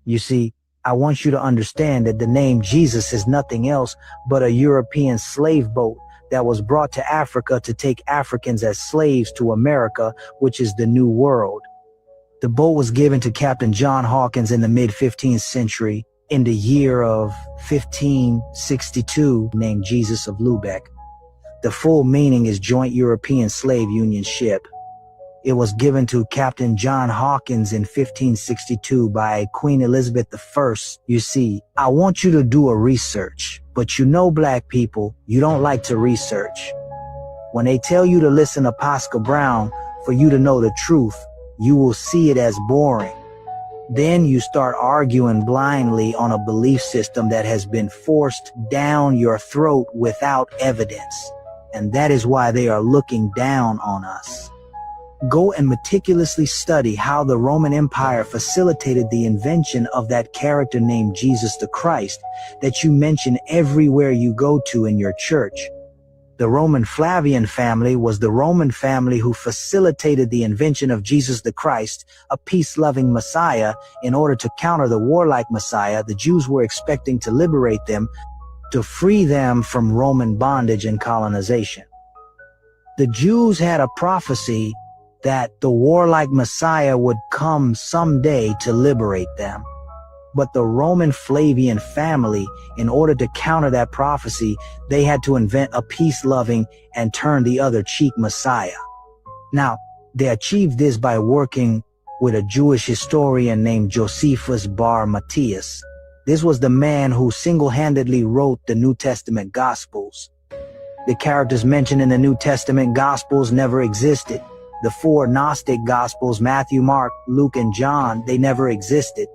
You see, I want you to understand that the name Jesus is nothing else but a European slave boat that was brought to Africa to take Africans as slaves to America, which is the New World. The boat was given to Captain John Hawkins in the mid-15th century in the year of 1562, named Jesus of Lubeck. The full meaning is Joint European Slave Union Ship. It was given to Captain John Hawkins in 1562 by Queen Elizabeth I. You see, I want you to do a research, but you know, black people, you don't like to research. When they tell you to listen to Pascal Brown for you to know the truth, you will see it as boring. Then you start arguing blindly on a belief system that has been forced down your throat without evidence. And that is why they are looking down on us. Go and meticulously study how the Roman Empire facilitated the invention of that character named Jesus the Christ that you mention everywhere you go to in your church. The Roman Flavian family was the Roman family who facilitated the invention of Jesus the Christ, a peace-loving Messiah. In order to counter the warlike Messiah, the Jews were expecting to liberate them, to free them from Roman bondage and colonization. The Jews had a prophecy that the warlike Messiah would come someday to liberate them. But the Roman Flavian family, in order to counter that prophecy, they had to invent a peace-loving and turn the other cheek Messiah. Now, they achieved this by working with a Jewish historian named Josephus Bar Matthias. This was the man who single-handedly wrote the New Testament Gospels. The characters mentioned in the New Testament Gospels never existed. The four Gnostic Gospels, Matthew, Mark, Luke, and John, they never existed.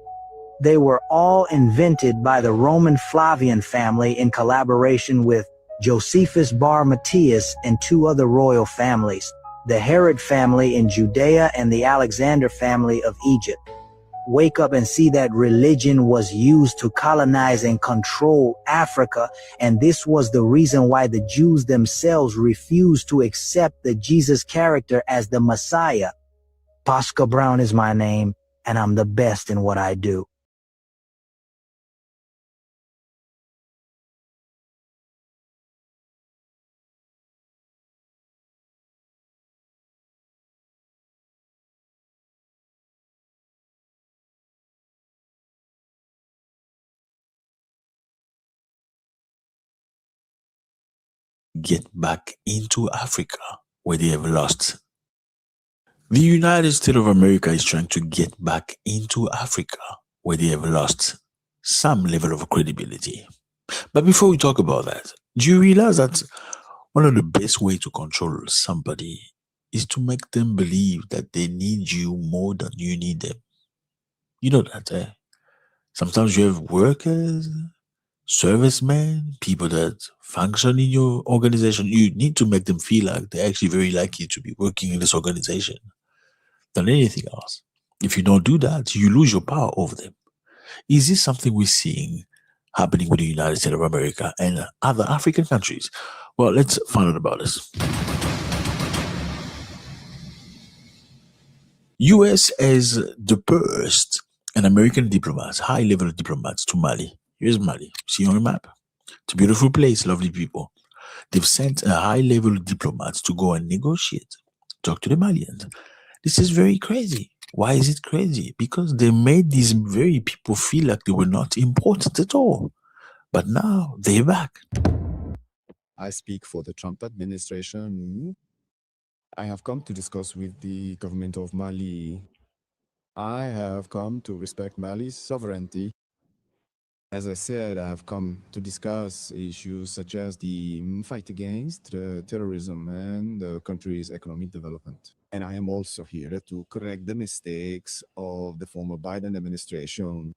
They were all invented by the Roman Flavian family in collaboration with Josephus Bar Matthias and two other royal families, the Herod family in Judea and the Alexander family of Egypt. Wake up and see that religion was used to colonize and control Africa, and this was the reason why the Jews themselves refused to accept the Jesus character as the Messiah. Pascal Brown is my name, and I'm the best in what I do. Get back into Africa where they have lost. The United States of America is trying to get back into Africa where they have lost some level of credibility. But before we talk about that, do you realize that one of the best ways to control somebody is to make them believe that they need you more than you need them? You know that, eh? Sometimes you have workers, servicemen, people that function in your organization. You need to make them feel like they're actually very lucky to be working in this organization than anything else. If you don't do that, you lose your power over them. Is this something we're seeing happening with the United States of America and other African countries? Well, let's find out about this. U.S. has dispersed an American diplomat, high-level diplomats to Mali. Here's Mali. See on the map? It's a beautiful place, lovely people. They've sent a high-level diplomat to go and negotiate, talk to the Malians. This is very crazy. Why is it crazy? Because they made these very people feel like they were not important at all. But now they're back. I speak for the Trump administration. I have come to discuss with the government of Mali. I have come to respect Mali's sovereignty. As I said, I have come to discuss issues such as the fight against terrorism and the country's economic development. And I am also here to correct the mistakes of the former Biden administration.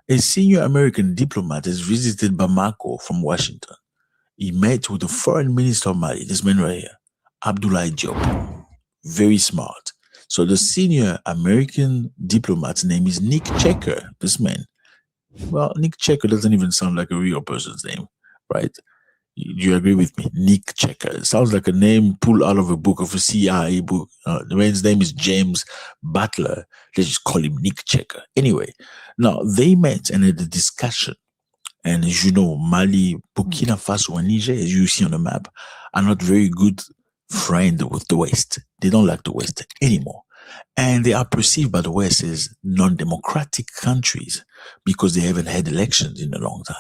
A senior American diplomat has visited Bamako from Washington. He met with the foreign minister of Mali, this man right here, Abdoulaye Diop. Very smart. So the senior American diplomat's name is Nick Checker, this man. Well, Nick Checker doesn't even sound like a real person's name, right? Do you agree with me? Nick Checker. Sounds like a name pulled out of a book, of a CIA book. The man's name is James Butler. Let's just call him Nick Checker. Anyway, now they met and had a discussion. And as you know, Mali, Burkina Faso, and Niger, as you see on the map, are not very good friends with the West. They don't like the West anymore. And they are perceived by the West as non-democratic countries because they haven't had elections in a long time.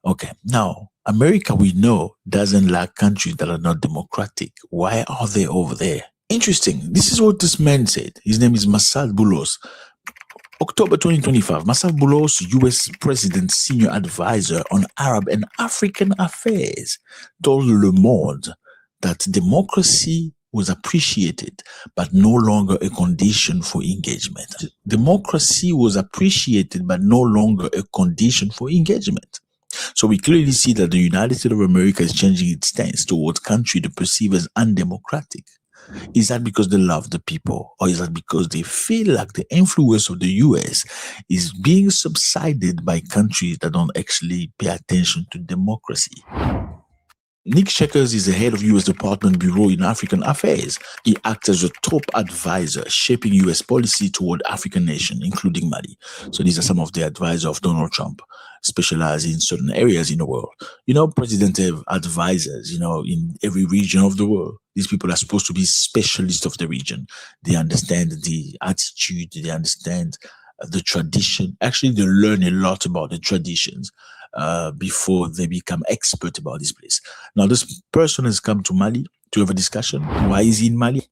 Okay, now, America, we know, doesn't like countries that are not democratic. Why are they over there? Interesting. This is what this man said. His name is Massad Boulos. October 2025, Massad Boulos, U.S. President Senior Advisor on Arab and African Affairs, told Le Monde that democracy was appreciated, but no longer a condition for engagement. Democracy was appreciated, but no longer a condition for engagement. So we clearly see that the United States of America is changing its stance towards countries they perceive as undemocratic. Is that because they love the people, or is that because they feel like the influence of the US is being subsided by countries that don't actually pay attention to democracy? Nick Checkers is the head of U.S. Department Bureau in African Affairs. He acts as a top advisor shaping U.S. policy toward African nations, including Mali. So these are some of the advisors of Donald Trump, specializing in certain areas in the world. You know, presidents have advisors, you know, in every region of the world. These people are supposed to be specialists of the region. They understand the attitude, they understand the tradition. Actually, they learn a lot about the traditions before they become expert about this place. Now, this person has come to Mali to have a discussion. Why is he in Mali?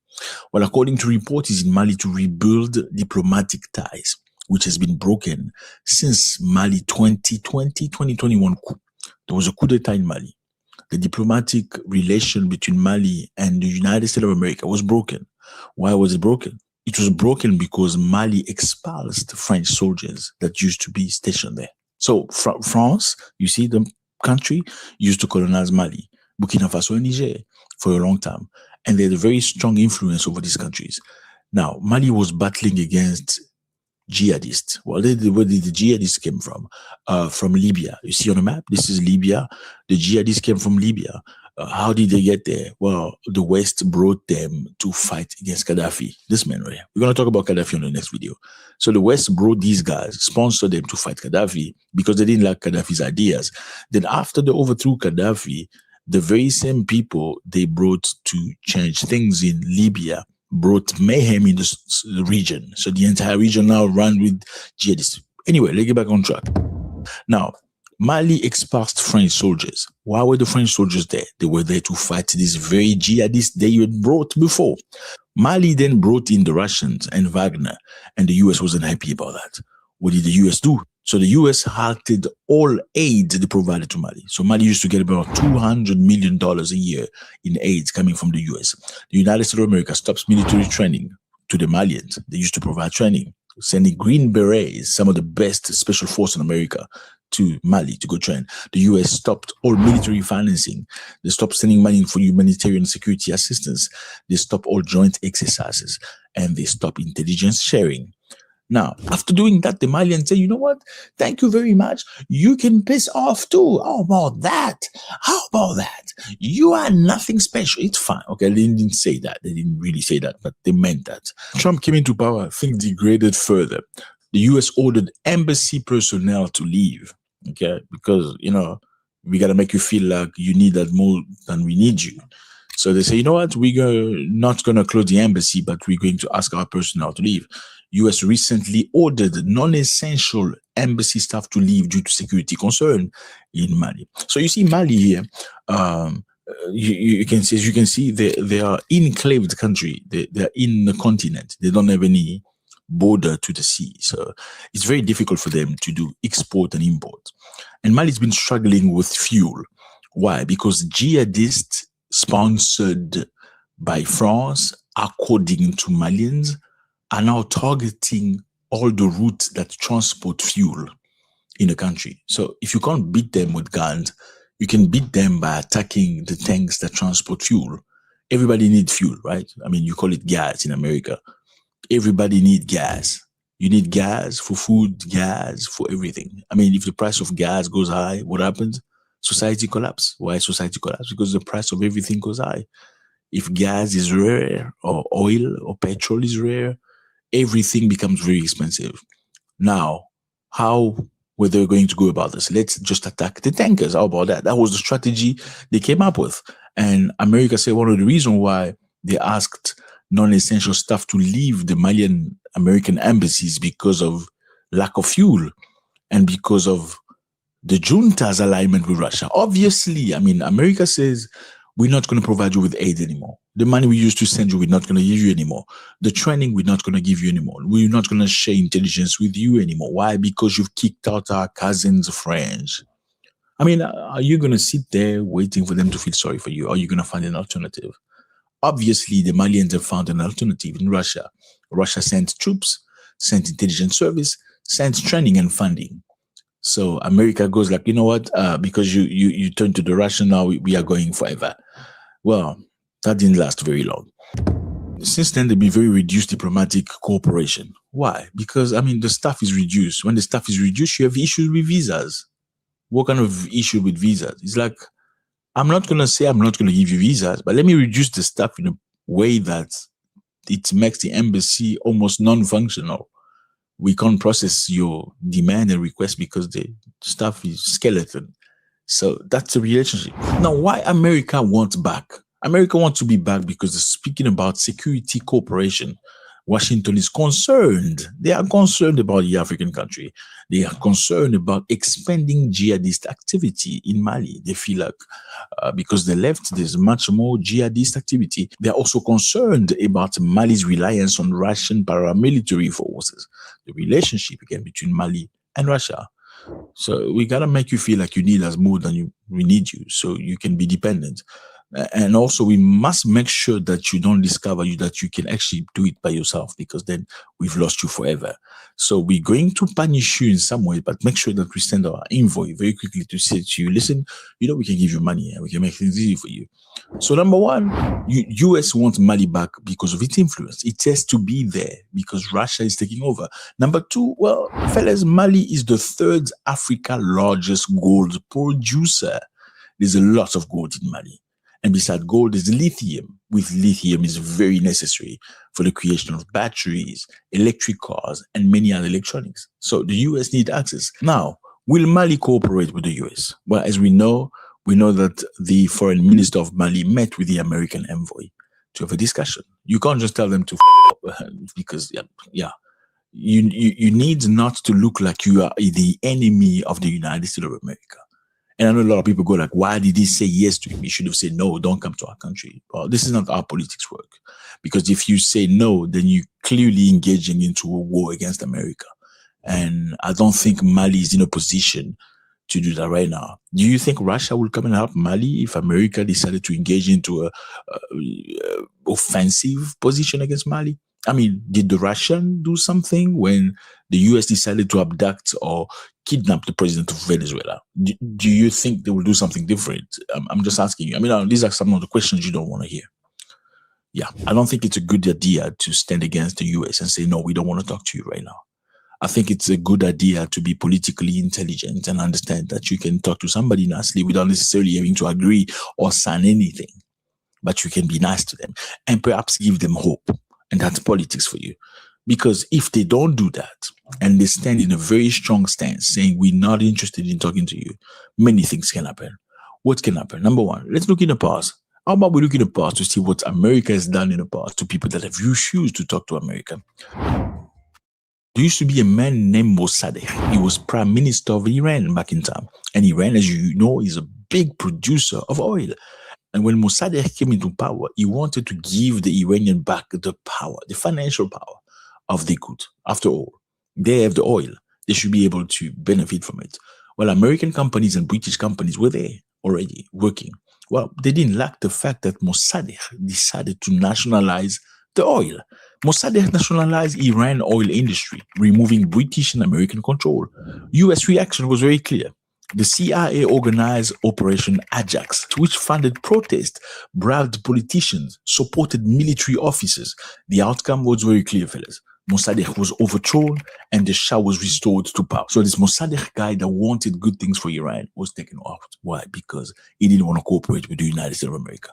Well, according to reports, he's in Mali to rebuild diplomatic ties, which has been broken since Mali 2021 coup. There was a coup d'etat in Mali. The diplomatic relation between Mali and the United States of America was broken. Why was it broken? It was broken because Mali expelled French soldiers that used to be stationed there. So France, you see, the country used to colonize Mali, Burkina Faso, and Niger for a long time. And they had a very strong influence over these countries. Now, Mali was battling against jihadists. Well, where did the jihadists came from? From Libya. You see on the map, this is Libya. The jihadists came from Libya. How did they get there? Well, the West brought them to fight against Gaddafi. This man right here. We're going to talk about Gaddafi on the next video. So the West brought these guys, sponsored them to fight Gaddafi because they didn't like Gaddafi's ideas. Then after they overthrew Gaddafi, the very same people they brought to change things in Libya brought mayhem in the region. So the entire region now ran with jihadists. Anyway, let's get back on track. Now, Mali expelled French soldiers. Why were the French soldiers there? They were there to fight these very jihadists they had brought before. Mali then brought in the Russians and Wagner, and the US wasn't happy about that. What did the US do? So the US halted all aid they provided to Mali. So Mali used to get about $200 million a year in aid coming from the US. The United States of America stops military training to the Malians. They used to provide training, sending Green Berets, some of the best special force in America, to Mali to go train. The US stopped all military financing. They stopped sending money for humanitarian security assistance. They stopped all joint exercises, and they stopped intelligence sharing. Now, after doing that, the Malians say, you know what? Thank you very much. You can piss off too. How about that? How about that? You are nothing special. It's fine. Okay, they didn't say that. They didn't really say that, but they meant that. Trump came into power, things degraded further. The US ordered embassy personnel to leave. Okay, because, you know, we got to make you feel like you need that more than we need you. So they say, you know what? We're not going to close the embassy, but we're going to ask our personnel to leave. US recently ordered non-essential embassy staff to leave due to security concern in Mali. So you see Mali here, you can see, as you can see, they are enclaved country. They're in the continent. They don't have any border to the sea. So it's very difficult for them to do export and import. And Mali's been struggling with fuel. Why? Because jihadists sponsored by France, according to Malians, are now targeting all the routes that transport fuel in the country. So if you can't beat them with guns, you can beat them by attacking the tanks that transport fuel. Everybody needs fuel, right? I mean, you call it gas in America. Everybody needs gas. You need gas for food, gas for everything. I mean, if the price of gas goes high, what happens? society collapse. Why society collapse? Because the price of everything goes high. If gas is rare or oil or petrol is rare, everything becomes very expensive. Now, how were they going to go about this? Let's just attack the tankers. How about that? That was the strategy they came up with. And America said one of the reasons why they asked non-essential staff to leave the Malian American embassies because of lack of fuel and because of the junta's alignment with Russia. Obviously, I mean, America says, we're not going to provide you with aid anymore. The money we used to send you, we're not going to give you anymore. The training, we're not going to give you anymore. We're not going to share intelligence with you anymore. Why? Because you've kicked out our cousins' friends. I mean, are you going to sit there waiting for them to feel sorry for you? Or are you going to find an alternative? Obviously, the Malians have found an alternative in Russia. Russia sent troops, sent intelligence service, sent training and funding. So America goes like, you know what? Because you turn to the Russian now, we are going forever. Well, that didn't last very long. Since then, there'll be very reduced diplomatic cooperation. Why? Because, I mean, the staff is reduced. When the staff is reduced, you have issues with visas. What kind of issue with visas? It's like, I'm not going to say I'm not going to give you visas, but let me reduce the staff in a way that it makes the embassy almost non-functional. We can't process your demand and request because the staff is skeleton. So that's the relationship. Now, why America wants back? America wants to be back because they're speaking about security cooperation. Washington is concerned. They are concerned about the African country. They are concerned about expanding jihadist activity in Mali. They feel like because they left, there's much more jihadist activity. They're also concerned about Mali's reliance on Russian paramilitary forces. The relationship again between Mali and Russia. So we got to make you feel like you need us more than we need you so you can be dependent. And also, we must make sure that you don't discover that you can actually do it by yourself, because then we've lost you forever. So we're going to punish you in some way, but make sure that we send our envoy very quickly to say to you, listen, we can give you money and we can make things easy for you. So number one, US wants Mali back because of its influence. It has to be there because Russia is taking over. Number two, well, fellas, Mali is the third Africa largest gold producer. There's a lot of gold in Mali. And besides gold is lithium. With lithium is very necessary for the creation of batteries, electric cars, and many other electronics. So the US need access. Now, will Mali cooperate with the US? Well, as we know that the foreign minister of Mali met with the American envoy to have a discussion. You can't just tell them to because, you need not to look like you are the enemy of the United States of America. And I know a lot of people go like, why did he say yes to him? He should have said, no, don't come to our country. Well, this is not how politics work. Because if you say no, then you're clearly engaging into a war against America. And I don't think Mali is in a position to do that right now. Do you think Russia will come and help Mali if America decided to engage into a offensive position against Mali? I mean, did the Russians do something when the US decided to abduct or kidnap the president of Venezuela? Do you think they will do something different? I'm just asking you. I mean, these are some of the questions you don't want to hear. Yeah, I don't think it's a good idea to stand against the US and say, no, we don't want to talk to you right now. I think it's a good idea to be politically intelligent and understand that you can talk to somebody nicely without necessarily having to agree or sign anything. But you can be nice to them and perhaps give them hope. And that's politics for you. Because if they don't do that and they stand in a very strong stance saying we're not interested in talking to you, many things can happen. What can happen? Number one, let's look in the past. How about we look in the past to see what America has done in the past to people that have refused to talk to America? There used to be a man named Mossadegh. He was prime minister of Iran back in time. And Iran, as you know, is a big producer of oil. And when Mossadegh came into power, he wanted to give the Iranian back the power, the financial power of the good. After all, they have the oil. They should be able to benefit from it. Well, American companies and British companies were there already working. Well, they didn't like the fact that Mossadegh decided to nationalize the oil. Mossadegh nationalized Iran oil industry, removing British and American control. US reaction was very clear. The CIA organized Operation Ajax, which funded protests, bribed politicians, supported military officers. The outcome was very clear, fellas. Mossadegh was overthrown and the Shah was restored to power. So this Mossadegh guy that wanted good things for Iran was taken off. Why? Because he didn't want to cooperate with the United States of America.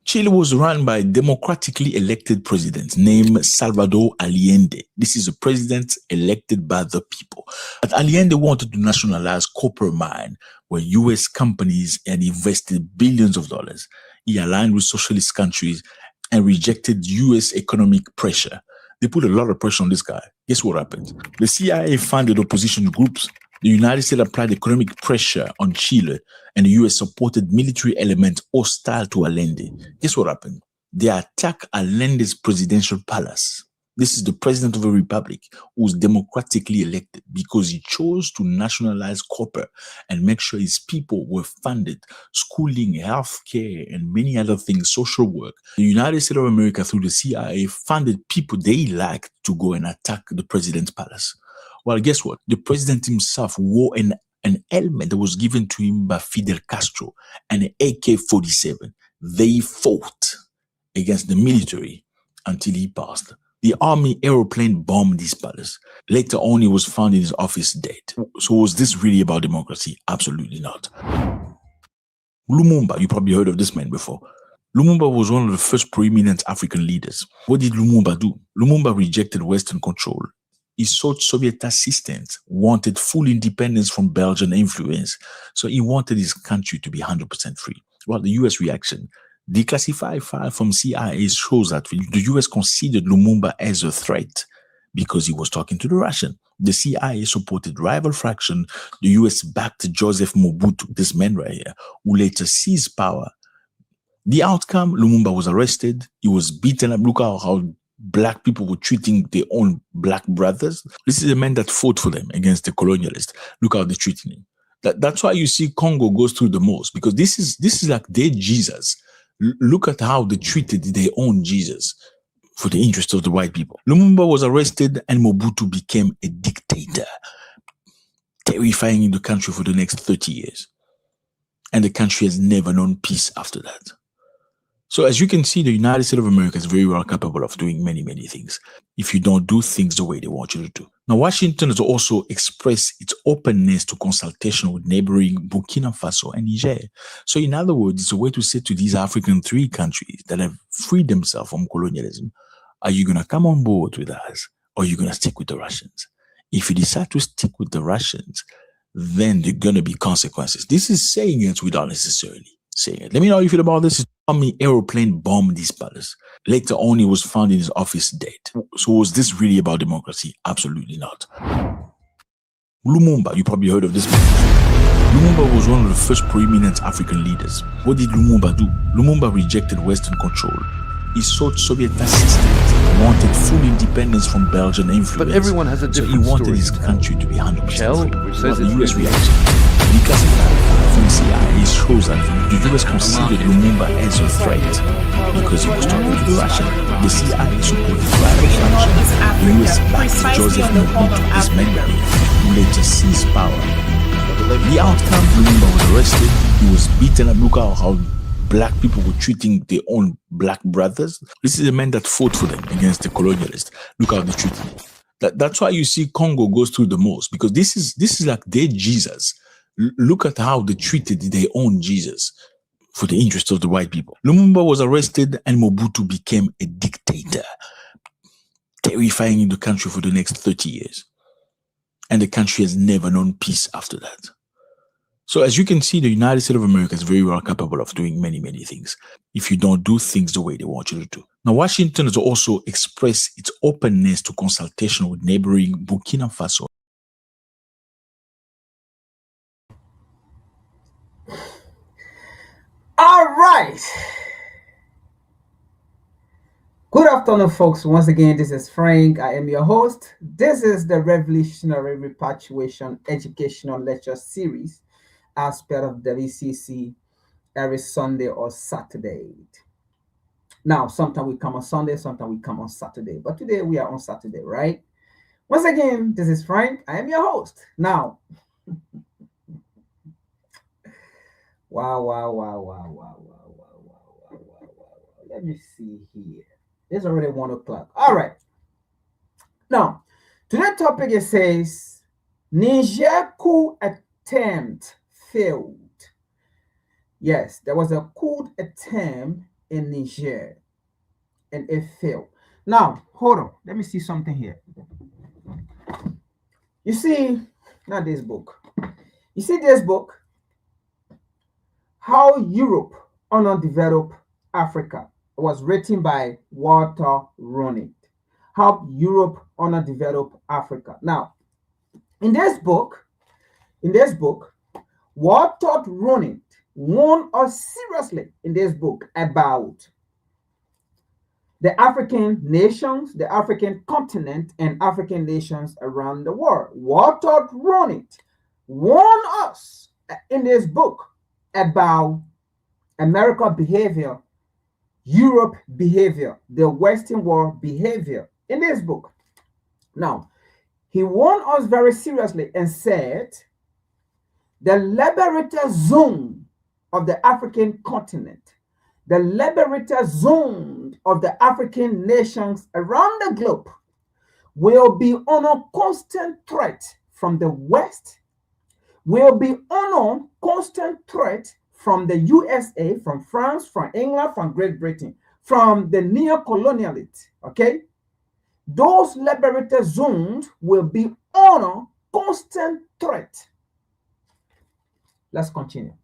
Chile was run by a democratically elected president named Salvador Allende. This is a president elected by the people. But Allende wanted to nationalize copper mine where US companies had invested billions of dollars. He aligned with socialist countries and rejected US economic pressure. They put a lot of pressure on this guy. Guess what happened? The CIA funded opposition groups. The United States applied economic pressure on Chile, and the US supported military elements hostile to Allende. Guess what happened? They attacked Allende's presidential palace. This is the president of a republic who was democratically elected because he chose to nationalize copper and make sure his people were funded, schooling, healthcare, and many other things, social work. The United States of America, through the CIA, funded people they liked to go and attack the president's palace. Well, guess what? The president himself wore an helmet that was given to him by Fidel Castro, and an AK-47. They fought against the military until he passed. The army aeroplane bombed his palace. Later on, he was found in his office dead. So was this really about democracy? Absolutely not. Lumumba, you probably heard of this man before. Lumumba was one of the first prominent African leaders. What did Lumumba do? Lumumba rejected Western control. He sought Soviet assistance, wanted full independence from Belgian influence. So he wanted his country to be 100% free. Well, the US reaction, the classified file from CIA shows that the US considered Lumumba as a threat because he was talking to the Russian. The CIA supported rival faction. The US backed Joseph Mobutu, this man right here, who later seized power. The outcome, Lumumba was arrested. He was beaten up. Look how black people were treating their own black brothers. This is a man that fought for them against the colonialists. Look how they're treating him. That's why you see Congo goes through the most, because this is like their Jesus. Look at how they treated their own Jesus for the interest of the white people. Lumumba was arrested and Mobutu became a dictator, terrifying the country for the next 30 years. And the country has never known peace after that. So as you can see, the United States of America is very well capable of doing many, many things if you don't do things the way they want you to do. Now, Washington has also expressed its openness to consultation with neighboring Burkina Faso and Niger. So in other words, it's a way to say to these African three countries that have freed themselves from colonialism, are you going to come on board with us or are you going to stick with the Russians? If you decide to stick with the Russians, then there are going to be consequences. This is saying it without necessarily saying it. Let me know how you feel about this. Army aeroplane bombed his palace. Later on, he was found in his office dead. So was this really about democracy? Absolutely not. Lumumba, you probably heard of this man. Lumumba was one of the first prominent African leaders. What did Lumumba do? Lumumba rejected Western control. He sought Soviet assistance, wanted full independence from Belgian influence. But everyone has a different So he wanted his country to be 100% free. Which says the US reaction. Because from CIA shows that the US considered Lumumba as a threat because he was talking to the Russian. The CIA supported rival faction. The US backed Joseph Mobutu, this man who later seized power. The outcome, Lumumba was arrested. He was beaten up. Look how black people were treating their own black brothers. This is a man that fought for them against the colonialists. Look how they treated him. That's why you see Congo goes through the most, because this is like their Jesus. Look at how they treated their own Jesus for the interest of the white people. Lumumba was arrested and Mobutu became a dictator, terrifying the country for the next 30 years. And the country has never known peace after that. So as you can see, the United States of America is very well capable of doing many, many things if you don't do things the way they want you to do. Now, Washington has also expressed its openness to consultation with neighboring Burkina Faso. All right. Good afternoon, folks. Once again, this is Frank. I am your host. This is the Revolutionary Repatriation Educational Lecture Series as part of the VCC every Sunday or Saturday. Now, sometimes we come on Sunday, sometimes we come on Saturday. But today we are on Saturday, right? Once again, this is Frank. I am your host. Now, wow. Let me see here. It's already 1 o'clock. All right. Now, today's topic it says Niger coup attempt failed. Yes, there was a coup attempt in Niger and it failed. Now, hold on. Let me see something here. You see, not this book. You see this book? How Europe Underdeveloped Africa. It was written by Walter Ronig. How Europe Underdeveloped Africa. Now, in this book, Walter Ronig warned us seriously in this book about the African nations, the African continent, and African nations around the world. Walter Ronig warned us in this book about America behavior, Europe behavior, the Western world behavior in this book. Now, he warned us very seriously and said the liberator zone of the African continent, the liberator zone of the African nations around the globe will be under constant threat from the West, will be under constant threat from the USA, from France, from England, from Great Britain, from the neo-colonialists, okay? Those liberator zones will be under constant threat. Let's continue.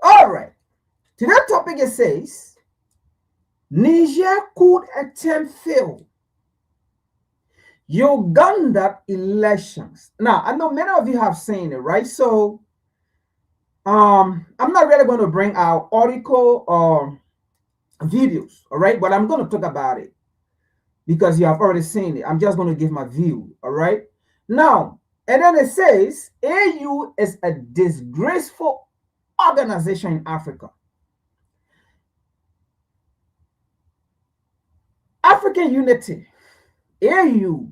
All right. Today's topic it says, Niger coup attempt failed. Uganda elections. Now, I know many of you have seen it, right? So, I'm not really going to bring out article or videos, all right? But I'm going to talk about it because you have already seen it. I'm just going to give my view, all right? Now, and then it says, AU is a disgraceful organization in Africa. African unity, AU,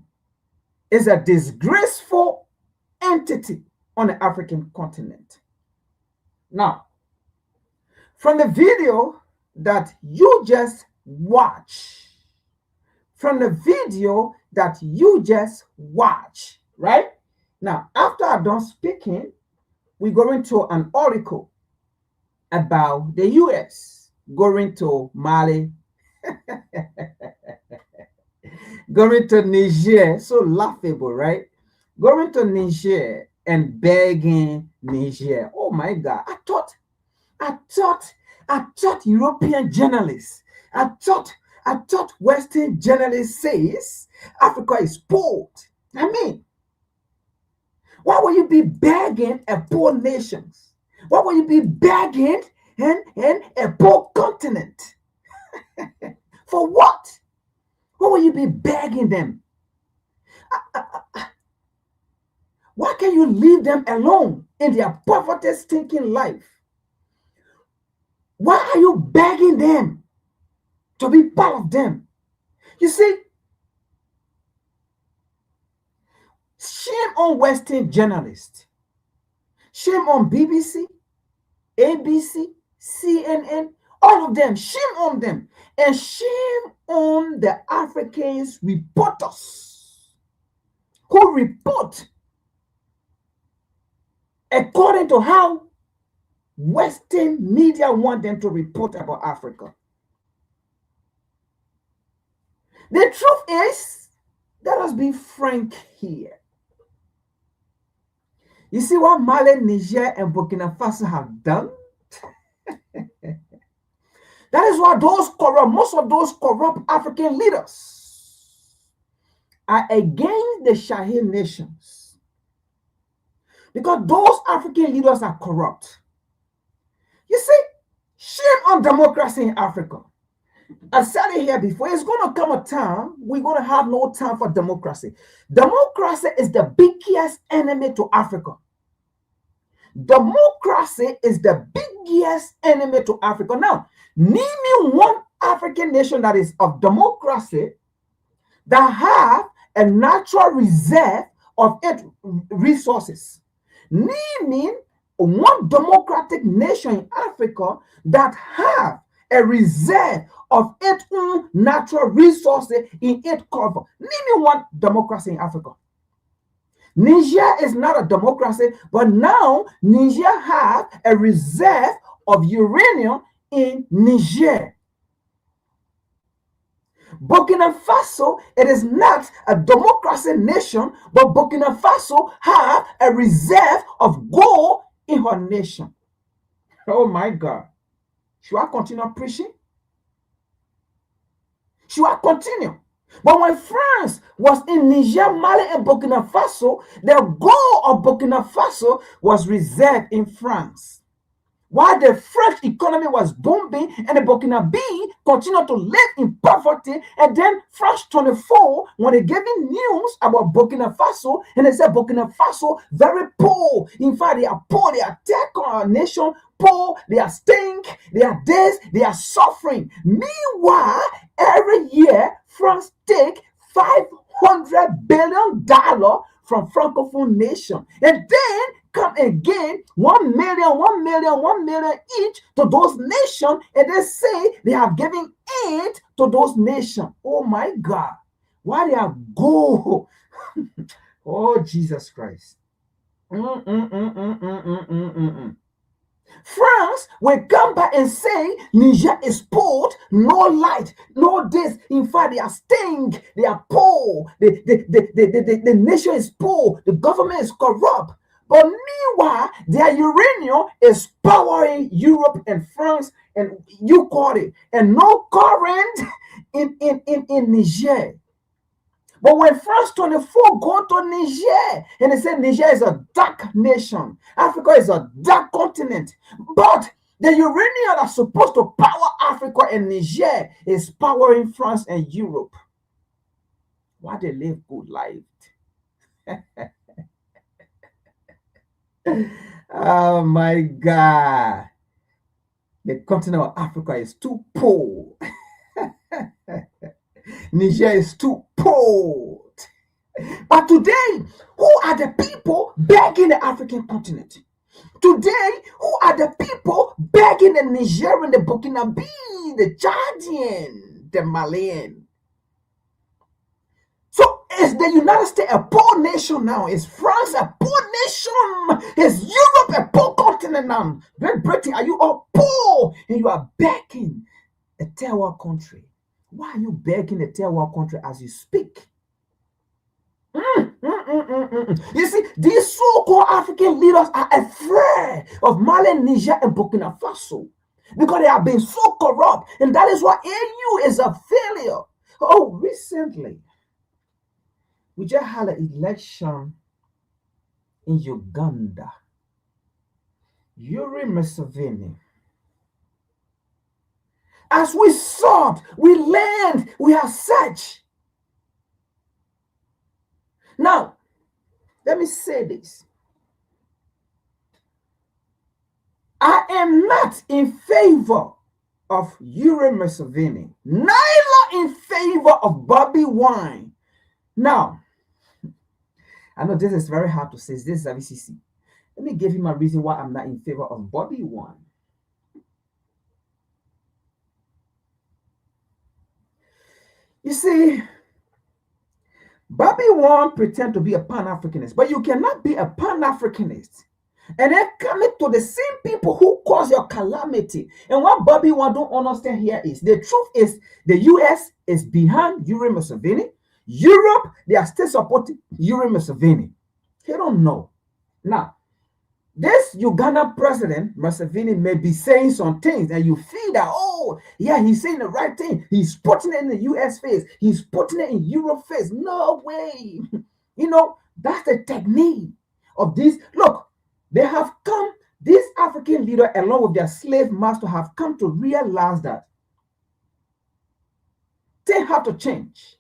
is a disgraceful entity on the African continent. Now, from the video that you just watched, right? Now, after I'm done speaking, we go into an article about the US going to Mali, going to Niger, so laughable, right? Going to Niger and begging Niger. Oh my God! I thought European journalists, I thought Western journalists says Africa is poor. I mean, why would you be begging a poor nations? Why would you be begging and a poor continent? For what? Why would you be begging them? Why can't you leave them alone in their poverty-stinking life? Why are you begging them to be part of them? You see, shame on Western journalists. Shame on BBC, ABC, CNN, all of them. Shame on them. And shame on the Africans reporters who report according to how Western media want them to report about Africa. The truth is, let us be frank here. You see what Mali, Niger, and Burkina Faso have done? That is why most of those corrupt African leaders are against the Sahel nations. Because those African leaders are corrupt. You see, shame on democracy in Africa. I said it here before, it's going to come a time we're going to have no time for democracy. Democracy is the biggest enemy to Africa. Democracy is the biggest enemy to Africa. Now, name me one African nation that is of democracy that have a natural reserve of its resources. Name me one democratic nation in Africa that have a reserve of its own natural resources in its cover. Name me one democracy in Africa. Niger is not a democracy, but now Niger has a reserve of uranium in Niger. Burkina Faso, it is not a democracy nation, but Burkina Faso has a reserve of gold in her nation. Oh my God. Should I continue preaching? Should I continue? But when France was in Niger, Mali, and Burkina Faso, the gold of Burkina Faso was reserved in France. While the French economy was booming and the Burkinabe continued to live in poverty, and then France 24, when they gave me news about Burkina Faso, and they said Burkina Faso very poor. In fact, they are poor, they are tech nation, poor, they are stink, they are this, they are suffering. Meanwhile, every year France take $500 billion from Francophone nation, and then come again 1 million, 1 million, 1 million each to those nations, and they say they have given aid to those nations. Oh my God, why they are go? Oh Jesus Christ. France will come back and say Niger is poor, no light, no this. In fact, they are stink, they are poor, the nation is poor, the government is corrupt. But meanwhile, their uranium is powering Europe and France and you call it, and no current in Niger. But when France 24 go to Niger, and they say Niger is a dark nation, Africa is a dark continent, but the uranium that's supposed to power Africa and Niger is powering France and Europe. Why they live good life? Oh my God. The continent of Africa is too poor. Niger is too poor. But today, who are the people begging the African continent? Today, who are the people begging the Nigerian, the Burkinabe, the Chadian, the Malian? So is the United States a poor nation now? Is France a poor nation? Is Europe a poor continent now? Great Britain, are you all poor? And you are begging a third world country. Why are you begging a third world country as you speak? You see, these so-called African leaders are afraid of Mali, Niger, and Burkina Faso because they have been so corrupt, and that is why AU is a failure. Oh, recently, we just had an election in Uganda. Yuri Museveni. As we sought, we learned, we have searched. Now, let me say this. I am not in favor of Yuri Museveni, neither in favor of Bobby Wine. Now, I know this is very hard to say. This is a VCC. Let me give him a reason why I'm not in favor of Bobby Wine. You see, Bobby Wine pretend to be a Pan-Africanist, but you cannot be a Pan-Africanist and then commit to the same people who cause your calamity. And what Bobby Wine don't understand here is, the truth is, the US is behind Yuri Museveni. Europe, they are still supporting Yuri Museveni. He don't know. Now, this Uganda president, Museveni, may be saying some things and you feel that, oh, yeah, he's saying the right thing. He's putting it in the US face. He's putting it in Europe face. No way. You know, that's the technique of this. Look, they have come, this African leader, along with their slave master, have come to realize that they have to change.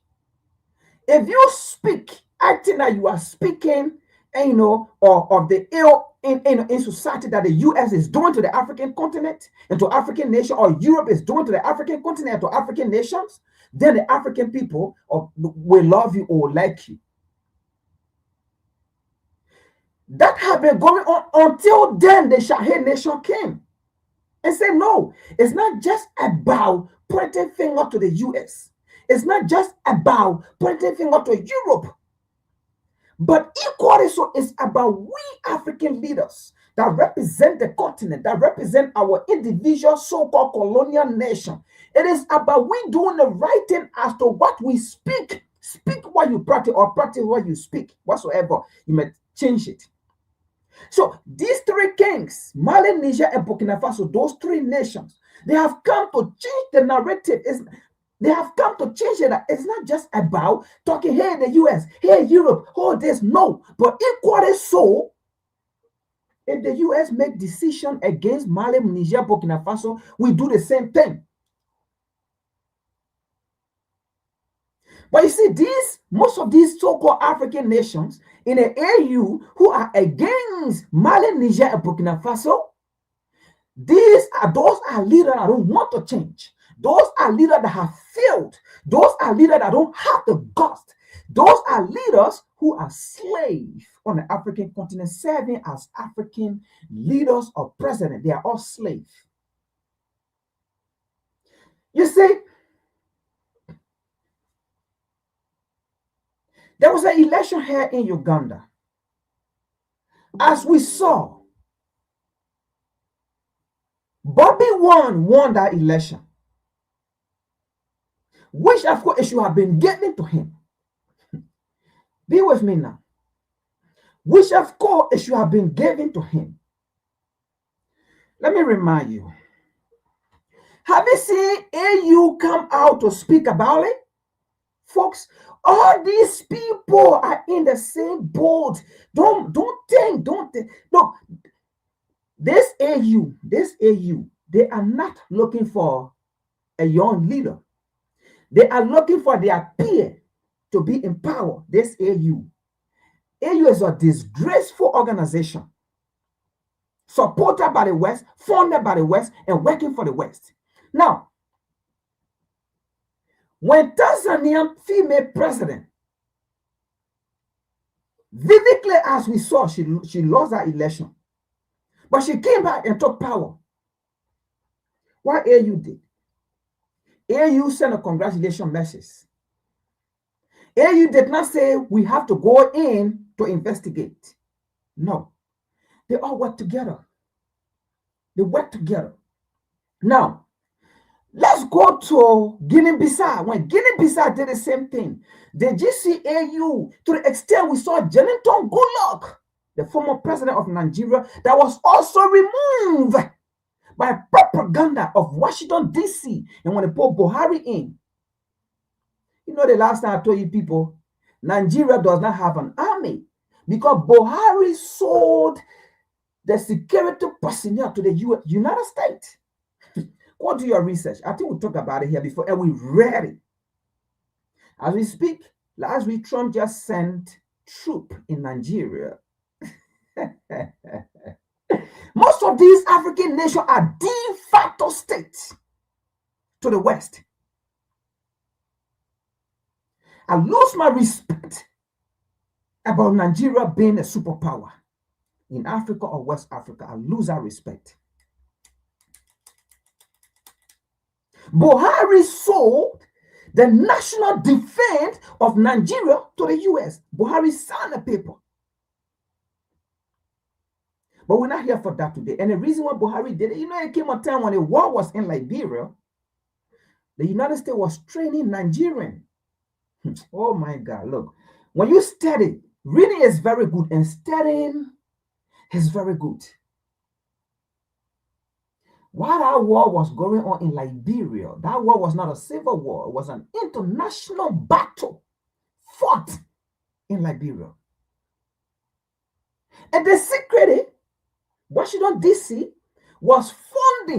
If you speak, acting like you are speaking, you know, or of the ill in society that the US is doing to the African continent and to African nation, or Europe is doing to the African continent and to African nations, then the African people will love you or like you. That had been going on until then the Sahel nation came. and say, no, it's not just about pointing finger to the US. It's not just about pointing finger to Europe. But equally so, it's about we African leaders that represent the continent, that represent our individual so-called colonial nation. It is about we doing the right thing as to what we speak. Speak what you practice or practice what you speak. Whatsoever, you may change it. So these three kings, Mali, Niger, and Burkina Faso, those three nations, they have come to change the narrative. They have come to change it. It's not just about talking, hey, the US, hey, Europe, all this. No, but equally so, if the US make decision against Mali, Niger, Burkina Faso, we do the same thing. But you see, most of these so-called African nations in the AU who are against Mali, Niger, and Burkina Faso, those are leaders that don't want to change. Those are leaders that have failed. Those are leaders that don't have the guts. Those are leaders who are slaves on the African continent, serving as African leaders or president. They are all slaves. You see, there was an election here in Uganda. As we saw, Bobby won that election, which of course it should have been given to him. Be with me now. Which of course it should have been given to him. Let me remind you. Have you seen AU come out to speak about it? Folks, all these people are in the same boat. Don't think. Look, this AU, they are not looking for a young leader. They are looking for their peer to be in power. This AU. AU is a disgraceful organization, supported by the West, funded by the West, and working for the West. Now, when Tanzanian female president, vividly as we saw, she lost that election, but she came back and took power. What AU did? AU sent a congratulation message. AU did not say we have to go in to investigate. No, they all work together. They work together. Now, let's go to Guinea-Bissau. When Guinea-Bissau did the same thing, the GCAU, to the extent we saw Jonathan Goodluck, the former president of Nigeria, that was also removed by propaganda of Washington, D.C. And when they put Buhari in, you know, the last time I told you people, Nigeria does not have an army because Buhari sold the security personnel to the United States. Go do your research. I think we talked about it here before, and we read it. As we speak, last week, Trump just sent troops in Nigeria. Most of these African nations are de facto states to the West. I lose my respect about Nigeria being a superpower in Africa or West Africa. I lose that respect. Buhari sold the national defense of Nigeria to the US. Buhari signed a paper. But we're not here for that today. And the reason why Buhari did it, you know, it came a time when a war was in Liberia. The United States was training Nigerians. Oh my God, look. When you study, reading is very good and studying is very good. While that war was going on in Liberia, that war was not a civil war. It was an international battle fought in Liberia. And the secret, Washington, D.C. was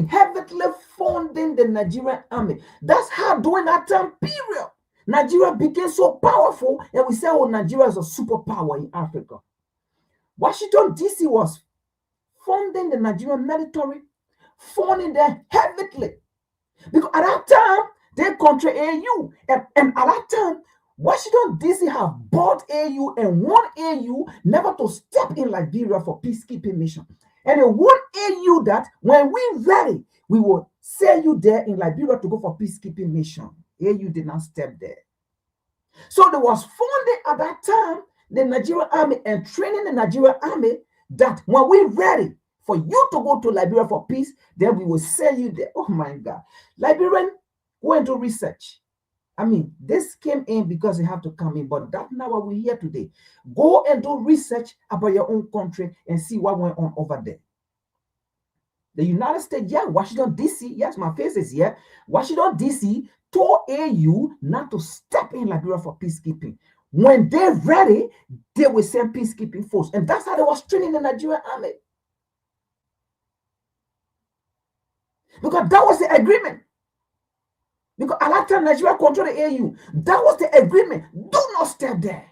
heavily funding the Nigerian army. That's how during that time period, Nigeria became so powerful, and we say, oh, Nigeria is a superpower in Africa. Washington, D.C. was funding the Nigerian military, funding them heavily. Because at that time, they control AU. And at that time, Washington, D.C. have bought AU and won AU never to step in Liberia for peacekeeping mission. And it warned AU that when we ready, we will send you there in Liberia to go for peacekeeping mission. AU did not step there. So there was funding at that time, the Nigerian army, and training the Nigerian army that when we ready for you to go to Liberia for peace, then we will send you there. Oh my God. Liberian went to research. I mean, this came in because you have to come in, but that's not what we're here today. Go and do research about your own country and see what went on over there. The United States, yeah, Washington, D.C., yes, my face is here. Washington, D.C. told AU not to step in Liberia for peacekeeping. When they're ready, they will send peacekeeping force. And that's how they was training the Nigerian army. Because that was the agreement. Because at that time, Nigeria controlled the AU. That was the agreement. Do not step there.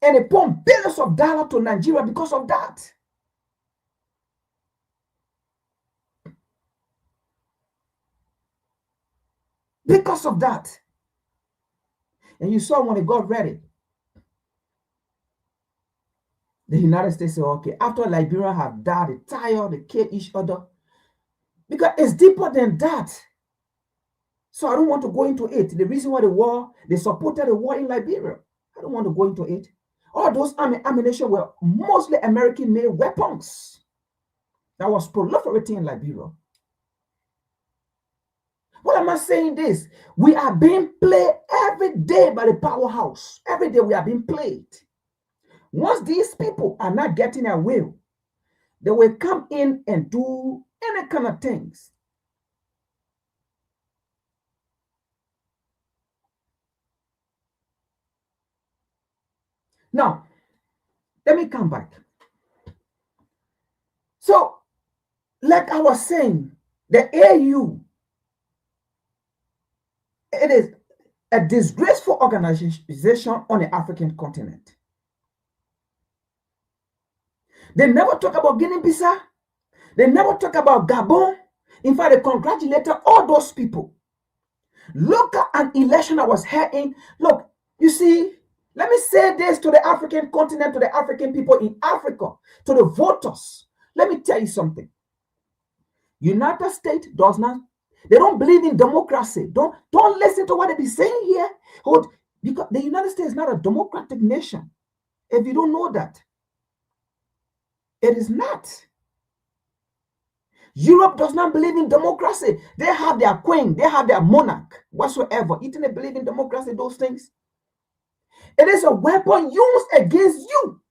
And they pumped billions of dollars to Nigeria because of that. Because of that. And you saw when they got ready, the United States said, okay, after Liberia have died, they tired, they killed each other. Because it's deeper than that. So I don't want to go into it. The reason why the war, they supported the war in Liberia. I don't want to go into it. All those ammunition were mostly American-made weapons that was proliferating in Liberia. What am I saying this? We are being played every day by the powerhouse. Every day we are being played. Once these people are not getting their will, they will come in and do any kind of things. Now, let me come back. So, like I was saying, the AU, it is a disgraceful organization on the African continent. They never talk about Guinea-Bissau. They never talk about Gabon. In fact, they congratulated all those people. Look at an election that was held in. Look, you see, let me say this to the African continent, to the African people in Africa, to the voters. Let me tell you something. United States does not, they don't believe in democracy. Don't listen to what they be saying here. Because the United States is not a democratic nation. If you don't know that, it is not. Europe does not believe in democracy. They have their queen, they have their monarch, whatsoever. You think they believe in democracy, those things? It is a weapon used against you.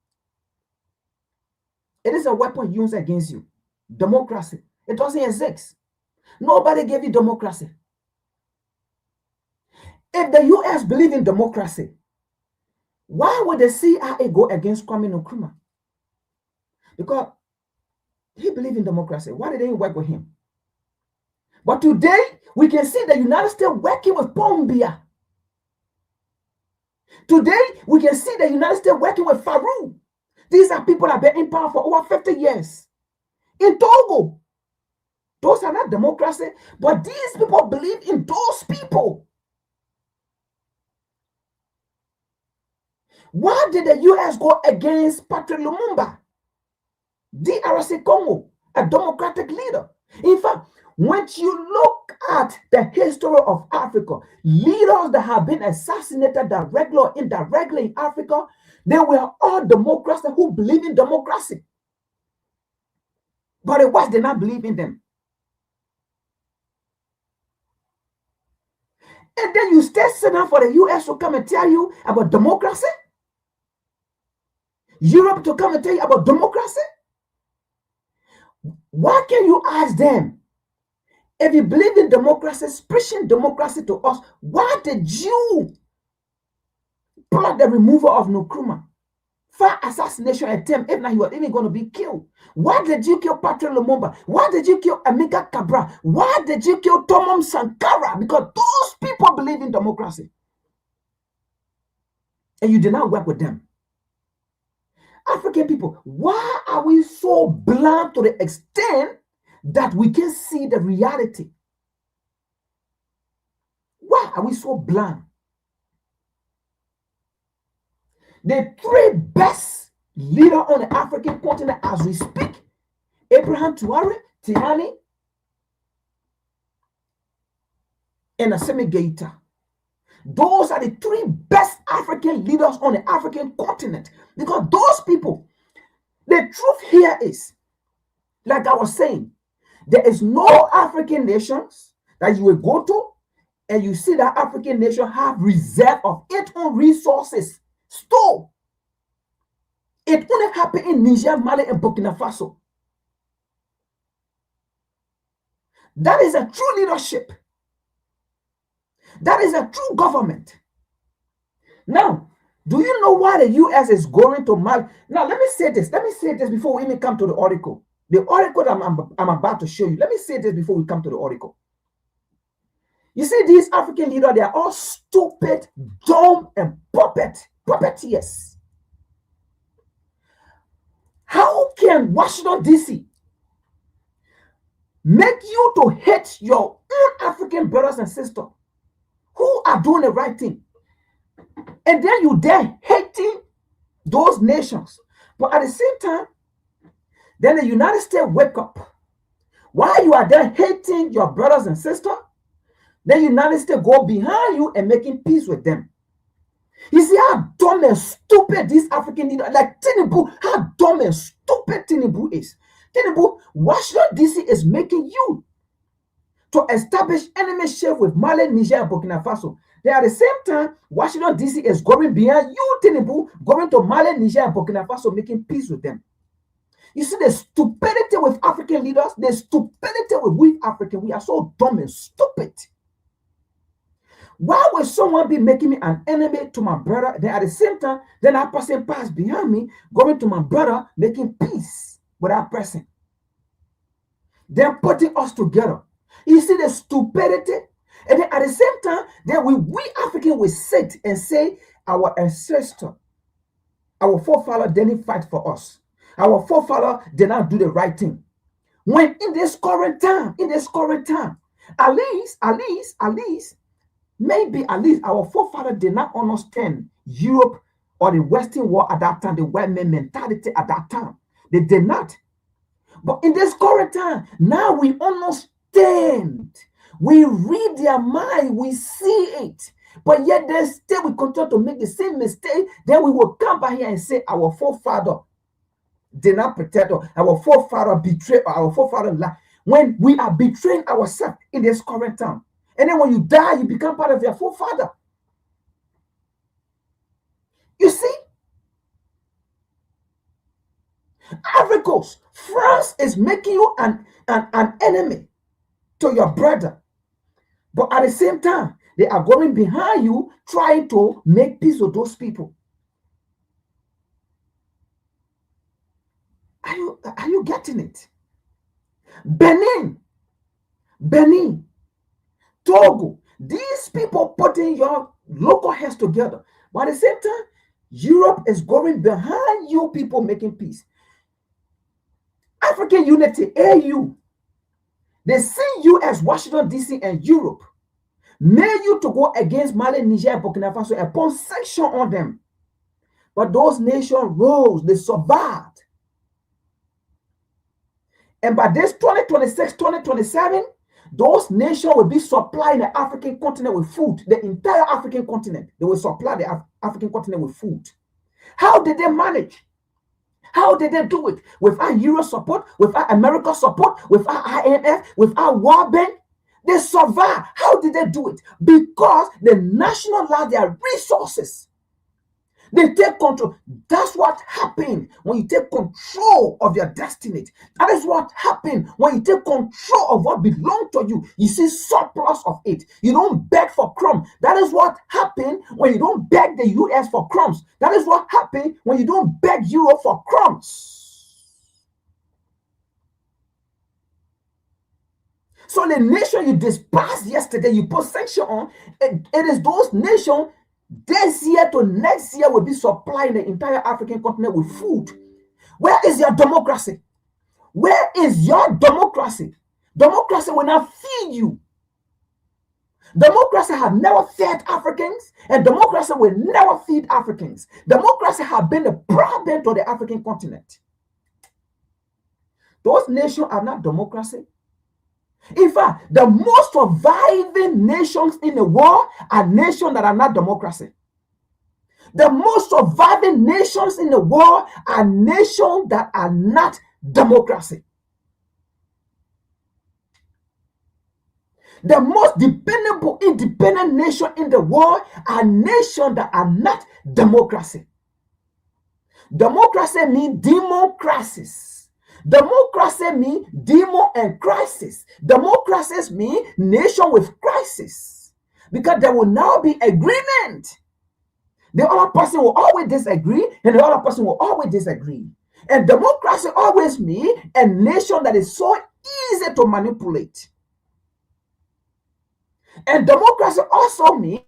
It is a weapon used against you. Democracy. It doesn't exist. Nobody gave you democracy. If the US believe in democracy, why would the CIA go against Kwame Nkrumah? Because he believed in democracy. Why did they work with him? But today, we can see the United States working with Pombia. Today, we can see the United States working with Farouk. These are people that have been in power for over 50 years. In Togo, those are not democracy, but these people believe in those people. Why did the US go against Patrick Lumumba? DRC Congo, a democratic leader. In fact, once you look at the history of Africa, leaders that have been assassinated directly or indirectly in Africa, they were all democrats who believe in democracy. But the West did not believe in them. And then you stay sitting for the US to come and tell you about democracy? Europe to come and tell you about democracy? Why can you ask them, if you believe in democracy, preaching democracy to us, why did you plot the removal of Nkrumah for assassination attempt, if not he was even going to be killed? Why did you kill Patrick Lumumba? Why did you kill Amilcar Cabral? Why did you kill Thomas Sankara? Because those people believe in democracy. And you did not work with them. African people, why are we so blind to the extent that we can see the reality? Why are we so blind? The three best leader on the African continent as we speak, Abraham Traore, Tihani, and Assimi Goïta. Those are the three best African leaders on the African continent. Because those people, the truth here is, like I was saying, there is no African nations that you will go to and you see that African nation have reserve of its own resources stored. It only happened in Niger, Mali, and Burkina Faso. That is a true leadership. That is a true government. Now, do you know why the U.S. is going to Mali? Now, let me say this. Let me say this before we even come to the article. The article that I'm about to show you. Let me say this before we come to the article. You see, these African leaders, they are all stupid, dumb, and puppeteers. How can Washington, D.C. make you to hate your own African brothers and sisters who are doing the right thing? And then you there hating those nations. But at the same time, then the United States wake up. While you are there hating your brothers and sisters, then the United States go behind you and making peace with them. You see how dumb and stupid these African leaders, like Tinubu, how dumb and stupid Tinubu is. Tinubu, Washington, D.C. is making you to establish enemyship with Mali, Niger, and Burkina Faso. Then at the same time, Washington, D.C. is going behind you, Tinubu, going to Mali, Niger, and Burkina Faso, making peace with them. You see the stupidity with African leaders, the stupidity with we Africans. We are so dumb and stupid. Why would someone be making me an enemy to my brother? Then at the same time, then that person pass behind me, going to my brother, making peace with that person. Then putting us together. You see the stupidity? And then at the same time, then we Africans will sit and say, our ancestor, our forefather didn't fight for us. Our forefather did not do the right thing. When in this current time, at least, maybe at least our forefather did not understand Europe or the Western world at that time, the white man mentality at that time. They did not. But in this current time, now we understand. We read their mind, we see it. But yet they still we continue to make the same mistake. Then we will come back here and say our forefather did not protect us. Our forefather betrayed, our forefather lied. When we are betraying ourselves in this current time. And then when you die, you become part of your forefather. You see? Africa, France is making you an enemy to your brother. But at the same time, they are going behind you, trying to make peace with those people. Are you getting it? Benin, Togo, these people putting your local heads together. But at the same time, Europe is going behind you people making peace. African Unity, AU, they see you as Washington, D.C. and Europe. Made you to go against Mali, Niger, and Burkina Faso and put sanction on them. But those nations rose, they survived. And by this 2026, 2027, those nations will be supplying the African continent with food. The entire African continent, they will supply the African continent with food. How did they manage? How did they do it? Without Euro support, without America support, without IMF, without World Bank? They survived. How did they do it? Because they nationalize their resources. They take control. That's what happened when you take control of your destiny. That is what happened when you take control of what belongs to you. You see surplus of it. You don't beg for crumbs. That is what happened when you don't beg the US for crumbs. That is what happened when you don't beg Europe for crumbs. So the nation you despised yesterday, you put sanction on, it is those nations this year to next year will be supplying the entire African continent with food. Where is your democracy? Where is your democracy? Democracy will not feed you. Democracy have never fed Africans, and democracy will never feed Africans. Democracy have been a problem to the African continent. Those nations are not democracy. In fact, the most surviving nations in the world are nations that are not democracy. The most surviving nations in the world are nations that are not democracy. The most dependable, independent nation in the world are nations that are not democracy. Democracy means democracies. Democracy means demo and crisis. Democracies mean nation with crisis. Because there will now be agreement. The other person will always disagree, and the other person will always disagree. And democracy always means a nation that is so easy to manipulate. And democracy also means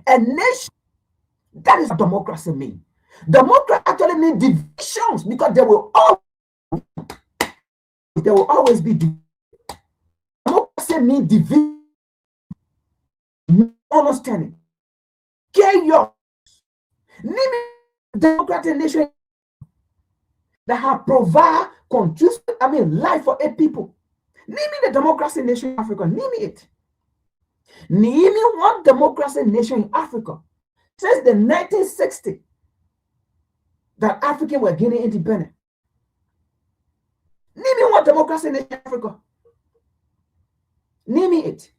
a nation. That is what democracy means. Democracy actually means divisions, because there will always be division. Democracy means division, understanding, chaos. Name a democratic nation that have provide life for 8 people. Name me the democracy nation in Africa. Name me it. Name me one democracy nation in Africa since the 1960s that Africans were getting independent. Name me one democracy nation in Africa. Name me it.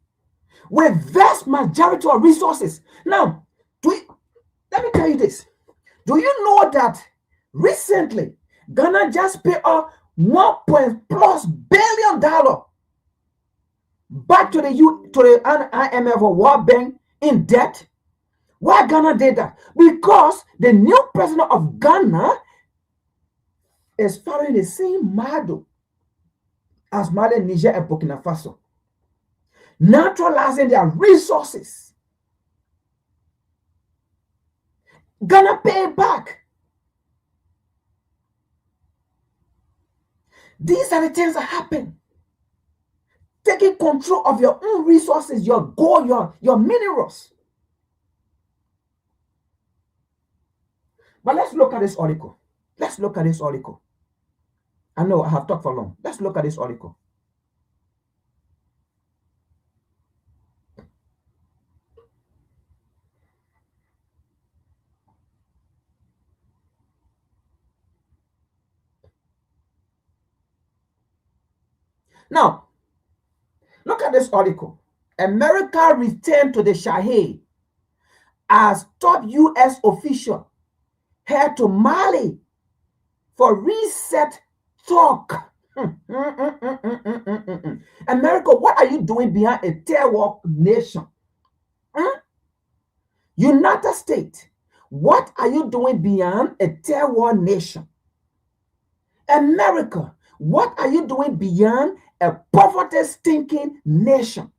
With vast majority of resources. Now, let me tell you this. Do you know that recently Ghana just paid a $1+ billion back to the IMF or World Bank in debt? Why Ghana did that? Because the new president of Ghana is following the same model as Mali, Niger, and Burkina Faso, naturalizing their resources. Ghana pay back. These are the things that happen. Taking control of your own resources, your gold, your minerals. But let's look at this article. Let's look at this article. I know I have talked for long. Let's look at this article. Now, look at this article. America returned to the Sahel as top U.S. official head to Mali for reset talk. America, what are you doing behind a terror nation? United States, what are you doing beyond a terror nation? America, what are you doing beyond a poverty-stinking nation?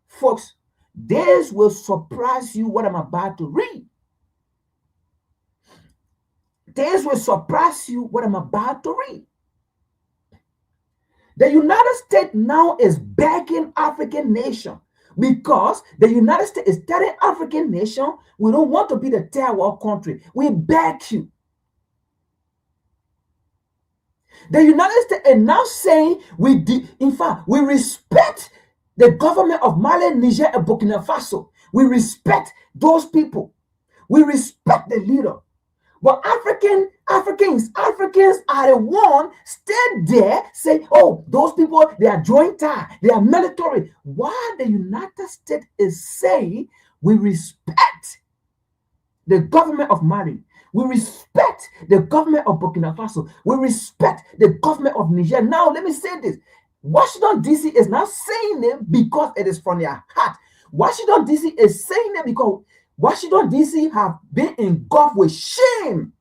Folks, this will surprise you what I'm about to read. This will surprise you what I'm about to read. The United States now is backing African nation because the United States is telling African nation, we don't want to be the terror country. We back you. The United States is now saying, in fact, we respect the government of Mali, Niger, and Burkina Faso. We respect those people. We respect the leader. But Africans are the one stay there, say, oh, those people, they are joint tie, they are military. While the United States is saying, we respect the government of Mali. We respect the government of Burkina Faso. We respect the government of Niger. Now, let me say this. Washington, D.C. is not saying it because it is from their heart. Washington, D.C. is saying it because Washington, D.C. have been engulfed with shame.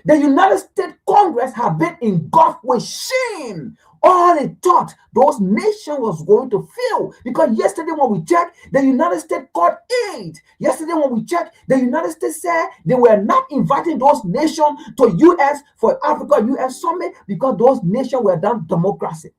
The United States Congress have been engulfed with shame. All they thought those nations was going to fail. Because yesterday when we checked, the United States called aid. Yesterday when we checked, the United States said they were not inviting those nations to U.S. for Africa U.S. summit because those nations were done democracy.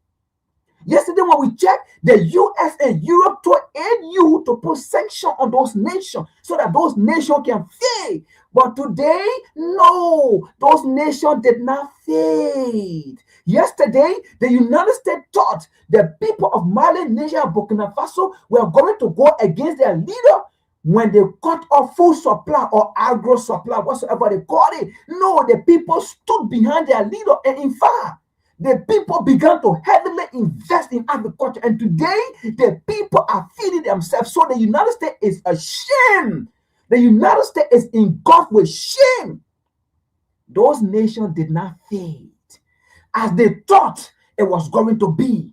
Yesterday, when we checked, the US and Europe to aid you to put sanctions on those nations so that those nations can fail. But today, no, those nations did not fade. Yesterday, the United States thought the people of Mali, Niger, and Burkina Faso were going to go against their leader when they cut off food supply or agro supply, whatsoever they call it. No, the people stood behind their leader, and in fact, the people began to heavily invest in agriculture, and today the people are feeding themselves. So the United States is ashamed. The United States is engulfed with shame. Those nations did not fade as they thought it was going to be.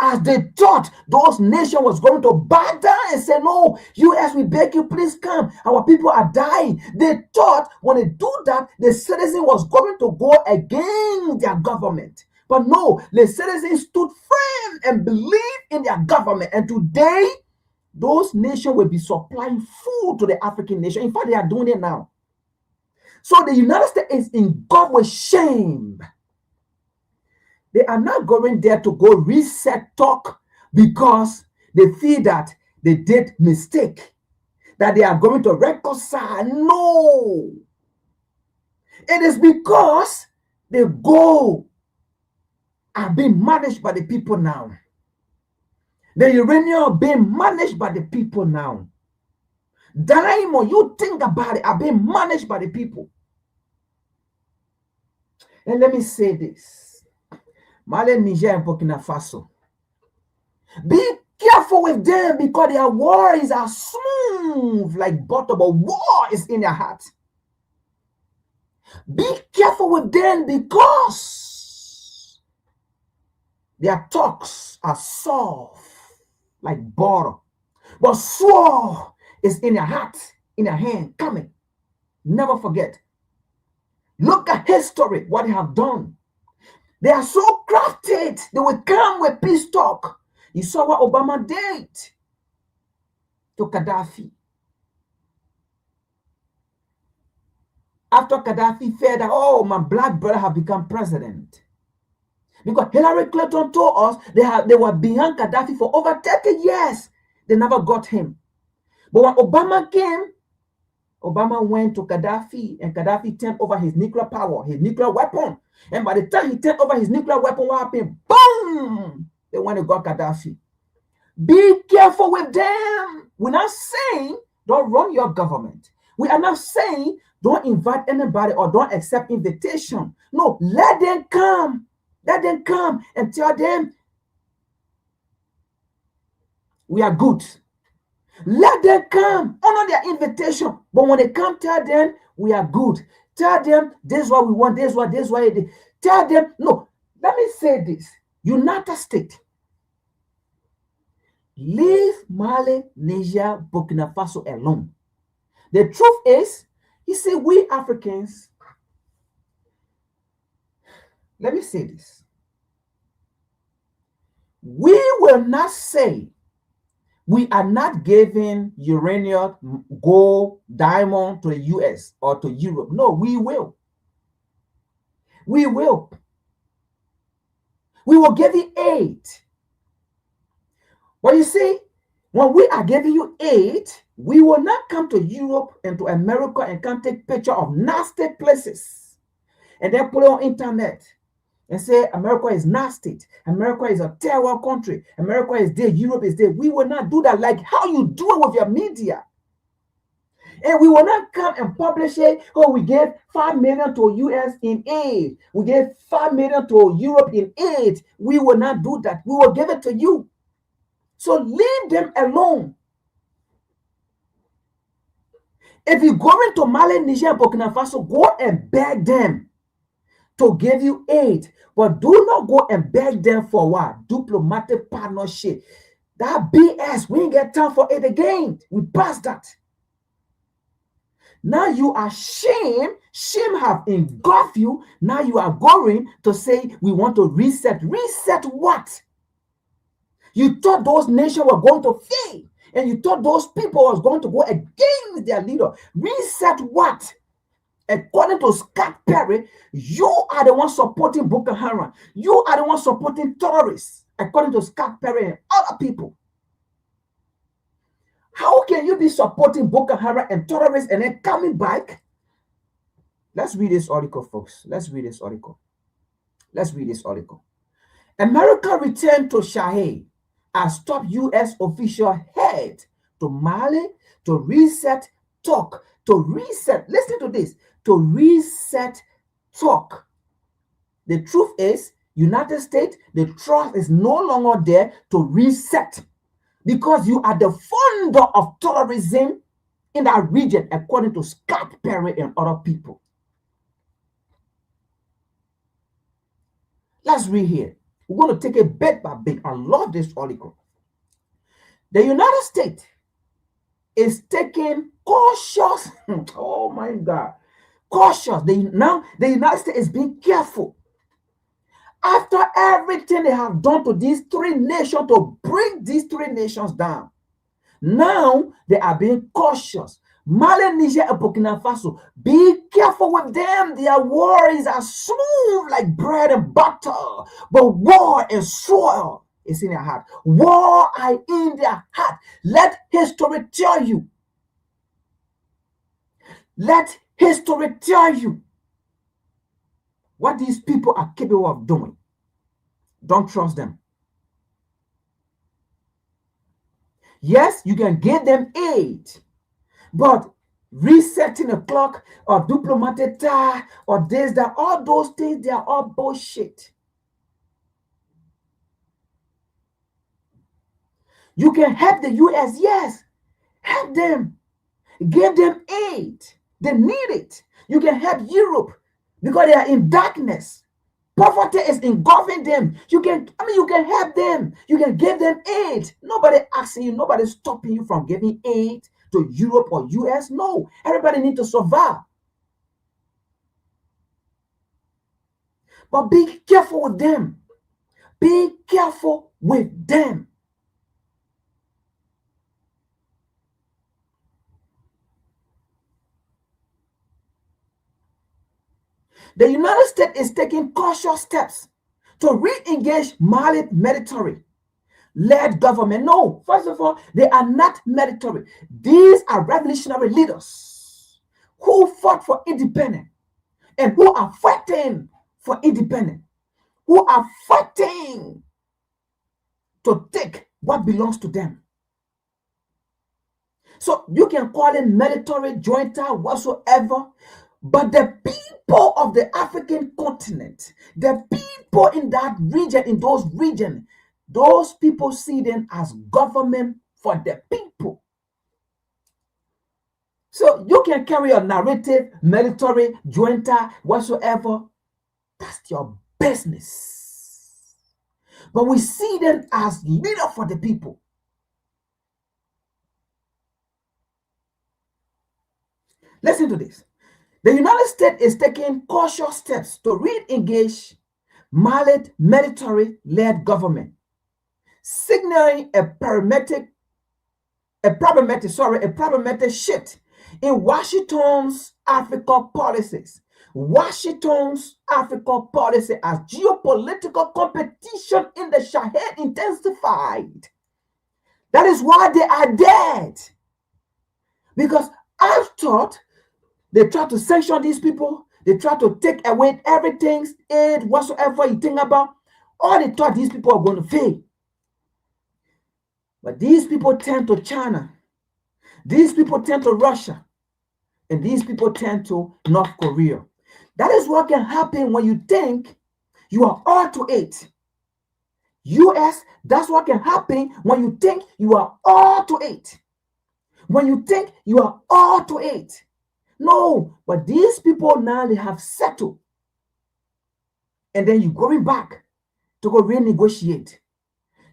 As they thought those nations was going to bow down and say, no, US, we beg you, please come. Our people are dying. They thought when they do that, the citizen was going to go against their government. But no, the citizens stood firm and believed in their government. And today, those nations will be supplying food to the African nation. In fact, they are doing it now. So the United States is engulfed with shame. They are not going there to go reset talk because they feel that they did mistake, that they are going to reconcile. No. It is because the goal are being managed by the people now. The uranium being managed by the people now. Diamond, you think about it, are being managed by the people. And let me say this. Mali, Niger, and Burkina Faso. Be careful with them because their words are smooth like butter, but war is in their heart. Be careful with them because their talks are soft like butter, but sword is in their heart, in their hand, coming. Never forget. Look at history, what they have done. They are so crafted. They will come with peace talk. You saw what Obama did to Gaddafi. After Gaddafi fed that, oh, my black brother have become president. Because Hillary Clinton told us they were behind Gaddafi for over 30 years. They never got him. But when Obama came, Obama went to Gaddafi, and Gaddafi turned over his nuclear power, his nuclear weapon. And by the time he turned over his nuclear weapon, what happened? Boom! They went and got Gaddafi. Be careful with them. We're not saying don't run your government. We are not saying don't invite anybody or don't accept invitation. No, let them come. Let them come and tell them we are good. Let them come, honor their invitation. But when they come, tell them we are good. Tell them this is what we want, this is what it is. Tell them, no, let me say this. United States, leave Mali, Niger, Burkina Faso alone. The truth is, you see, we Africans, let me say this. We will not say we are not giving uranium, gold, diamond to the US or to Europe. No, we will. We will. We will give you aid. But you see, when we are giving you aid, we will not come to Europe and to America and come take picture of nasty places and then put it on internet and say America is nasty, America is a terror country, America is there, Europe is there. We will not do that like how you do it with your media. And we will not come and publish it, oh, we gave 5 million to US in aid. We gave 5 million to Europe in aid. We will not do that. We will give it to you. So leave them alone. If you go into Mali, Niger, and Burkina Faso, go and beg them to give you aid. But do not go and beg them for what? Diplomatic partnership. That BS, we ain't get time for it again. We passed that. Now you are shame. Shame have engulfed you. Now you are going to say we want to reset. Reset what? You thought those nations were going to fail, and you thought those people was going to go against their leader. Reset what? According to Scott Perry, you are the one supporting Boko Haram. You are the one supporting terrorists, according to Scott Perry and other people. How can you be supporting Boko Haram and terrorists and then coming back? Let's read this article, folks. Let's read this article. Let's read this article. America returned to Sahel as top U.S. official head to Mali to reset talk. To reset, listen to this, to reset talk. The truth is, United States, the trust is no longer there to reset because you are the founder of terrorism in that region, according to Scott Perry and other people. Let's read here. We're going to take it bit by bit. I love this article. The United States is taking cautious, oh my God, cautious. Now the United States is being careful. After everything they have done to these three nations to bring these three nations down, now they are being cautious. Mali, Niger, and Burkina Faso, be careful with them. Their words are smooth like bread and butter, but war and soil is in their heart. War are in their heart. Let history tell you. Let history tell you what these people are capable of doing. Don't trust them. Yes, you can give them aid, but resetting the clock or diplomatic tie or this, that, all those things, they are all bullshit. You can help the U.S., yes. Help them. Give them aid. They need it. You can help Europe because they are in darkness. Poverty is engulfing them. You can help them. You can give them aid. Nobody asking you, nobody stopping you from giving aid to Europe or US. No, everybody needs to survive. But be careful with them. Be careful with them. The United States is taking cautious steps to re-engage Mali military-led government. No, first of all, they are not military. These are revolutionary leaders who fought for independence and who are fighting for independence, who are fighting to take what belongs to them. So you can call it military, junta, whatsoever, but the people of the African continent, the people in that region, in those regions, those people see them as government for the people. So you can carry a narrative, military, junta, whatsoever. That's your business. But we see them as leader for the people. Listen to this. The United States is taking cautious steps to re-engage Mali military-led government, signaling a problematic shift in Washington's Africa policies. Washington's Africa policy as geopolitical competition in the Sahel intensified. That is why they are dead. Because I thought they try to sanction these people. They try to take away everything, aid, whatsoever you think about. All they thought these people are going to fail. But these people tend to China. These people tend to Russia. And these people tend to North Korea. That is what can happen when you think you are all to it. US, that's what can happen when you think you are all to it. When you think you are all to it. No, but these people now, they have settled. And then you're going back to go renegotiate.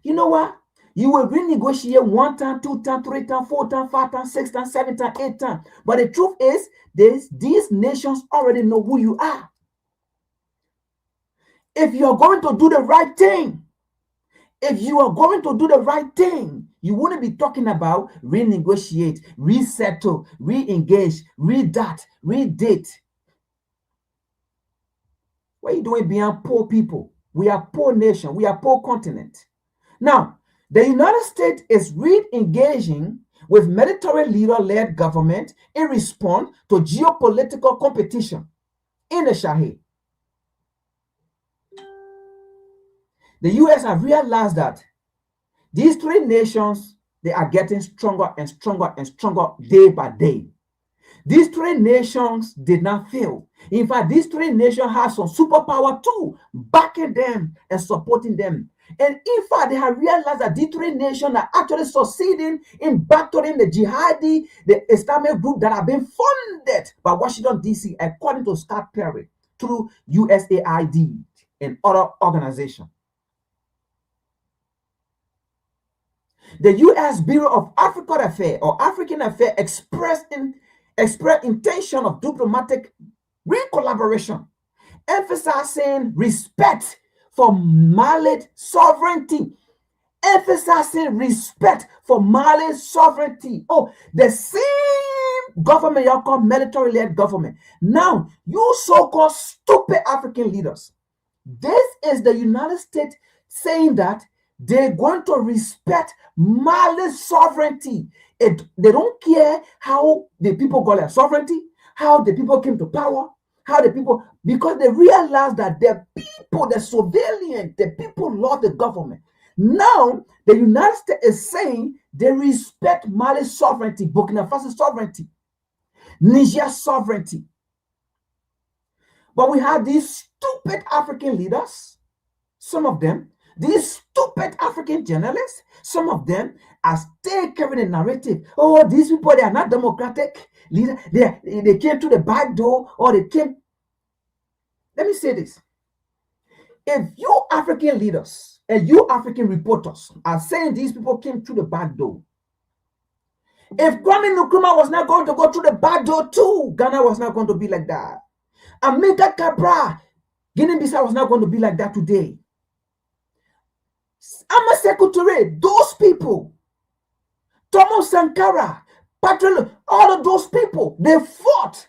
You know what? You will renegotiate 1 time, 2 time, 3 time, 4 time, 5 time, 6 time, 7 time, 8 time. But the truth is, these nations already know who you are. If you are going to do the right thing, you wouldn't be talking about renegotiate, resettle, re-engage, re-dat, re-date. What are you doing beyond poor people? We are poor nation. We are poor continent. Now, the United States is re-engaging with military leader-led government in response to geopolitical competition in the Sahel. The U.S. have realized that these three nations, they are getting stronger and stronger and stronger day by day. These three nations did not fail. In fact, these three nations have some superpower too, backing them and supporting them. And in fact, they have realized that these three nations are actually succeeding in battling the jihadi, the Islamic group that have been funded by Washington, D.C., according to Scott Perry, through USAID and other organizations. The U.S. Bureau of African Affairs or African Affairs expressed intention of diplomatic re-collaboration, emphasizing respect for Mali's sovereignty. Oh, the same government you call military-led government. Now, you so-called stupid African leaders, this is the United States saying that they're going to respect Mali's sovereignty. They don't care how the people got their sovereignty, how the people came to power, because they realize that the people, the civilians, the people love the government. Now, the United States is saying they respect Mali's sovereignty, Burkina Faso's sovereignty, Niger's sovereignty. But we have these stupid African leaders, some of them, these stupid African journalists, some of them are still carrying a narrative. Oh, these people, they are not democratic. They came to the back door, or they came. Let me say this. If you African leaders and you African reporters are saying these people came through the back door, if Kwame Nkrumah was not going to go through the back door too, Ghana was not going to be like that. Amilcar Cabral, Guinea-Bissau was not going to be like that today. I'm a secretary, those people, Thomas Sankara, Patrick, all of those people, they fought.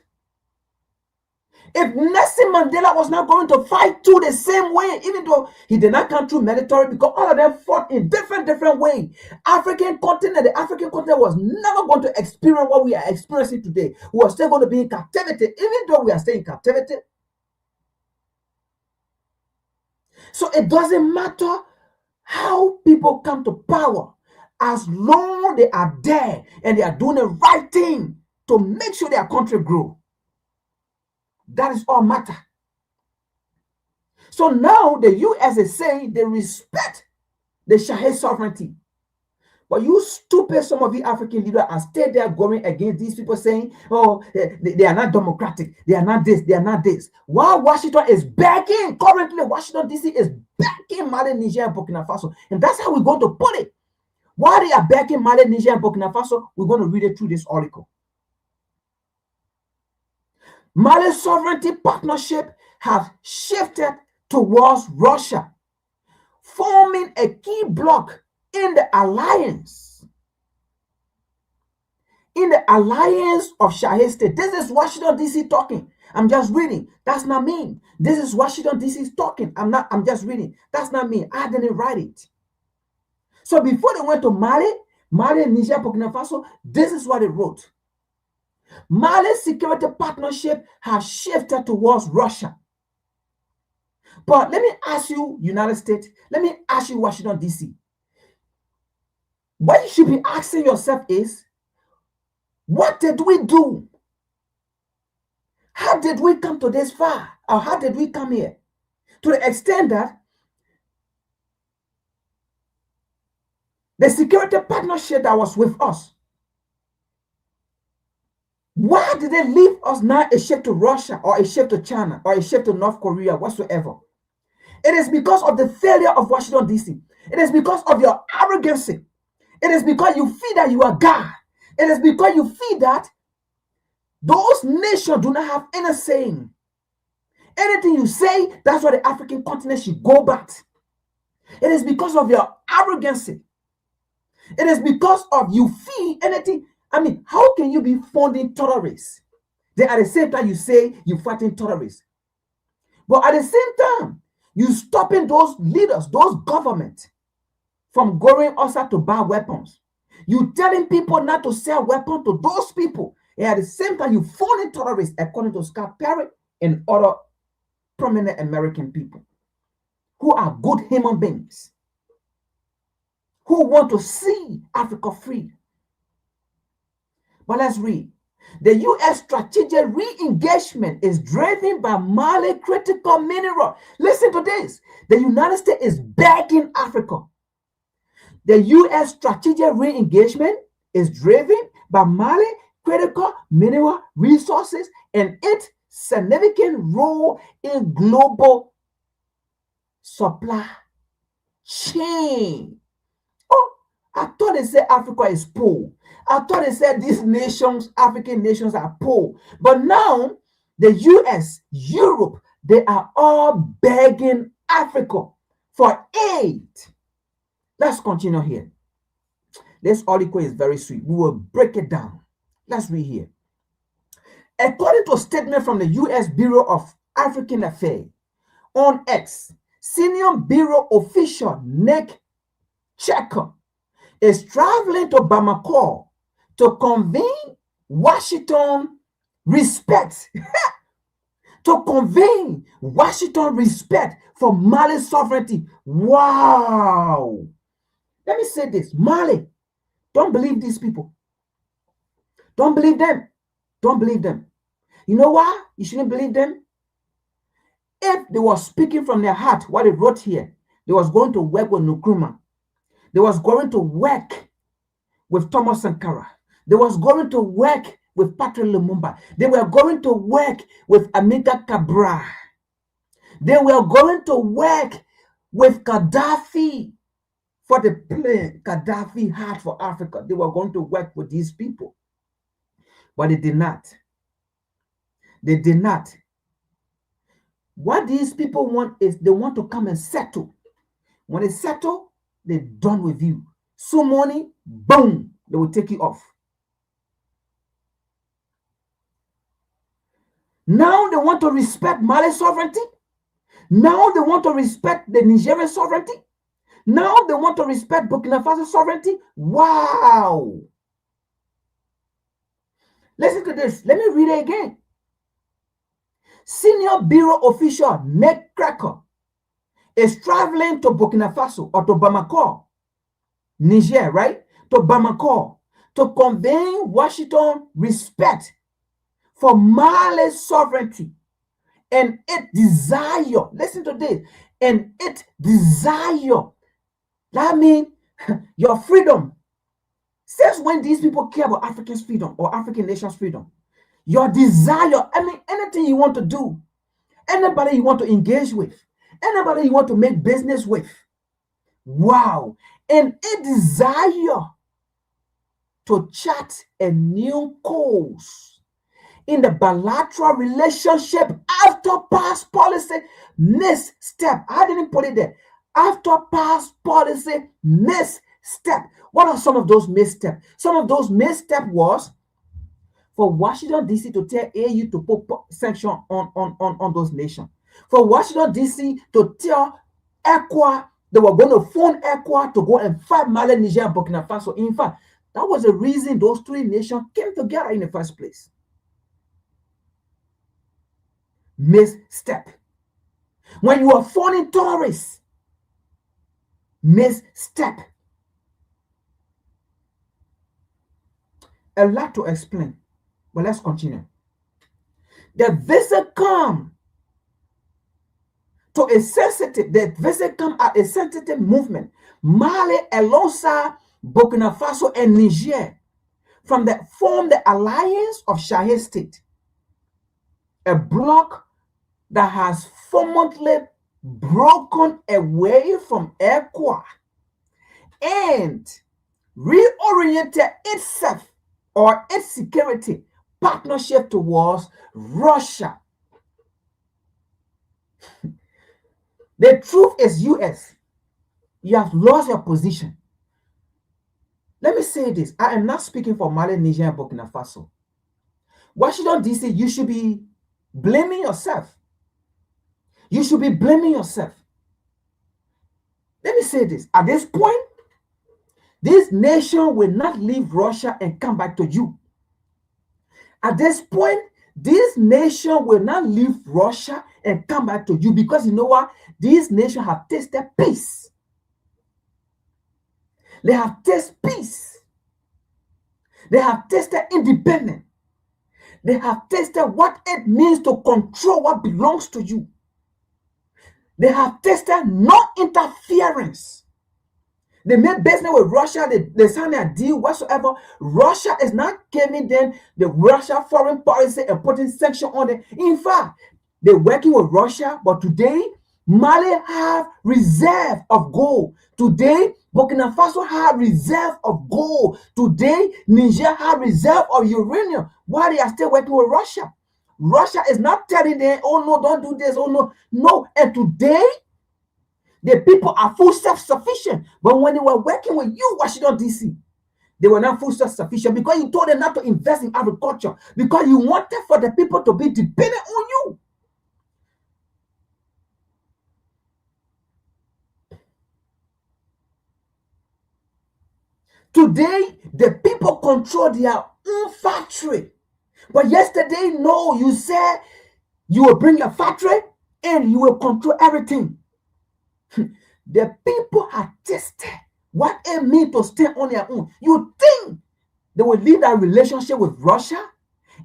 If Nelson Mandela was not going to fight too the same way, even though he did not come through military, because all of them fought in different ways. The African continent was never going to experience what we are experiencing today. We are still going to be in captivity, even though we are still in captivity. So it doesn't matter how people come to power, as long as they are there and they are doing the right thing to make sure their country grow. That is all matter. So now the U.S. is saying they respect the Sahel sovereignty. But you stupid, some of you African leaders are still there going against these people saying, oh, they are not democratic. They are not this. They are not this. While Washington is backing, currently Washington, D.C. is backing Mali, Niger, and Burkina Faso. And that's how we're going to put it. While they are backing Mali, Niger, and Burkina Faso, we're going to read it through this article. Mali's sovereignty partnership have shifted towards Russia, forming a key bloc in the alliance. In the alliance of Sahel State. This is Washington, D.C. talking. I'm just reading. That's not me. This is Washington, D.C. talking. I'm just reading. That's not me. I didn't write it. So before they went to Mali, Niger, Burkina Faso, this is what they wrote. Mali's security partnership has shifted towards Russia. But let me ask you, United States, let me ask you, Washington, D.C. What you should be asking yourself is, what did we do? How did we come to this far? Or how did we come here? To the extent that the security partnership that was with us, why did they leave us now a ship to Russia or a ship to China or a ship to North Korea whatsoever? It is because of the failure of Washington, D.C. It is because of your arrogancy. It is because you feel that you are God. It is because you feel that those nations do not have any saying. Anything you say, that's what the African continent should go back. It is because of your arrogancy. It is because of you feel anything. I mean, how can you be funding terrorists? Then at the same time you say you're fighting terrorists. But at the same time, you stopping those leaders, those governments from going outside to buy weapons. You telling people not to sell weapons to those people. And at the same time, you funding terrorists, according to Scott Perry and other prominent American people who are good human beings, who want to see Africa free. But let's read. The U.S. strategic re-engagement is driven by Mali critical mineral. Listen to this. The United States is begging Africa. The U.S. strategic re-engagement is driven by Mali critical mineral resources and its significant role in global supply chain. Oh, I thought they said Africa is poor. I thought they said these nations, African nations, are poor. But now, the US, Europe, they are all begging Africa for aid. Let's continue here. This article is very sweet. We will break it down. Let's read here. According to a statement from the US Bureau of African Affairs, on X, senior bureau official Nick Checker is traveling to Bamako to convene Washington respect. To convene Washington respect for Mali's sovereignty. Wow. Let me say this. Mali, don't believe these people. Don't believe them. Don't believe them. You know why you shouldn't believe them? If they were speaking from their heart, what they wrote here, they was going to work with Nkrumah. They was going to work with Thomas Sankara. They was going to work with Patrick Lumumba. They were going to work with Amilcar Cabral. They were going to work with Gaddafi for the plan Gaddafi had for Africa. They were going to work with these people. But they did not. They did not. What these people want is they want to come and settle. When they settle, they're done with you. So money, boom, they will take you off. Now they want to respect Mali's sovereignty. Now they want to respect the Nigerian sovereignty. Now they want to respect Burkina Faso's sovereignty. Wow. Listen to this. Let me read it again. Senior Bureau official Nick Cracker is traveling to Burkina Faso or to Bamako, Niger, right? To Bamako to convey Washington respect for Mali's sovereignty and its desire. Listen to this. And its desire. That means your freedom. Since when these people care about African freedom or African nations' freedom? Your desire, I mean, anything you want to do, anybody you want to engage with, anybody you want to make business with. Wow. And a desire to chart a new course in the bilateral relationship after past policy misstep. I didn't put it there. After past policy misstep. What are some of those missteps? Some of those missteps was for Washington, D.C. to tell AU to put sanction on those nations. For Washington, D.C. to tell ECOWAS they were going to phone ECOWAS to go and fight Mali, Niger, and Burkina Faso. In fact, that was the reason those three nations came together in the first place. Misstep. When you are phoning terrorists, misstep. A lot to explain, but let's continue. The visit come to a sensitive, the visit come at a sensitive movement. Mali alongside Burkina Faso and Niger form the alliance of Sahel state, a bloc that has formally broken away from ECOWAS and reoriented itself or its security partnership towards Russia. The truth is, US, you have lost your position. Let me say this. I am not speaking for Mali, Niger, and Burkina Faso. Washington, D.C., you should be blaming yourself. You should be blaming yourself. Let me say this. At this point, this nation will not leave Russia and come back to you. At this point, this nation will not leave Russia and come back to you, because you know what? This nation have tasted peace. They have tasted peace. They have tasted independence. They have tasted what it means to control what belongs to you. They have tasted non-interference. They made business with Russia. They signed a deal whatsoever. Russia is not giving them the Russia foreign policy and putting sanctions on them. In fact, they're working with Russia, but today, Mali have reserve of gold. Today, Burkina Faso have reserve of gold. Today, Niger have reserve of uranium. Why they are still working with Russia? Russia is not telling them, oh no, don't do this, oh no. No, and today, the people are full self-sufficient. But when they were working with you, Washington, D.C., they were not full self-sufficient because you told them not to invest in agriculture, because you wanted for the people to be dependent on you. Today, the people control their own factory. But yesterday, no, you said you will bring a factory and you will control everything. The people have tested what it means to stand on their own. You think they will leave that relationship with Russia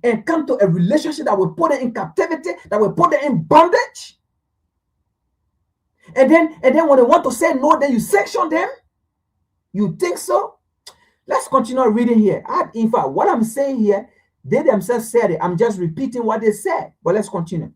and come to a relationship that will put them in captivity, that will put them in bondage? And then when they want to say no, then you sanction them? You think so? Let's continue reading here. In fact, what I'm saying here, they themselves said it. I'm just repeating what they said. But let's continue.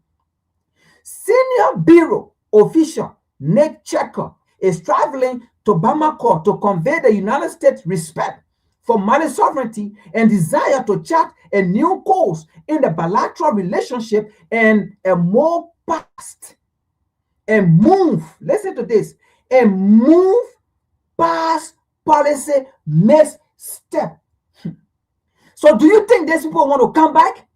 Senior Bureau official Nick Checker is traveling to Bamako to convey the United States respect for Mali's sovereignty and desire to chart a new course in the bilateral relationship and a more past and move, listen to this, and move past policy misstep. So do you think these people want to come back?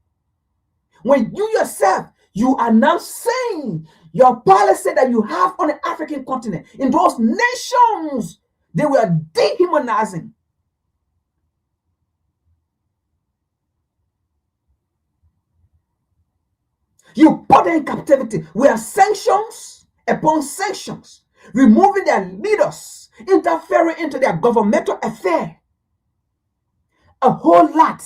When you yourself, you are now saying your policy that you have on the African continent, in those nations, they were dehumanizing. You put them in captivity. We are sanctions upon sanctions, removing their leaders, interfering into their governmental affair. A whole lot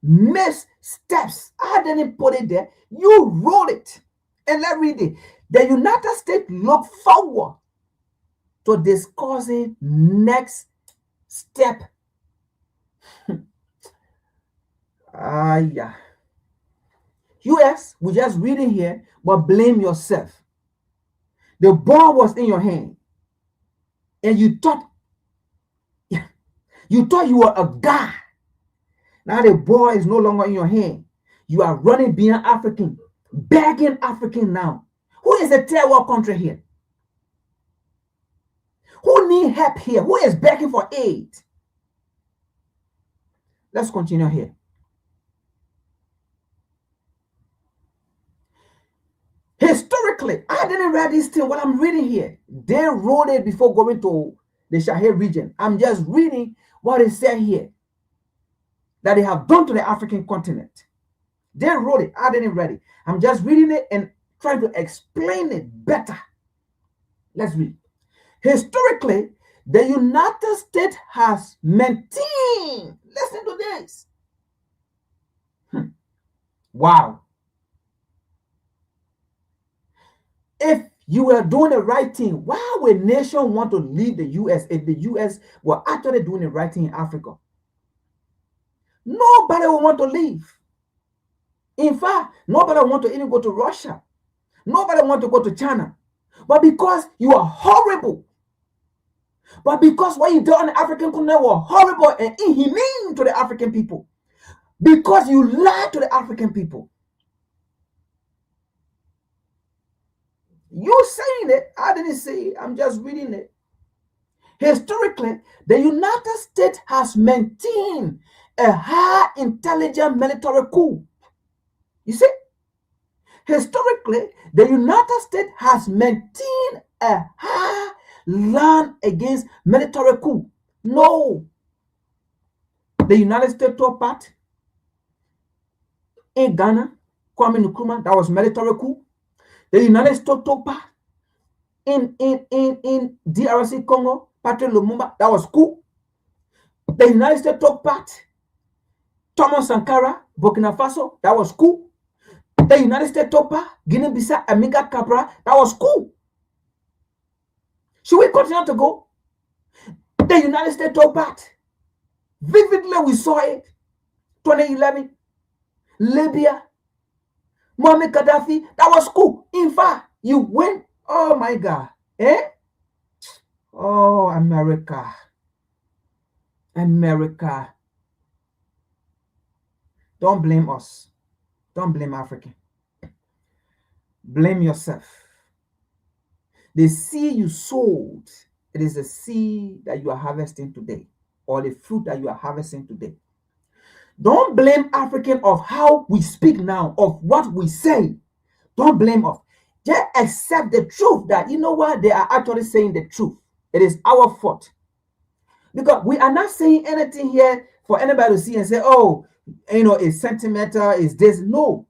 missteps. I didn't put it there. You wrote it. And let's read it. The United States look forward to discussing next step. Yeah. US, we're just reading here, but blame yourself. The ball was in your hand, and you thought you were a guy. Now the ball is no longer in your hand. You are running beyond African, begging African now. Who is a third world country here? Who need help here? Who is begging for aid? Let's continue here. Historically, I didn't read this thing. What I'm reading here, they wrote it before going to the Sahel region. I'm just reading what it said here that they have done to the African continent. They wrote it. I didn't read it. I'm just reading it and trying to explain it better. Let's read. Historically, the United States has maintained, listen to this. Wow. If you were doing the right thing, why would a nation want to leave the US if the US were actually doing the right thing in Africa? Nobody will want to leave. In fact, nobody will want to even go to Russia. Nobody will want to go to China. But because you are horrible, But because what you did on the African continent was horrible and inhumane to the African people, because you lied to the African people. You saying it, I didn't say it, I'm just reading it. Historically, the United States has maintained a high intelligence military coup. You see? Historically, the United States has maintained a high land against military coup. No. The United States took part in Ghana, Kwame Nkrumah, that was military coup. The United States took part in DRC Congo, Patrice Lumumba, that was coup. The United States took part. Thomas Sankara, Burkina Faso, that was coup. The United States took part. Guinea-Bissau, Amiga Cabral, that was coup. Should we continue to go? The United States took part. Vividly, we saw it. 2011, Libya, Muammar Gaddafi, that was coup. In fact, you win. Oh my God. Eh? Oh, America. America. Don't blame us. Don't blame Africa. Blame yourself. The seed you sowed, it is the seed that you are harvesting today, or the fruit that you are harvesting today. Don't blame African of how we speak now, of what we say. Don't blame us. Just accept the truth that, you know what, they are actually saying the truth. It is our fault. Because we are not saying anything here for anybody to see and say, oh, you know, it's sentimental, it's this. No.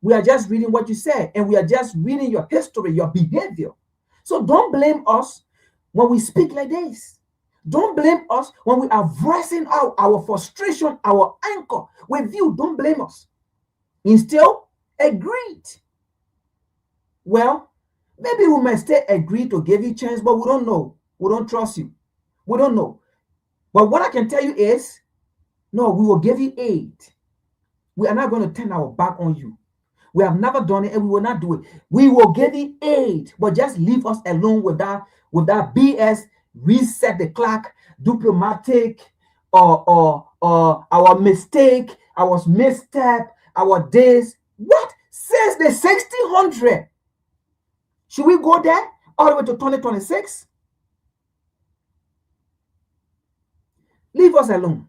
We are just reading what you said, and we are just reading your history, your behavior. So don't blame us when we speak like this. Don't blame us when we are voicing out our frustration, our anger with you. Don't blame us. Instead, agreed. Well, maybe we might stay agreed to give you a chance, but we don't know. We don't trust you. We don't know. But what I can tell you is, no, we will give you aid. We are not going to turn our back on you. We have never done it, and we will not do it. We will give you aid, but just leave us alone with that BS. Reset the clock, diplomatic, or our mistake, our misstep, our days. What? Since the 1600? Should we go there all the way to 2026? Leave us alone.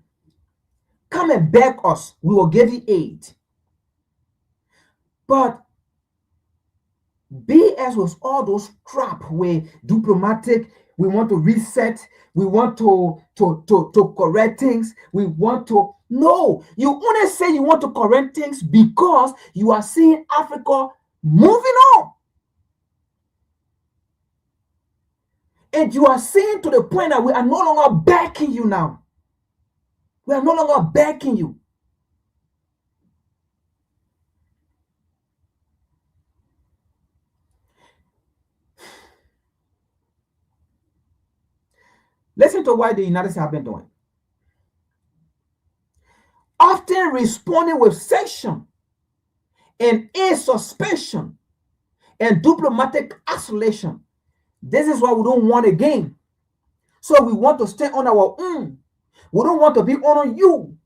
Come and beg us. We will give you aid. But BS was all those crap where diplomatic, we want to reset, we want to correct things, we want to. No, you only say you want to correct things because you are seeing Africa moving on. And you are seeing to the point that we are no longer backing you now. We are no longer backing you. Listen to what the United States have been doing. Often responding with sanction and aid suspension and diplomatic isolation. This is what we don't want again. So we want to stay on our own. We don't want to be on you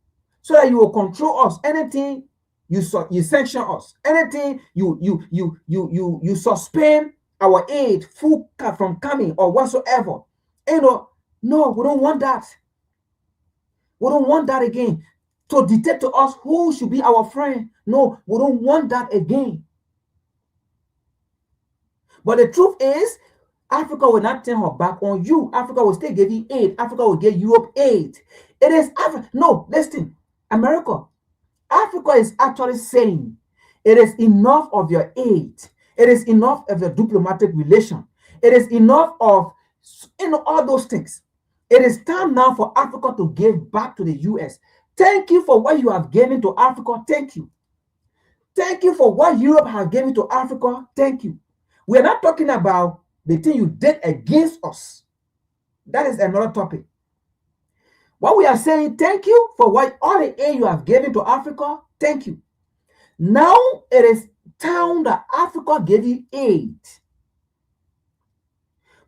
so that you will control us. Anything you sanction us, anything you suspend our aid, food from coming or whatsoever. You know, no, we don't want that. We don't want that again. To dictate to us who should be our friend. No, we don't want that again. But the truth is, Africa will not turn her back on you. Africa will still give you aid. Africa will give Europe aid. It is Africa. No, listen, America. Africa is actually saying it is enough of your aid. It is enough of your diplomatic relation. It is enough of all those things. It is time now for Africa to give back to the US. Thank you for what you have given to Africa. Thank you. Thank you for what Europe has given to Africa. Thank you. We are not talking about the thing you did against us. That is another topic. What we are saying, thank you for what all the aid you have given to Africa. Thank you. Now it is time that Africa gave you aid.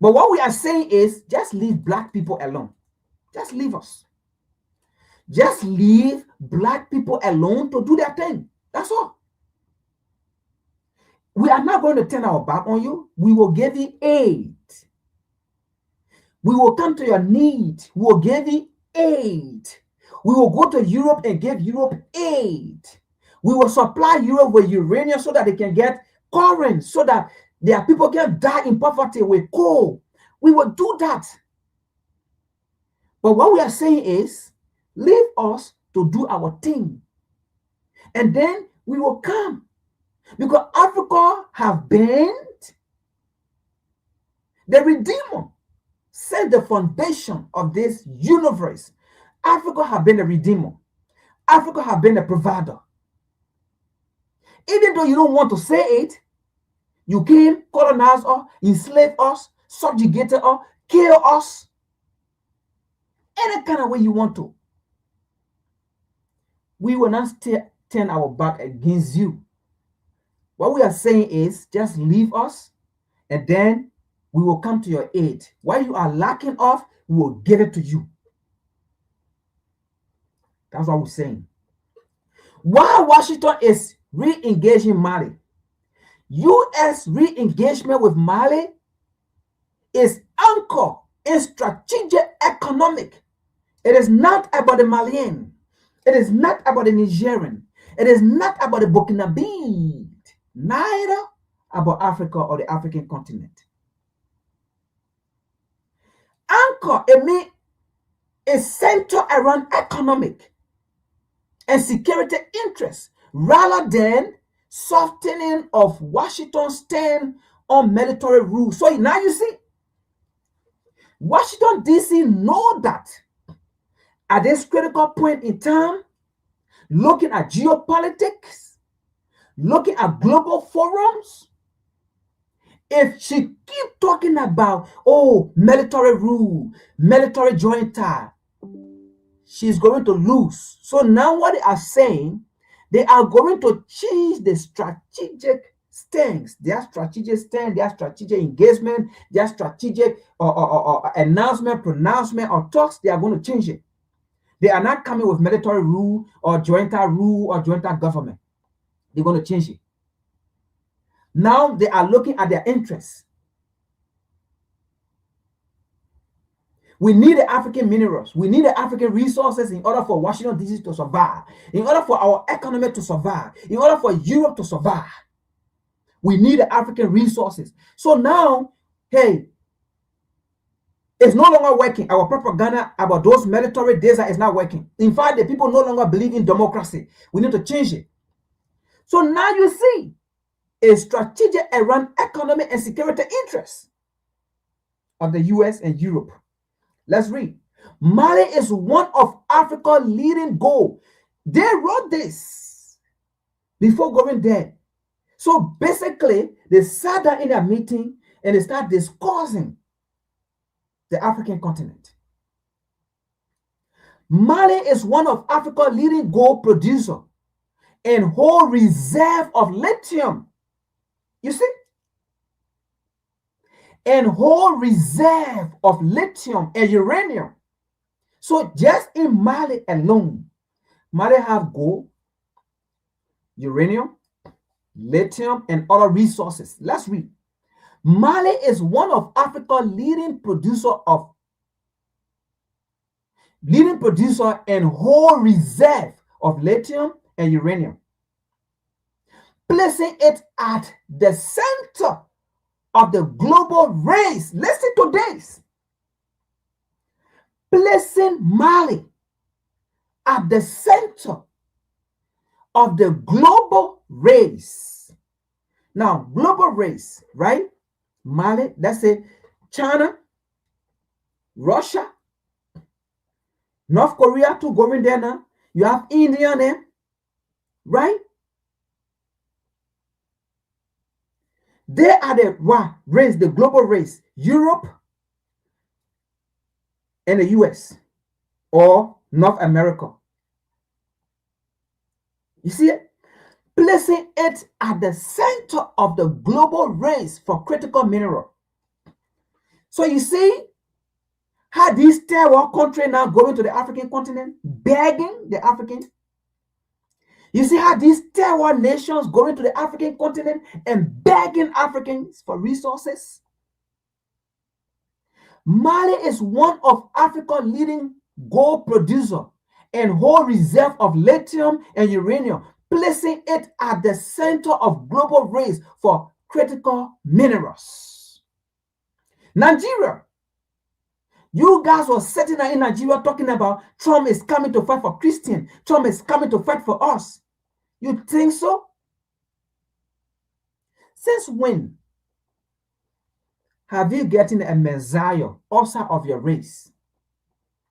But what we are saying is just leave black people alone. Just leave us. Just leave black people alone to do their thing. That's all. We are not going to turn our back on you. We will give you aid. We will come to your need. We will give you aid. We will go to Europe and give Europe aid. We will supply Europe with uranium so that they can get current, so that their people can die in poverty with coal. We will do that. But what we are saying is, leave us to do our thing. And then we will come. Because Africa have been the redeemer. Set the foundation of this universe. Africa have been a redeemer. Africa have been a provider. Even though you don't want to say it, you came, colonize us, enslave us, subjugate us, kill us. Any kind of way you want to. We will not turn our back against you. What we are saying is just leave us, and then we will come to your aid. While you are lacking off, we will give it to you. That's what we're saying. While Washington is re-engaging Mali, U.S. re-engagement with Mali is anchored in strategic economic. It is not about the Malian. It is not about the Nigerian. It is not about the Burkinabe. Neither about Africa or the African continent. Anchor, it means is centered around economic and security interests rather than softening of Washington's stand on military rule. So now you see, Washington D.C. know that at this critical point in time, looking at geopolitics, looking at global forums, if she keep talking about, oh, military rule, military jointer, she's going to lose. So now what they are saying, they are going to change the strategic stance, their strategic stand, their strategic engagement, their strategic announcement, pronouncement, or talks. They are going to change it. They are not coming with military rule or jointer government. They're going to change it. Now they are looking at their interests. We need the African minerals. We need the African resources in order for Washington D.C. to survive, in order for our economy to survive, in order for Europe to survive. We need the African resources. So now, hey, it's no longer working. Our propaganda about those military days is not working. In fact, the people no longer believe in democracy. We need to change it. So now you see a strategy around economic and security interests of the US and Europe. Let's read. Mali is one of Africa's leading goals. They wrote this before going there. So basically, they sat down in a meeting and they started discussing the African continent. Mali is one of Africa's leading gold producer and whole reserve of lithium. You see? And whole reserve of lithium and uranium. So just in Mali alone, Mali have gold, uranium, lithium, and other resources. Let's read. Mali is one of Africa's leading producer and whole reserve of lithium and uranium, placing it at the center of the global race. Listen to this. Placing Mali at the center of the global race. Now, global race, right? Mali, let's say China, Russia, North Korea too going there now. You have India there, right? They are the race, the global race. Europe and the US or North America. You see it? Placing it at the center of the global race for critical mineral. So you see how these third world countries now going to the African continent, begging the Africans. You see how these third world nations going to the African continent and begging Africans for resources. Mali is one of Africa's leading gold producer and whole reserve of lithium and uranium, placing it at the center of global race for critical minerals. Nigeria. You guys were sitting in Nigeria talking about Trump is coming to fight for Christians. Trump is coming to fight for us. You think so? Since when have you gotten a Messiah outside of your race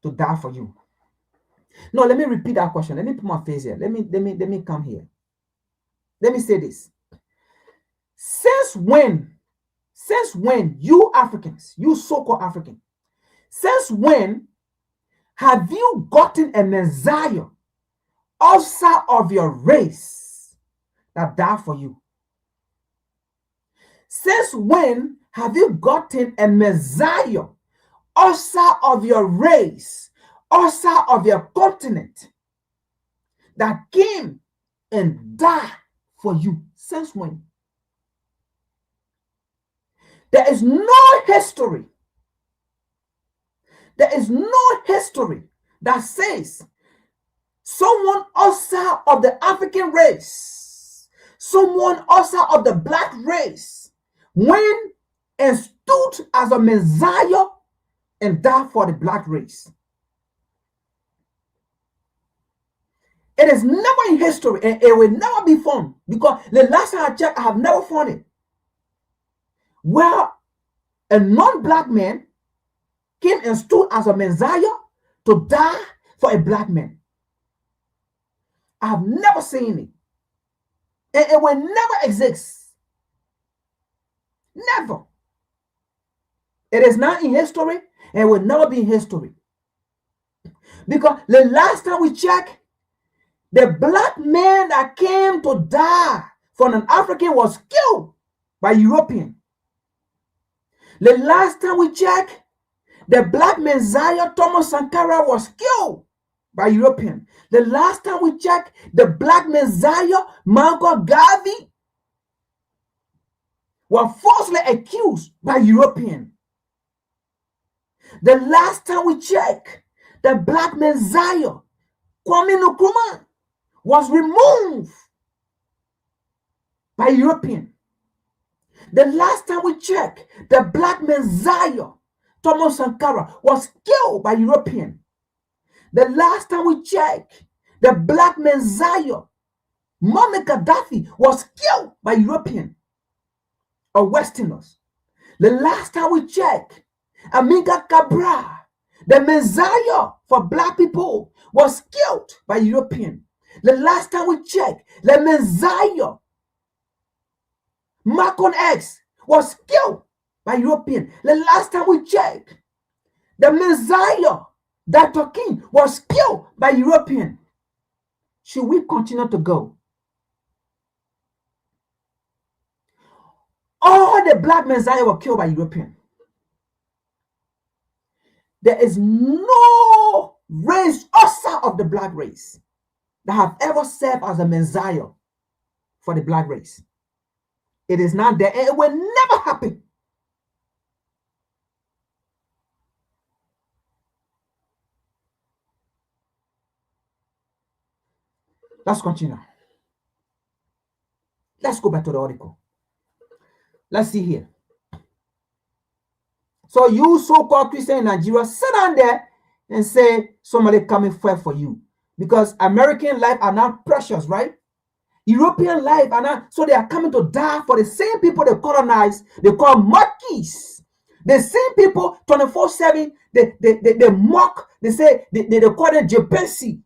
to die for you? No, let me repeat that question. Let me put my face here. Let me come here. Let me say this. Since when you Africans, you so-called Africans, since when have you gotten a Messiah outside of your race that died for you? Since when have you gotten a Messiah outside of your race, outside of your continent that came and died for you? Since when? There is no history. There is no history that says someone outside of the African race, someone outside of the black race, went and stood as a Messiah and died for the black race. It is never in history, and it will never be found, because the last time I checked, I have never found it, where a non-black man came and stood as a Messiah to die for a black man. I have never seen it. And it will never exist. Never. It is not in history, and it will never be in history. Because the last time we checked, the black man that came to die for an African was killed by European. The last time we checked, the black Messiah Thomas Sankara was killed by European. The last time we checked, the black Messiah Margot Garvey was falsely accused by European. The last time we checked, the black Messiah Kwame Nkrumah was removed by European. The last time we checked, the black Messiah Thomas Sankara was killed by European. The last time we checked, the black Messiah Muammar Gaddafi was killed by European or Westerners. The last time we checked, Amilcar Cabral, the Messiah for black people, was killed by European. The last time we checked, the Messiah Malcolm X was killed by European. The last time we checked, the Messiah Dr. King was killed by European. Should we continue to go? All the black Messiah were killed by European. There is no race outside of the black race that have ever served as a Messiah for the black race. It is not there, and it will never happen. Let's continue. Let's go back to the article. Let's see here. So you so-called Christian in Nigeria, sit down there and say somebody coming fight for you, because American life are not precious, right? European life are not, so they are coming to die for the same people they colonize. They call monkeys. The same people 24/7. They mock. They say they call them Geopolitical.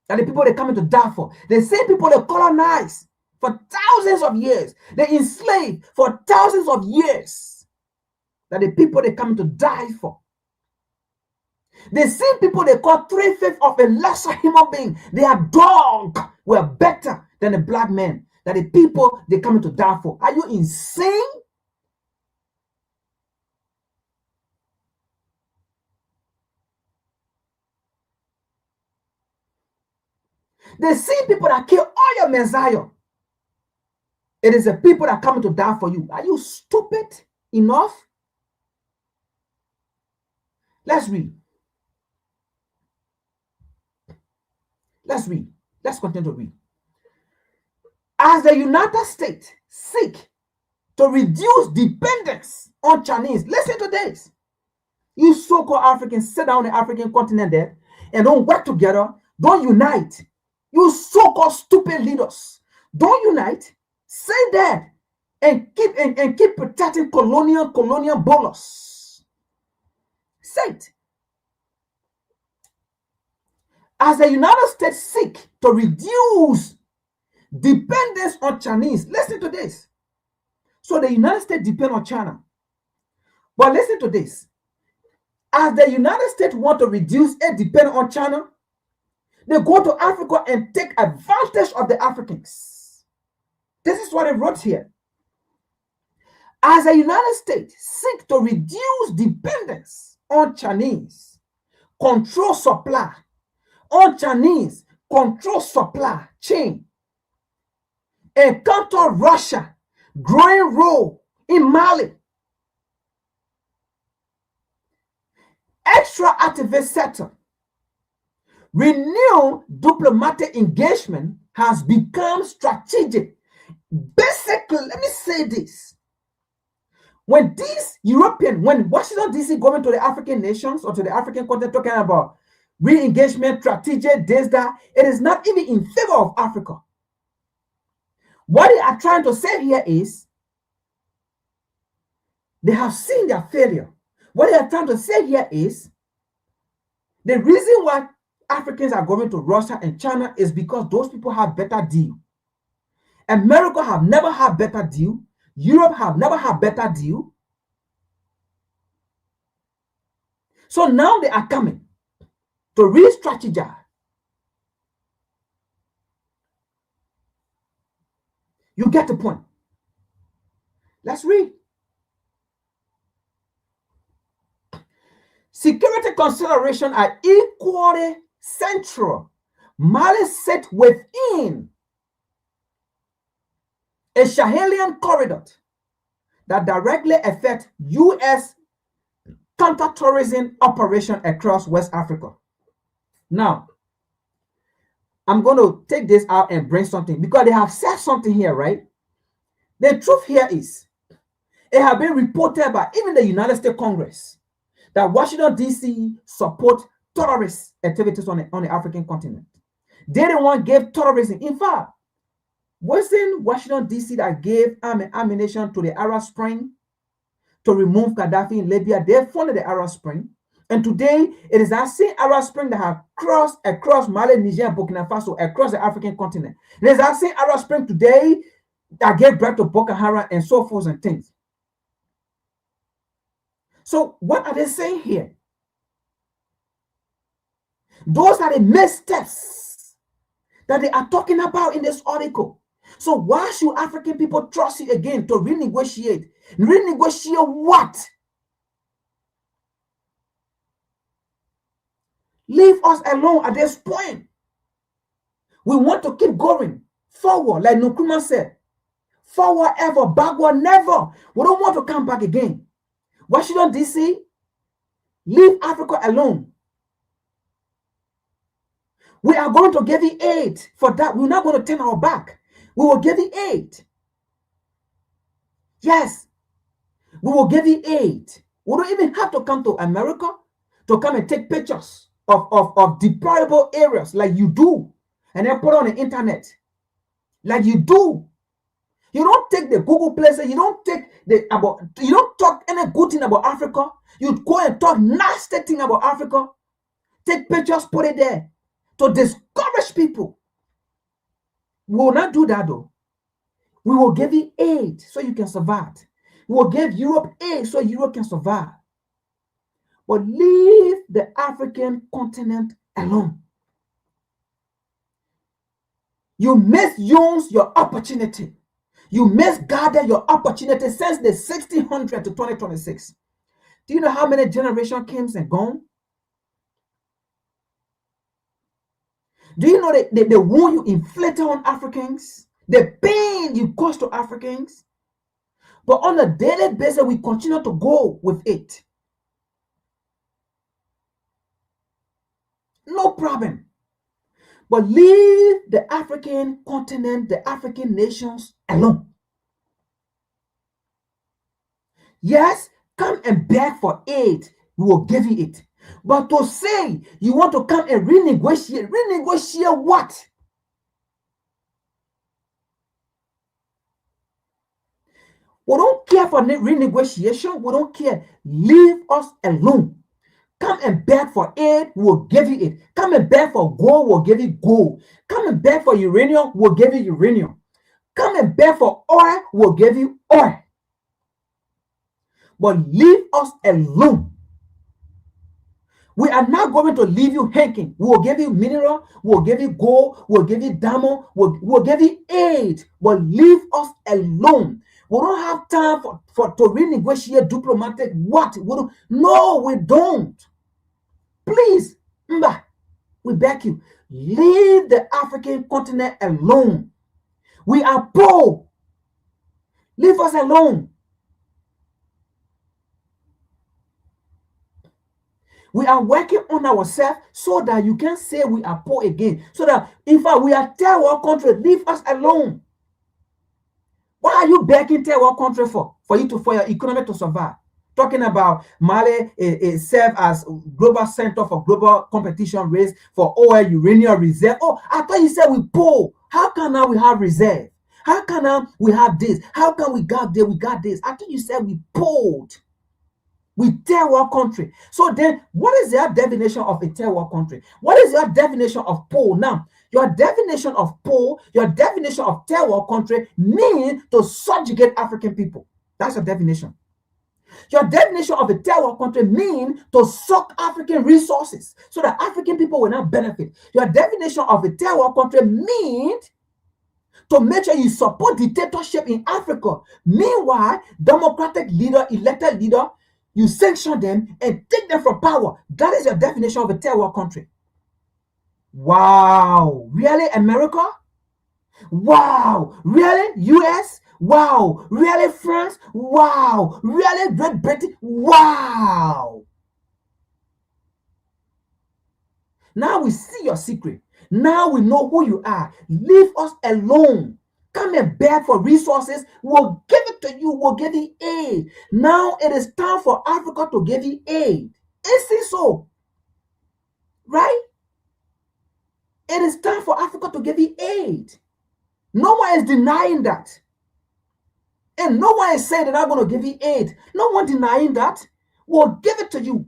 And the people they're coming to die for. The same people they colonize for thousands of years. They enslaved for thousands of years. That the people they're coming to die for. The same people they call 3/5 of a lesser human being. They are dog. Were better than a black man. That the people they're coming to die for. Are you insane? The same people that kill all your Messiah, it is the people that come to die for you. Are you stupid enough? Let's read. Let's read. Let's continue to read. As the United States seek to reduce dependence on Chinese, listen to this. You so-called Africans sit down on the African continent there and don't work together, don't unite. You so-called stupid leaders, don't unite. Say that and keep protecting colonial bowlers. Say it. As the United States seek to reduce dependence on Chinese, listen to this. So the United States depend on China. But listen to this. As the United States want to reduce its dependence on China, they go to Africa and take advantage of the Africans. This is what it wrote here. As the United States seek to reduce dependence on Chinese, control supply, on Chinese, control supply chain, and counter Russia growing role in Mali, extra activist sector, renewed diplomatic engagement has become strategic. Basically, let me say this. When Washington DC going to the African nations or to the African continent talking about re-engagement, strategic, this, that, it is not even in favor of Africa. What they are trying to say here is they have seen their failure. What they are trying to say here is the reason why Africans are going to Russia and China is because those people have better deal. America have never had better deal. Europe have never had better deal. So now they are coming to re-strategize. You get the point. Let's read. Security considerations are equally central. Mali sit within a Sahelian corridor that directly affect U.S. counterterrorism operation across West Africa. Now, I'm going to take this out and bring something because they have said something here, right? The truth here is, it has been reported by even the United States Congress that Washington, D.C. support terrorist activities on the African continent. They didn't want to give terrorism. In fact, wasn't Washington, D.C. that gave ammunition to the Arab Spring to remove Gaddafi in Libya? They funded the Arab Spring. And today, it is that same Arab Spring that have crossed across Mali, Niger, and Burkina Faso, across the African continent. It is that same Arab Spring today that gave birth to Boko Haram and so forth and things. So what are they saying here? Those are the missteps that they are talking about in this article. So why should African people trust you again to renegotiate? Renegotiate what? Leave us alone at this point. We want to keep going forward, like Nkrumah said. Forward ever, backward never. We don't want to come back again. Washington, D.C., leave Africa alone. We are going to give you aid for that. We're not going to turn our back. We will give you aid. Yes, we will give you aid. We don't even have to come to America to come and take pictures of deplorable areas like you do and then put on the internet like you do. You don't take the Google places. You don't take you don't talk any good thing about Africa. You go and talk nasty thing about Africa. Take pictures, put it there to discourage people. We will not do that though. We will give you aid so you can survive. We will give Europe aid so Europe can survive. But leave the African continent alone. You misuse your opportunity. You misguided your opportunity since the 1600 to 2026. Do you know how many generations came and gone? Do you know that the wound you inflicted on Africans, the pain you caused to Africans? But on a daily basis, we continue to go with it. No problem. But leave the African continent, the African nations alone. Yes, come and beg for aid. We will give you it. But to say you want to come and renegotiate what? We don't care for renegotiation. We don't care. Leave us alone. Come and beg for aid, we'll give you it. Come and beg for gold, we'll give you gold. Come and beg for uranium, we'll give you uranium. Come and beg for oil, we'll give you oil. But leave us alone. We are not going to leave you hanging. We will give you mineral, we'll give you gold, we'll give you diamond, we'll give you aid. But leave us alone. We don't have time to renegotiate diplomatic what? No, we don't. Please, we beg you, leave the African continent alone. We are poor. Leave us alone. We are working on ourselves so that you can say we are poor again. So that, in fact, we are third world country. Leave us alone. What are you begging third world country for? For your economy to survive. Talking about Mali serve as global center for global competition race for oil, uranium reserve. Oh, I thought you said we poor. How can now we have reserve? How can now we have this? How can we got there? We got this. I thought you said we poor. We third world country. So then, what is your definition of a third world country? What is your definition of poor? Now, your definition of poor, your definition of third world country means to subjugate African people. That's your definition. Your definition of a third world country means to suck African resources so that African people will not benefit. Your definition of a third world country means to make sure you support dictatorship in Africa. Meanwhile, democratic leader, elected leader, you sanction them and take them from power. That is your definition of a third world country. Wow. Really, America? Wow. Really, US? Wow. Really, France? Wow. Really, Great Britain? Wow. Now we see your secret. Now we know who you are. Leave us alone. Come and beg for resources. We'll give it to you. We'll give you aid. Now it is time for Africa to give you aid. Is it so? Right? It is time for Africa to give you aid. No one is denying that. And no one is saying that I'm going to give you aid. No one denying that. We'll give it to you.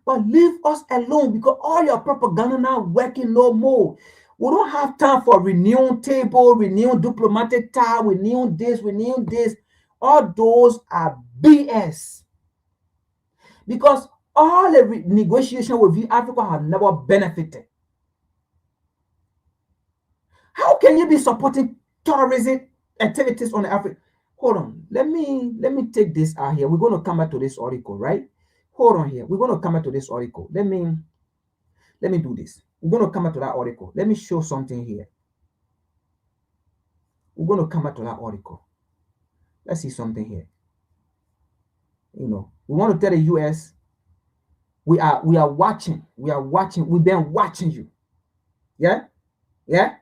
But leave us alone because all your propaganda now working no more. We don't have time for renewing table, renewing diplomatic tie, renewing this, renewing this. All those are BS. Because all the negotiation with you, Africa have never benefited. How can you be supporting terrorism activities on Africa? Hold on. Let me take this out here. We're going to come back to this article, right? Hold on here. We're going to come back to this article. Let me do this. We're going to come back to that article. Let me show something here. We're going to come back to that article. Let's see something here. You know, we want to tell the US, we are watching. We are watching. We've been watching you. Yeah? Yeah?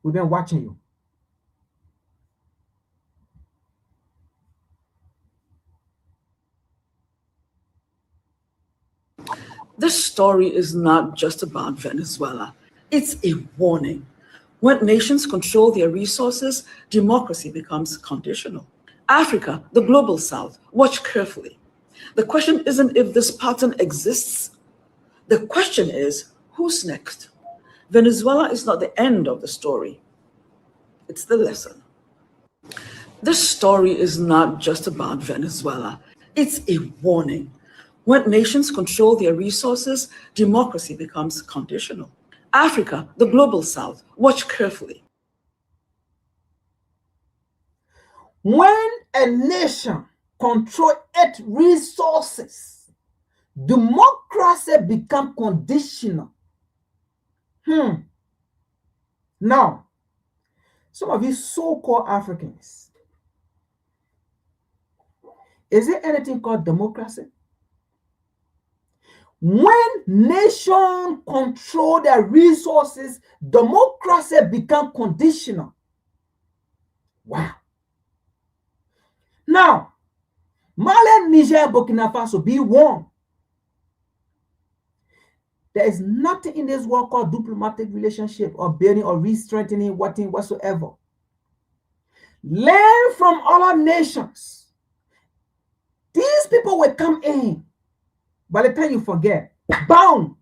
We've been watching you. This story is not just about Venezuela. It's a warning. When nations control their resources, democracy becomes conditional. Africa, the global south, watch carefully. The question isn't if this pattern exists. The question is, who's next? Venezuela is not the end of the story. It's the lesson. This story is not just about Venezuela. It's a warning. When nations control their resources, democracy becomes conditional. Africa, the global south, watch carefully. When a nation controls its resources, democracy becomes conditional. Now, some of you so-called Africans, is there anything called democracy? When nations control their resources, democracy becomes conditional. Wow. Now, Mali, Niger, Burkina Faso be one. There is nothing in this world called diplomatic relationship or building or re-strengthening whatsoever. Learn from other nations. These people will come in. By the time you forget, boom!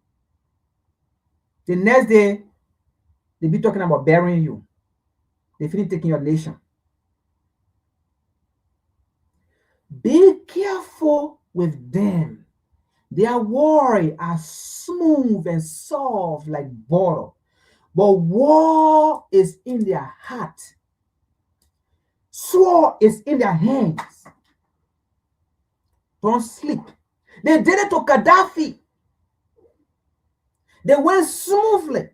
The next day, they be talking about burying you. They finish taking your nation. Be careful with them. Their words are smooth and soft like butter, but war is in their heart. Sword is in their hands. Don't sleep. They did it to Gaddafi. They went smoothly.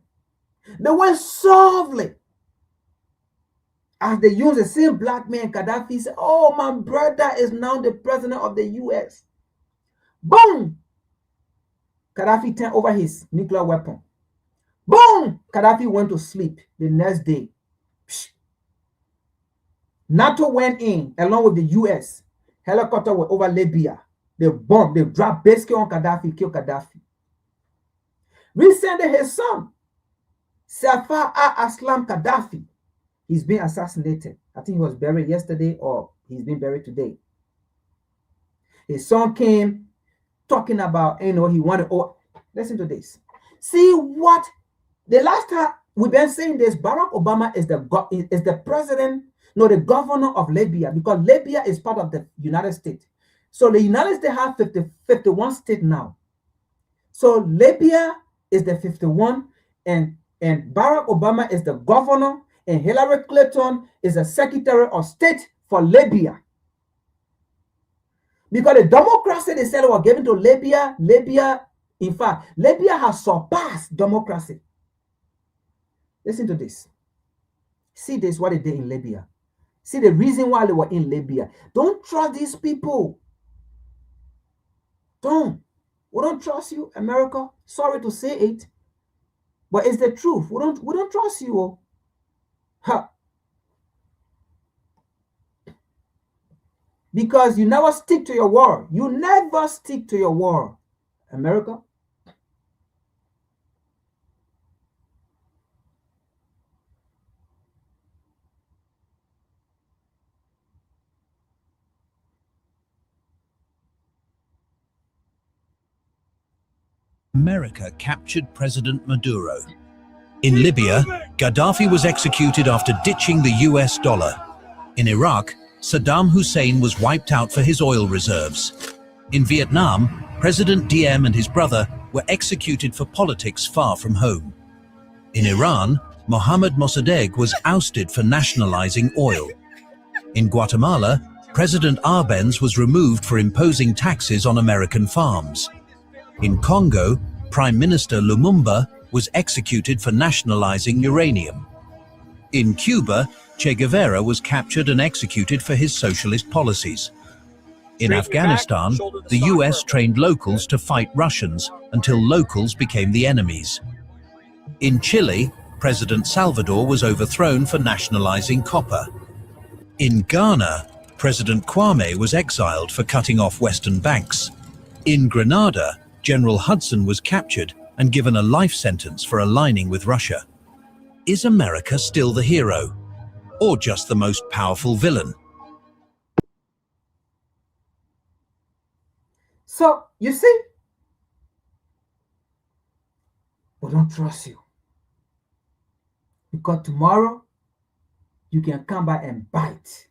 They went softly. As they used the same black man, Gaddafi said, oh, my brother is now the president of the US. Boom! Gaddafi turned over his nuclear weapon. Boom! Gaddafi went to sleep the next day. Psh. NATO went in along with the US. Helicopter were over Libya. They bombed, they dropped basically on Gaddafi, killed Gaddafi. Recently, his son, Safar al-Aslam Gaddafi, he's been assassinated. I think he was buried yesterday or he's been buried today. His son came talking about, he wanted, listen to this. See what, the last time we've been saying this, Barack Obama is the president, no, the governor of Libya, because Libya is part of the United States. So the United States have 51 states now. So Libya is the 51, and Barack Obama is the governor, and Hillary Clinton is the Secretary of State for Libya. Because the democracy they said were given to Libya, in fact, Libya has surpassed democracy. Listen to this. See this, what they did in Libya. See the reason why they were in Libya. Don't trust these people. Don't. We don't trust you, America. Sorry to say it, but it's the truth. We don't trust you. Huh. Because you never stick to your word. You never stick to your word, America. America captured President Maduro. In Libya, Gaddafi was executed after ditching the US dollar. In Iraq, Saddam Hussein was wiped out for his oil reserves. In Vietnam, President Diem and his brother were executed for politics far from home. In Iran, Mohammad Mossadegh was ousted for nationalizing oil. In Guatemala, President Arbenz was removed for imposing taxes on American farms. In Congo, Prime Minister Lumumba was executed for nationalizing uranium. In Cuba, Che Guevara was captured and executed for his socialist policies. In Afghanistan, the US trained locals to fight Russians until locals became the enemies. In Chile, President Salvador was overthrown for nationalizing copper. In Ghana, President Kwame was exiled for cutting off western banks. In Grenada, General Hudson was captured and given a life sentence for aligning with Russia. Is America still the hero, or just the most powerful villain? So, you see, we don't trust you. Because tomorrow, you can come back and bite.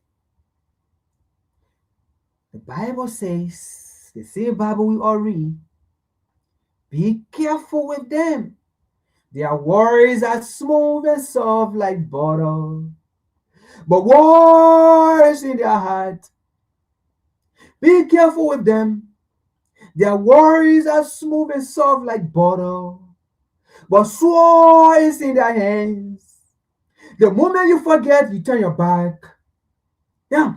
The Bible says, the same Bible we all read, be careful with them. Their words are smooth and soft like butter, but war is in their heart. Be careful with them. Their words are smooth and soft like butter, but sword is in their hands. The moment you forget, you turn your back. Yeah.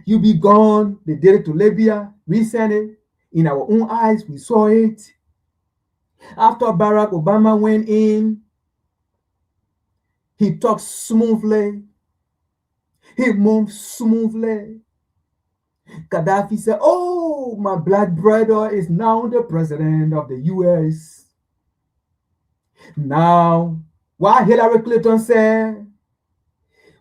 You be gone. They did it to Libya recently. In our own eyes, we saw it. After Barack Obama went in, he talked smoothly. He moved smoothly. Gaddafi said, oh, my black brother is now the president of the US. Now, what Hillary Clinton said,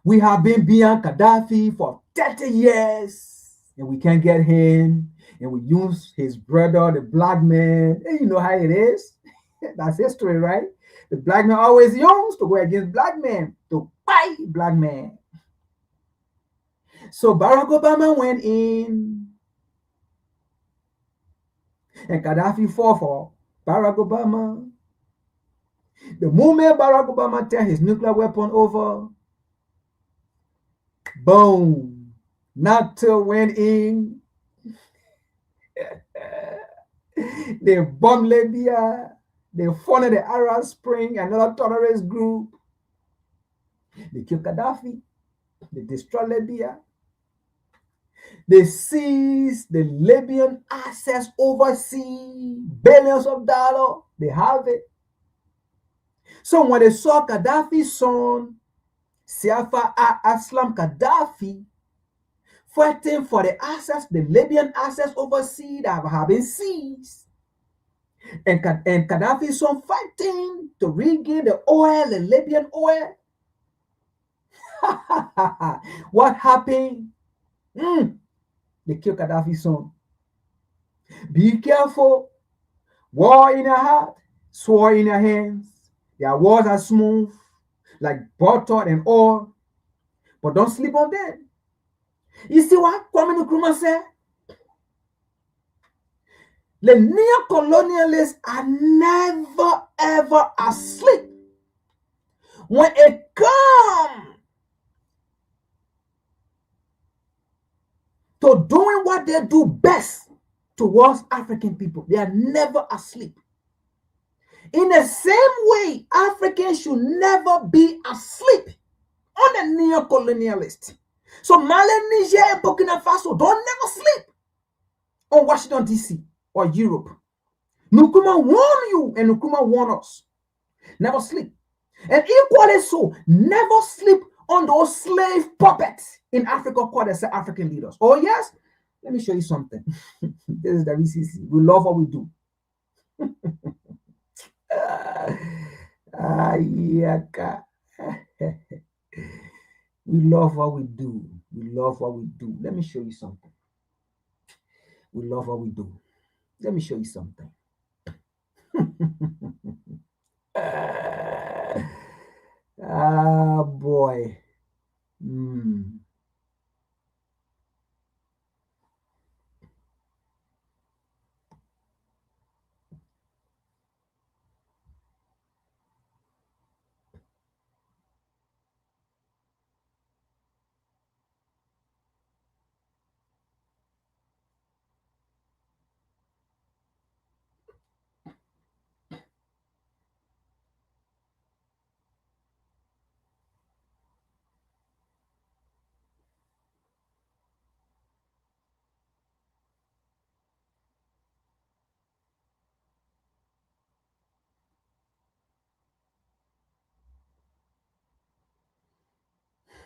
we have been beyond Gaddafi for 30 years and we can't get him. And we use his brother, the black man. And you know how it is. That's history, right? The black man always used to go against black men, to fight black men. So Barack Obama went in and Gaddafi fought for Barack Obama. The moment Barack Obama turned his nuclear weapon over, boom, NATO went in. They bombed Libya. They funded the Arab Spring, another terrorist group. They killed Gaddafi. They destroyed Libya. They seized the Libyan assets overseas, billions of dollars. They have it. So when they saw Gaddafi's son, Saif al-Islam Gaddafi, fighting for the assets, the Libyan assets overseas that have been seized, and Gaddafi's son fighting to regain the oil, the Libyan oil. What happened? They killed Gaddafi's son. Be careful. War in your heart, sword in your hands. Their words are smooth, like butter and oil, but don't sleep on them. You see what Kwame Nkrumah said? The neo-colonialists are never ever asleep. When it comes to doing what they do best towards African people, they are never asleep. In the same way, Africans should never be asleep on the neo-colonialists. So Mali, Niger, and Burkina Faso don't never sleep on Washington, D.C. or Europe. Nkrumah warned you and Nkrumah warned us. Never sleep. And equally so, never sleep on those slave puppets in Africa called as African leaders. Oh yes? Let me show you something. This is the VCC. We love what we do. Arika. We love what we do. We love what we do. Let me show you something. We love what we do. Let me show you something. Ah, boy.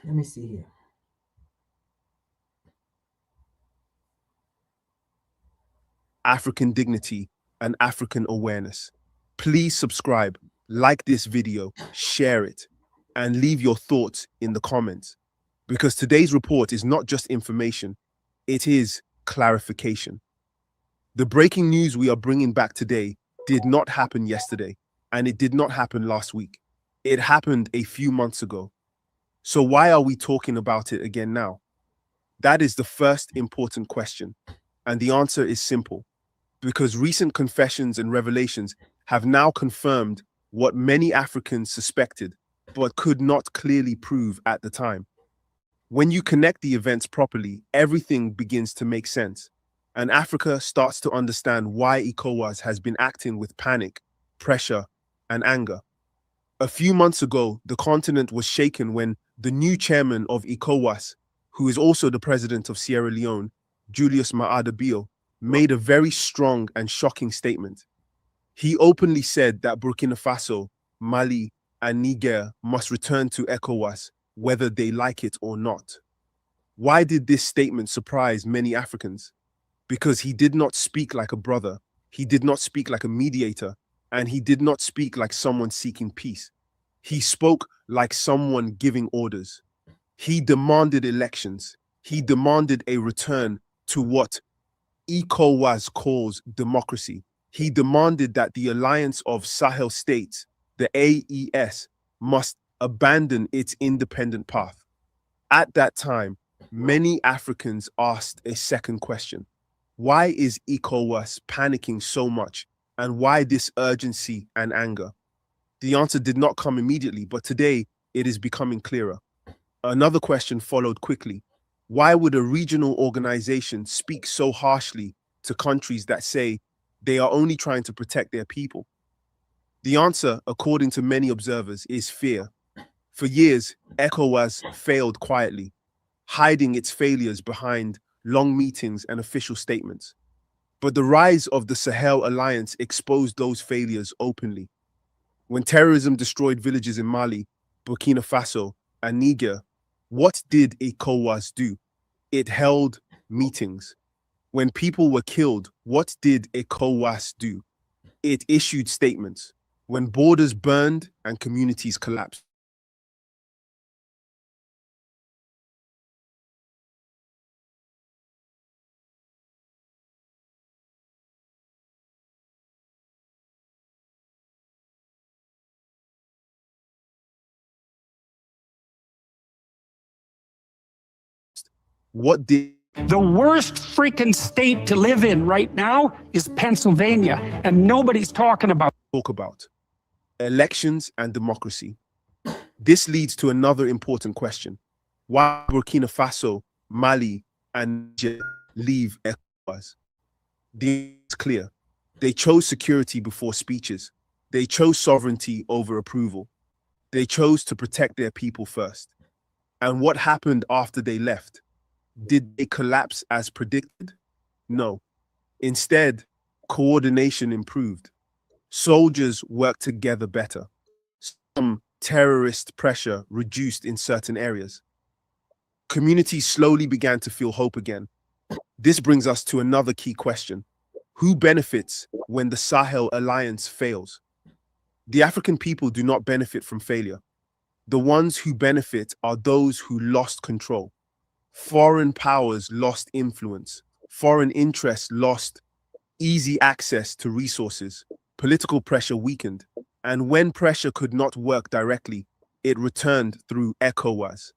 Let me see here. African dignity and African awareness. Please subscribe, like this video, share it, and leave your thoughts in the comments. Because today's report is not just information, it is clarification. The breaking news we are bringing back today did not happen yesterday, and it did not happen last week. It happened a few months ago. So why are we talking about it again now? That is the first important question, and the answer is simple. Because recent confessions and revelations have now confirmed what many Africans suspected, but could not clearly prove at the time. When you connect the events properly, everything begins to make sense. and Africa starts to understand why ECOWAS has been acting with panic, pressure, and anger. A few months ago, the continent was shaken when the new chairman of ECOWAS, who is also the president of Sierra Leone, Julius Maada Bio, made a very strong and shocking statement. He openly said that Burkina Faso, Mali, and Niger must return to ECOWAS, whether they like it or not. Why did this statement surprise many Africans? Because he did not speak like a brother, he did not speak like a mediator, and he did not speak like someone seeking peace. He spoke like someone giving orders. He demanded elections. He demanded a return to what ECOWAS calls democracy. He demanded that the alliance of Sahel states, the AES, must abandon its independent path. At that time, many Africans asked a second question. Why is ECOWAS panicking so much, and why this urgency and anger? The answer did not come immediately, but today it is becoming clearer. Another question followed quickly. Why would a regional organization speak so harshly to countries that say they are only trying to protect their people? The answer, according to many observers, is fear. For years, ECOWAS failed quietly, hiding its failures behind long meetings and official statements. But the rise of the Sahel Alliance exposed those failures openly. When terrorism destroyed villages in Mali, Burkina Faso, and Niger, what did ECOWAS do? It held meetings. When people were killed, what did ECOWAS do? It issued statements. When borders burned and communities collapsed, what did The worst freaking state to live in right now is Pennsylvania, and nobody's talking about talk about? Elections and democracy. This leads to another important question. Why Burkina Faso, Mali, and Niger leave ECOWAS? The answer is clear. They chose security before speeches. They chose sovereignty over approval. They chose to protect their people first. And what happened after they left? Did they collapse as predicted? No. Instead, coordination improved. Soldiers worked together better. Some terrorist pressure reduced in certain areas. Communities slowly began to feel hope again. This brings us to another key question. Who benefits when the Sahel Alliance fails? The African people do not benefit from failure. The ones who benefit are those who lost control. Foreign powers lost influence. Foreign interests lost easy access to resources. Political pressure weakened. And when pressure could not work directly, it returned through ECOWAS.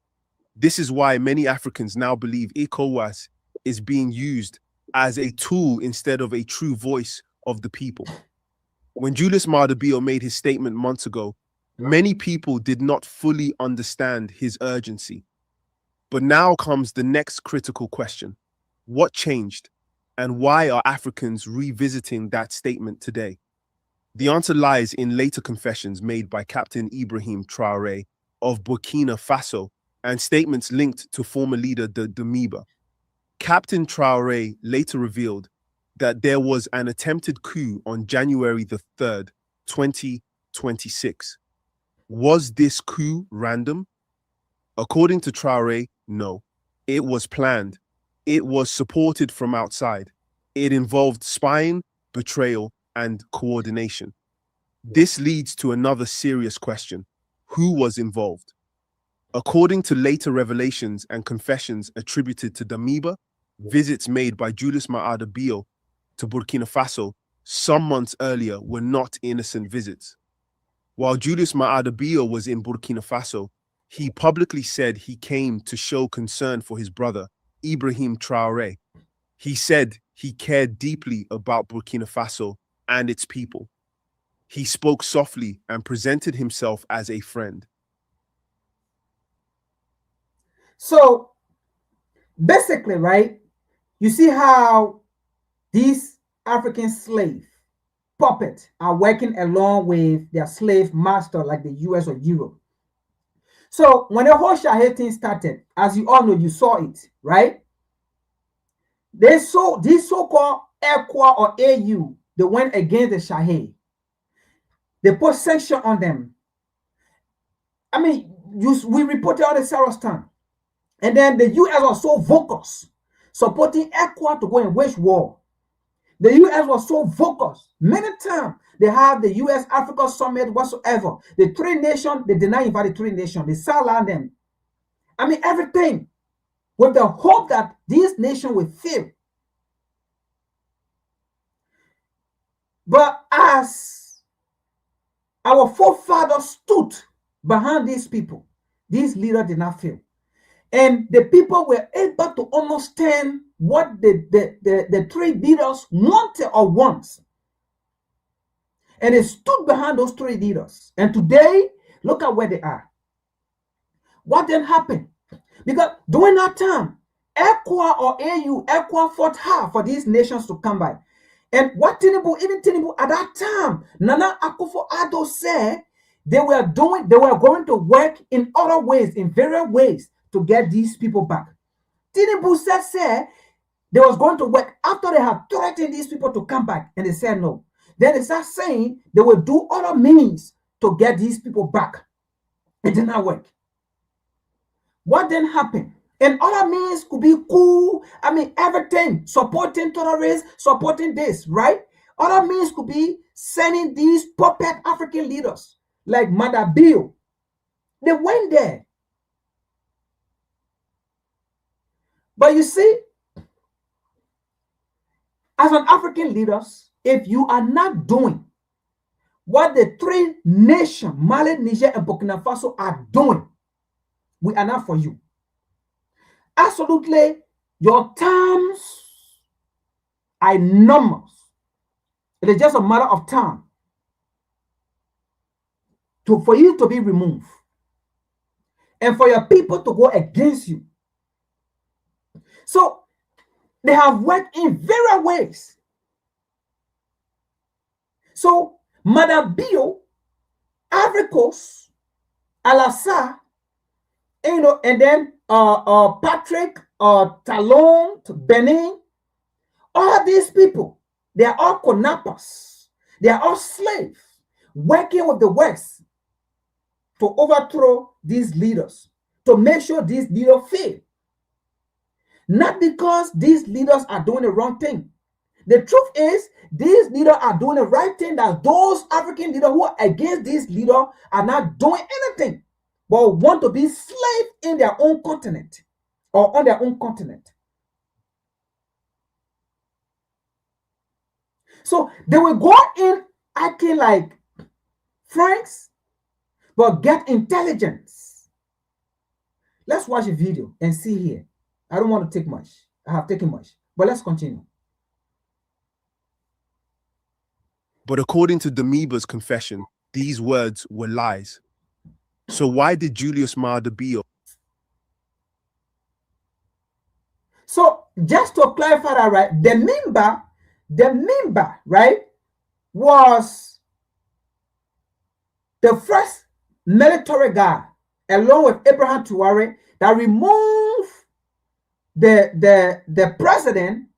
This is why many Africans now believe ECOWAS is being used as a tool instead of a true voice of the people. When Julius Maada Bio made his statement months ago, many people did not fully understand his urgency. But now comes the next critical question. What changed? And why are Africans revisiting that statement today? The answer lies in later confessions made by Captain Ibrahim Traoré of Burkina Faso and statements linked to former leader Damiba. Captain Traoré later revealed that there was an attempted coup on January the 3rd, 2026. Was this coup random? According to Traoré, no. It was planned. It was supported from outside. It involved spying, betrayal, and coordination. This leads to another serious question. Who was involved? According to later revelations and confessions attributed to Damiba, visits made by Julius Maada Bio to Burkina Faso some months earlier were not innocent visits. While Julius Maada Bio was in Burkina Faso, he publicly said he came to show concern for his brother, Ibrahim Traoré. He said he cared deeply about Burkina Faso and its people. He spoke softly and presented himself as a friend. So basically, right, you see how these African slave puppets are working along with their slave master like the US or Europe. So when the whole Sahel thing started, as you all know, you saw it, right? They saw these so-called ECOWAS or AU, they went against the Sahel. They put sanction on them. I mean, we reported on the Sarastan. And then the US was so vocal, supporting ECOWAS to go and wage war. The US was so vocal. Many times they have the US Africa Summit whatsoever. The three nations, they deny invite the three nations. They silence them. I mean, everything with the hope that these nations will fail. But as our forefathers stood behind these people, these leaders did not fail. And the people were able to understand what the three leaders wanted or wants. And they stood behind those three leaders. And today, look at where they are. What then happened? Because during that time, ECOWAS or AU, ECOWAS fought hard for these nations to come by. And what even Tinubu at that time, Nana Akufo-Addo said they were going to work in other ways, in various ways, to get these people back. Tinubu said they was going to work after they had threatened these people to come back, and they said no. Then they start saying they will do other means to get these people back. It did not work. What then happened? And other means could be coup, I mean, everything, supporting terrorists, supporting this, right? Other means could be sending these puppet African leaders like Mother Bill. They went there. But you see, as an African leaders, if you are not doing what the three nations, Mali, Niger, and Burkina Faso are doing, we are not for you. Absolutely, your terms are enormous. It is just a matter of time for you to be removed and for your people to go against you. So they have worked in various ways. So Mother Bio, Ivory Coast, Alassane, and then Patrick, Talon, Benin, all these people, they are all kidnappers. They are all slaves working with the West to overthrow these leaders, to make sure these leaders fail. Not because these leaders are doing the wrong thing. The truth is, these leaders are doing the right thing, that those African leaders who are against these leaders are not doing anything, but want to be slaves in their own continent or on their own continent. So they will go in acting like friends, but get intelligence. Let's watch a video and see here. I don't want to take much. I have taken much, but let's continue. But according to Damiba's confession, these words were lies. So why did Julius Maada Bio? So just to clarify that, right, the member, right, was the first military guy, along with Abraham Traoré, that removed the president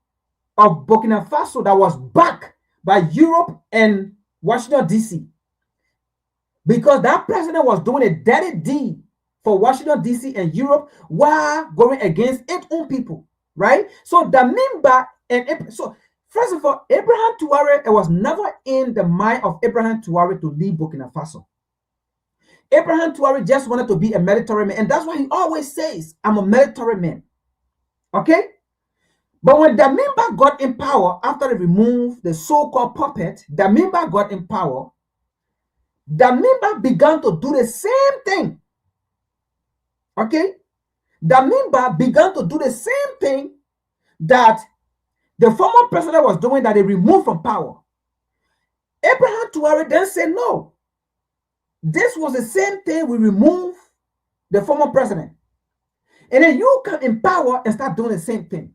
of Burkina Faso that was backed by Europe and Washington, D.C. Because that president was doing a dirty deed for Washington, D.C. and Europe while going against its own people, right? So the member, and so first of all, Abraham Traoré, it was never in the mind of Abraham Traoré to leave Burkina Faso. Abraham Traoré just wanted to be a military man, and that's why he always says, I'm a military man. Okay? But when the member got in power, after they removed the so-called puppet, the member got in power, the member began to do the same thing. Okay? The member began to do the same thing that the former president was doing, that they removed from power. Abraham Traoré then said, no, this was the same thing we removed the former president. And then you come in power and start doing the same thing.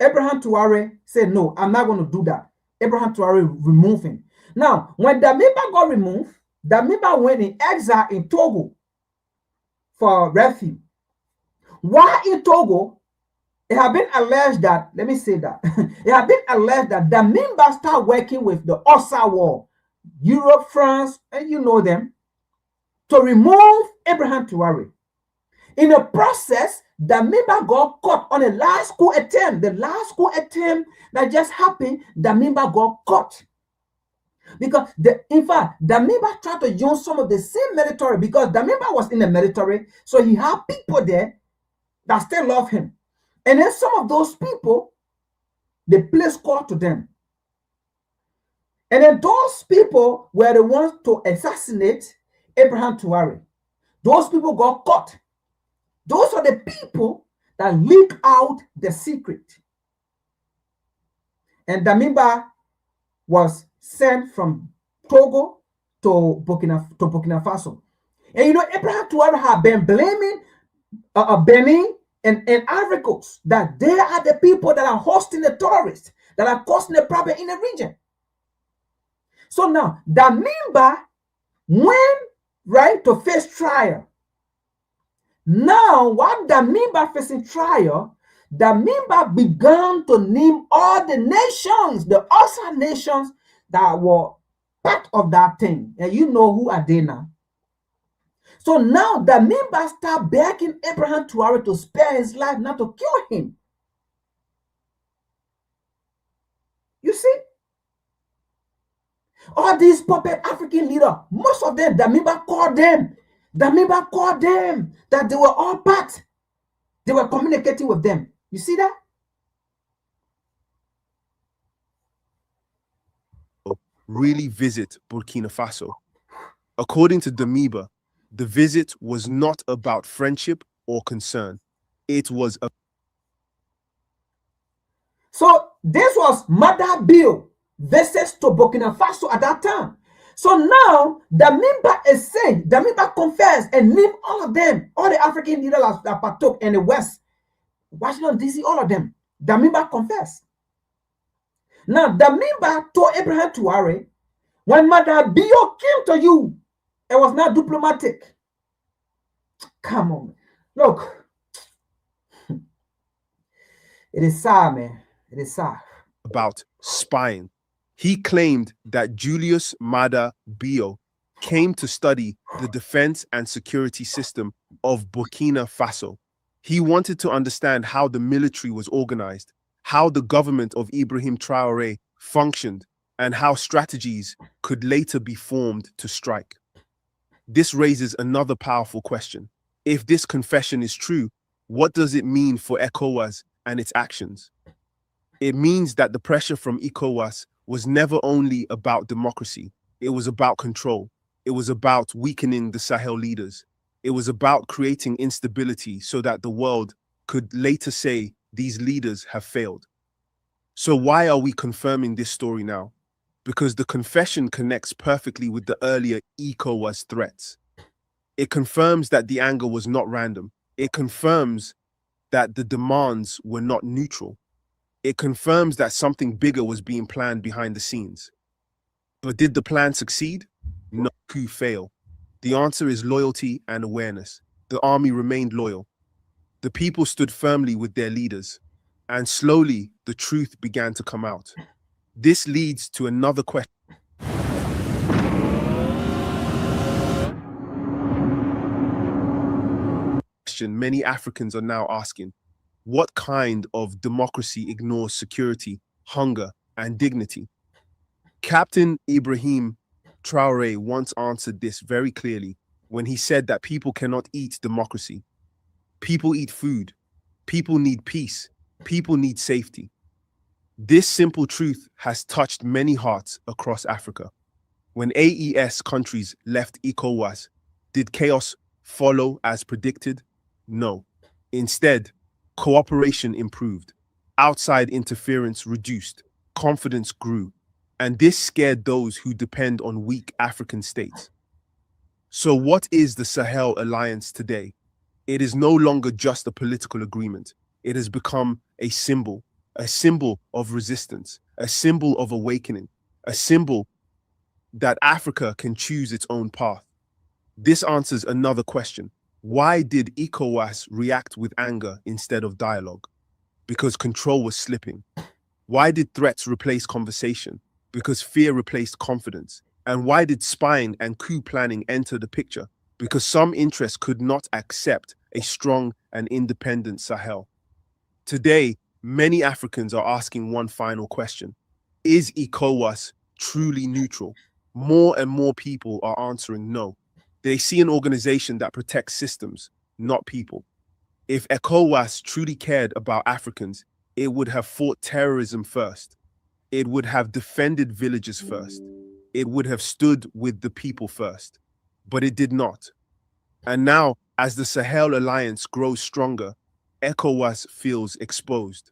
Abraham Traore said, no, I'm not going to do that. Abraham Traore removed him. Now, when Damiba got removed, Damiba went in exile in Togo for refuge. While in Togo, it had been alleged that, let me say that, it had been alleged that Damiba started working with the OSA war, Europe, France, and you know them, to remove Abraham Traore. In the process, Damiba got caught on the last coup attempt. The last coup attempt that just happened, Damiba got caught. Because, in fact, Damiba tried to use some of the same military, because Damiba was in the military, so he had people there that still love him. And then some of those people, they placed call to them. And then those people were the ones to assassinate Abraham Traore. Those people got caught. Those are the people that leak out the secret. And Damiba was sent from Togo to Burkina Faso. And you know, Abraham Traore had been blaming Benin and Ivory Coast, that they are the people that are hosting the tourists, that are causing the problem in the region. So now, Damiba went right to face trial. Now, while Damiba facing trial, Damiba began to name all the nations, the other nations that were part of that thing. And you know who are they now. So now Damiba started begging Abraham Traore to spare his life, not to kill him. You see? All these puppet African leaders, most of them, Damiba called them. Damiba called them that they were all part. They were communicating with them. You see that? Really visit Burkina Faso. According to Damiba, the visit was not about friendship or concern. It was a... So this was Mother Bill versus to Burkina Faso at that time. So now Damiba is saying, Damiba confessed and named all of them, all the African leaders that partook in the West, Washington DC, all of them. Damiba confessed. Now Damiba told Abraham Traore, when Mother Bill came to you, it was not diplomatic. Come on, look. It is sad, man. It is sad. About spying. He claimed that Julius Maada Bio came to study the defense and security system of Burkina Faso. He wanted to understand how the military was organized, how the government of Ibrahim Traore functioned, and how strategies could later be formed to strike. This raises another powerful question. If this confession is true, what does it mean for ECOWAS and its actions? It means that the pressure from ECOWAS was never only about democracy. It was about control. It was about weakening the Sahel leaders. It was about creating instability so that the world could later say these leaders have failed. So why are we confirming this story now? Because the confession connects perfectly with the earlier ECOWAS threats. It confirms that the anger was not random. It confirms that the demands were not neutral. It confirms that something bigger was being planned behind the scenes. But did the plan succeed? No, coup fail. The answer is loyalty and awareness. The army remained loyal. The people stood firmly with their leaders. And slowly, the truth began to come out. This leads to another question. Many Africans are now asking, what kind of democracy ignores security, hunger, and dignity? Captain Ibrahim Traore once answered this very clearly when he said that people cannot eat democracy. People eat food. People need peace. People need safety. This simple truth has touched many hearts across Africa. When AES countries left ECOWAS, did chaos follow as predicted? No. Instead, cooperation improved, outside interference reduced, confidence grew, and this scared those who depend on weak African states. So what is the Sahel Alliance today? It is no longer just a political agreement. It has become a symbol, a symbol of resistance, a symbol of awakening, a symbol that Africa can choose its own path. This answers another question. Why did ECOWAS react with anger instead of dialogue? Because control was slipping. Why did threats replace conversation? Because fear replaced confidence. And why did spying and coup planning enter the picture? Because some interests could not accept a strong and independent Sahel. Today, many Africans are asking one final question. Is ECOWAS truly neutral? More and more people are answering no. They see an organization that protects systems, not people. If ECOWAS truly cared about Africans, it would have fought terrorism first. It would have defended villages first. It would have stood with the people first. But it did not. And now, as the Sahel Alliance grows stronger, ECOWAS feels exposed.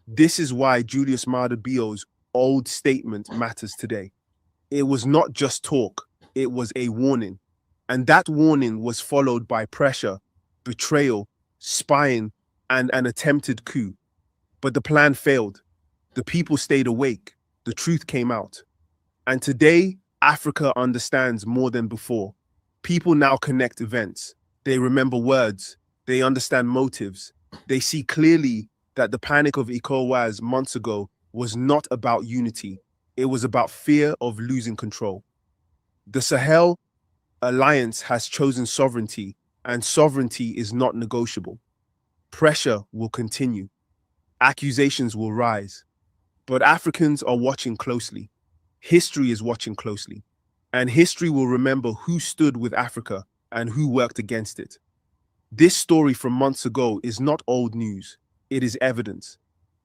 This is why Julius Maada Bio's old statement matters today. It was not just talk, it was a warning. And that warning was followed by pressure, betrayal, spying, and an attempted coup. But the plan failed. The people stayed awake. The truth came out. And today, Africa understands more than before. People now connect events. They remember words. They understand motives. They see clearly that the panic of ECOWAS months ago was not about unity. It was about fear of losing control. The Sahel Alliance has chosen sovereignty, and sovereignty is not negotiable. Pressure will continue. Accusations will rise. But Africans are watching closely. History is watching closely. And history will remember who stood with Africa and who worked against it. This story from months ago is not old news. It is evidence.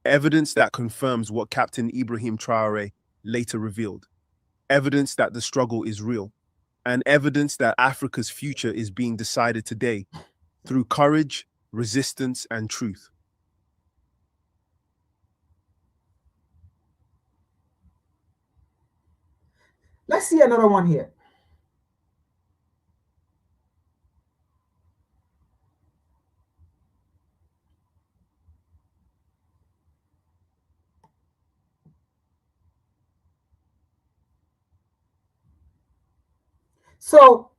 Evidence that confirms what Captain Ibrahim Traoré later revealed. Evidence that the struggle is real. And evidence that Africa's future is being decided today through courage, resistance, and truth. Let's see another one here. So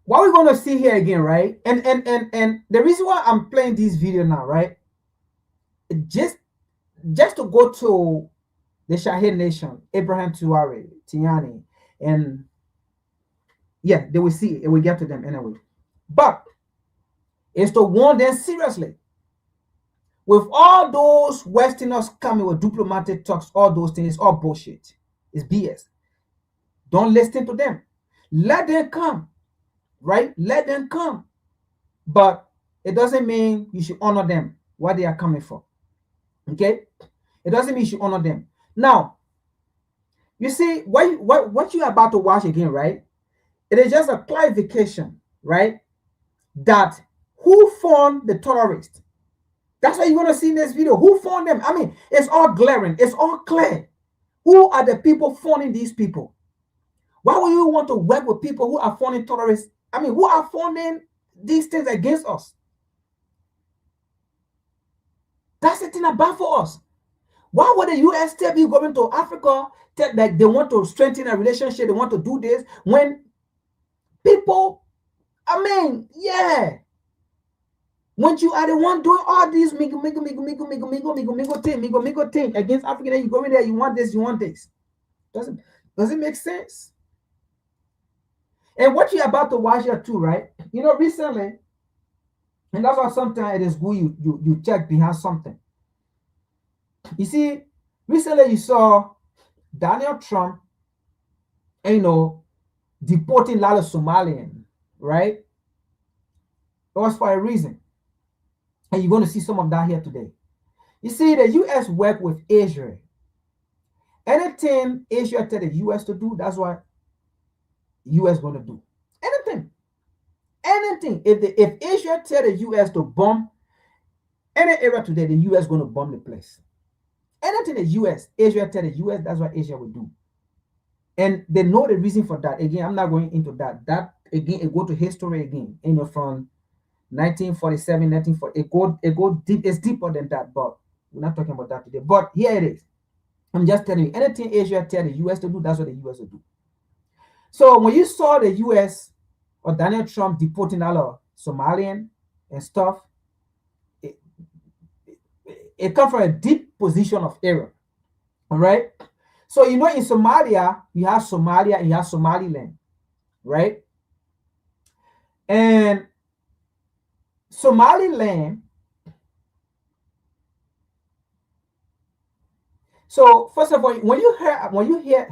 what we're going to see here again, right? And the reason why I'm playing this video now, right? Just to go to the Sahel nation, Abraham Traoré, Tiani, and yeah, they will see it. We get to them anyway. But it's to warn them seriously. With all those Westerners coming with diplomatic talks, all those things, all bullshit. It's BS. Don't listen to them. Let them come, right? Let them come. But it doesn't mean you should honor them, what they are coming for. Okay? It doesn't mean you should honor them. Now, you see, what you're about to watch again, right? It is just a clarification, right? That who formed the terrorists? That's what you're going to see in this video. Who formed them? I mean, it's all glaring. It's all clear. Who are the people forming these people? Why would you want to work with people who are forming terrorists? I mean, who are forming these things against us? That's the thing about for us. Why would the US still be going to Africa like they want to strengthen a relationship, they want to do this, when people, I mean, yeah. When you are the one doing all these migo thing against Africa, then you go in there, you want this, you want this. Doesn't make sense. And what you're about to watch here too, right? You know, recently, and that's why sometimes it is good you check behind something. You see, recently you saw Donald Trump, you know, deporting a lot of Somalians, right? It was for a reason. And you're going to see some of that here today. You see, the U.S. work with Israel. Anything Israel tell the U.S. to do, that's what U.S. going to do. Anything. If Israel tell the U.S. to bomb any area today, the U.S. going to bomb the place. Anything the U.S., Israel tell the U.S., that's what Israel will do. And they know the reason for that. Again, I'm not going into that. That, again, it go to history again. You know, from 1947, 1940. It go deep. It's deeper than that. But We're not talking about that today. But here it is. I'm just telling you, anything Asia tell the US to do, that's what the US will do. So when you saw the US or Donald Trump deporting a lot of Somalian and stuff, it comes from a deep position of error. All right. So in Somalia, you have Somalia and you have Somaliland, right? And Somaliland. So first of all, when you hear,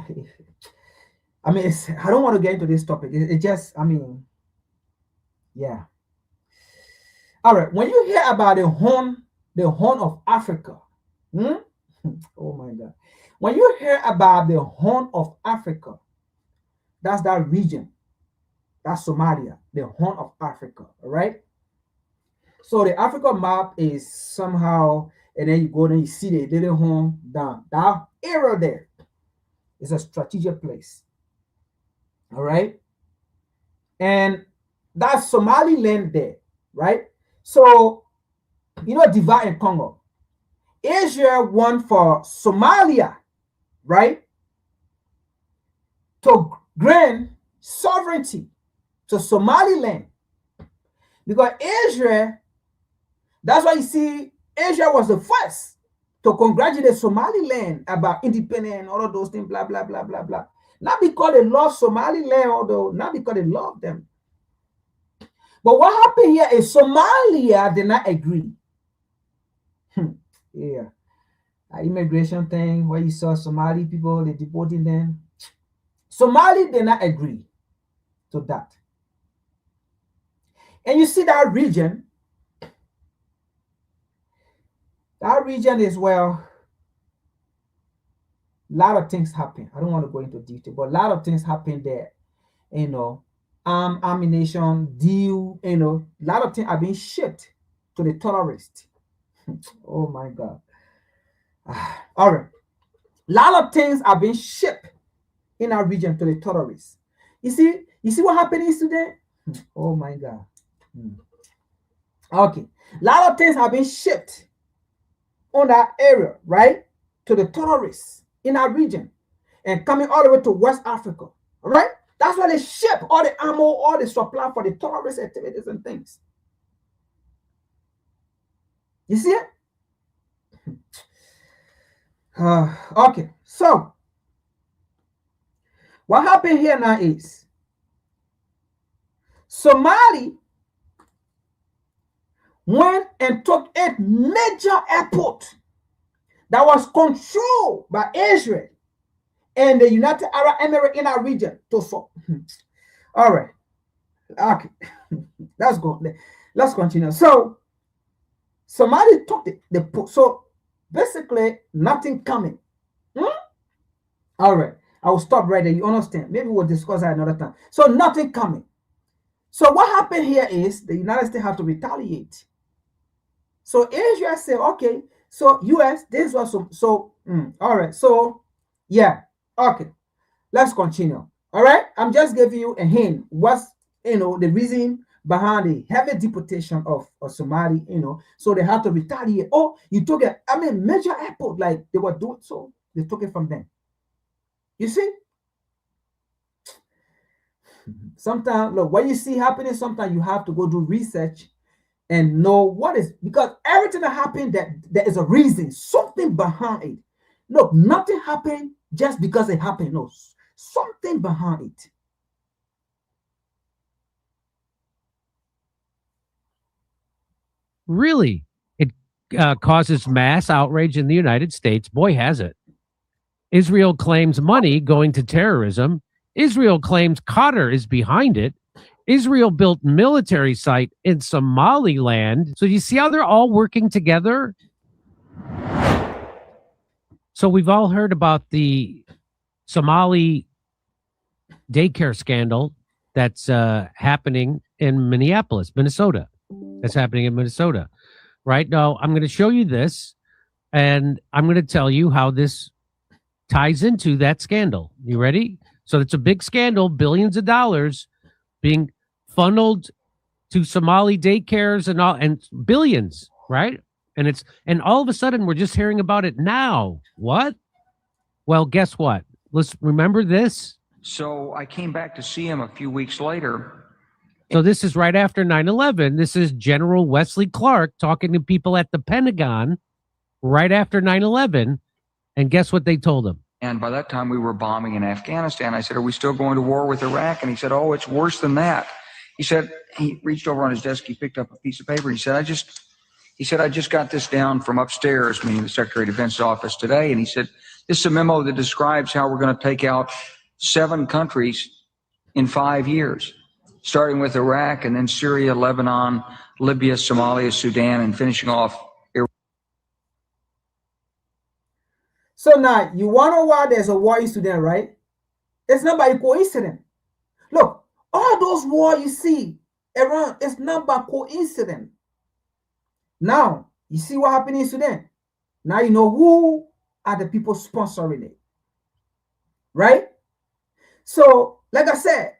I mean, I don't want to get into this topic. It just, I mean, yeah. All right. When you hear about the Horn of Africa, oh my God. When you hear about the Horn of Africa, that's that region. That's Somalia, the Horn of Africa, all right? So the Africa map is somehow, and then you go and you see the little horn down. That area there is a strategic place, all right? And that's Somaliland there, right? So, divide and conquer. Asia won for Somalia, right, to grant sovereignty to Somaliland. Because Asia, that's why you see Asia was the first to congratulate Somaliland about independence and all of those things, blah, blah, blah, blah, blah. Not because they love Somaliland, although not because they love them. But what happened here is Somalia did not agree. Yeah. Immigration thing where you saw Somali people, they deporting them. Somali did not agree to that. And you see that region is where a lot of things happen. I don't want to go into detail, but a lot of things happen there. Ammunition, deal, a lot of things are being shipped to the terrorists. Oh my God. All right. A lot of things are being shipped in our region to the terrorists. You see what happened today? Oh my God. Okay. A lot of things have been shipped on that area, right? To the terrorists in our region and coming all the way to West Africa. All right? That's why they ship all the ammo, all the supply for the terrorist activities and things. You see it? Okay, so what happened here now is Somali went and took a major airport that was controlled by Israel and the United Arab Emirates in our region. All right, okay, let's go. Let's continue. So Somali took the port. So basically, nothing coming. All right, I will stop right there. You understand? Maybe we'll discuss that another time. So nothing coming. So what happened here is the United States have to retaliate. So Israel said, okay, so US, this was all right. So yeah, okay, let's continue. All right, I'm just giving you a hint. What's the reason behind the heavy deportation of Somali, so they have to retaliate. Oh, you took major airport, like they were doing, so they took it from them. You see? Sometimes, look, what you see happening, sometimes you have to go do research and know what is, because everything that happened, that there is a reason, something behind it. Look, nothing happened just because it happened. No, something behind it. Really? It causes mass outrage in the United States. Boy, has it. Israel claims money going to terrorism. Israel claims Qatar is behind it. Israel built military site in Somaliland. So you see how they're all working together? So we've all heard about the Somali daycare scandal that's happening in Minneapolis, Minnesota. That's happening in Minnesota. Right now, I'm going to show you this, and I'm going to tell you how this ties into that scandal. You ready? So it's a big scandal, billions of dollars being funneled to Somali daycares and all, and billions, right? And all of a sudden we're just hearing about it now. What? Well, guess what? Let's remember this. So I came back to see him a few weeks later. So this is right after 9/11. This is General Wesley Clark talking to people at the Pentagon right after 9/11. And guess what they told him? And by that time we were bombing in Afghanistan. I said, are we still going to war with Iraq? And he said, oh, it's worse than that. He said, he reached over on his desk, he picked up a piece of paper. He said, I just got this down from upstairs, meaning the Secretary of Defense's office today. And he said, this is a memo that describes how we're going to take out 7 countries in 5 years, starting with Iraq and then Syria, Lebanon, Libya, Somalia, Sudan, and finishing off Iraq. So now you wonder why there's a war in Sudan, right? It's not by coincidence. Look, all those wars you see around, it's not by coincidence. Now, you see what happened in Sudan. Now you know who are the people sponsoring it. Right? So, like I said,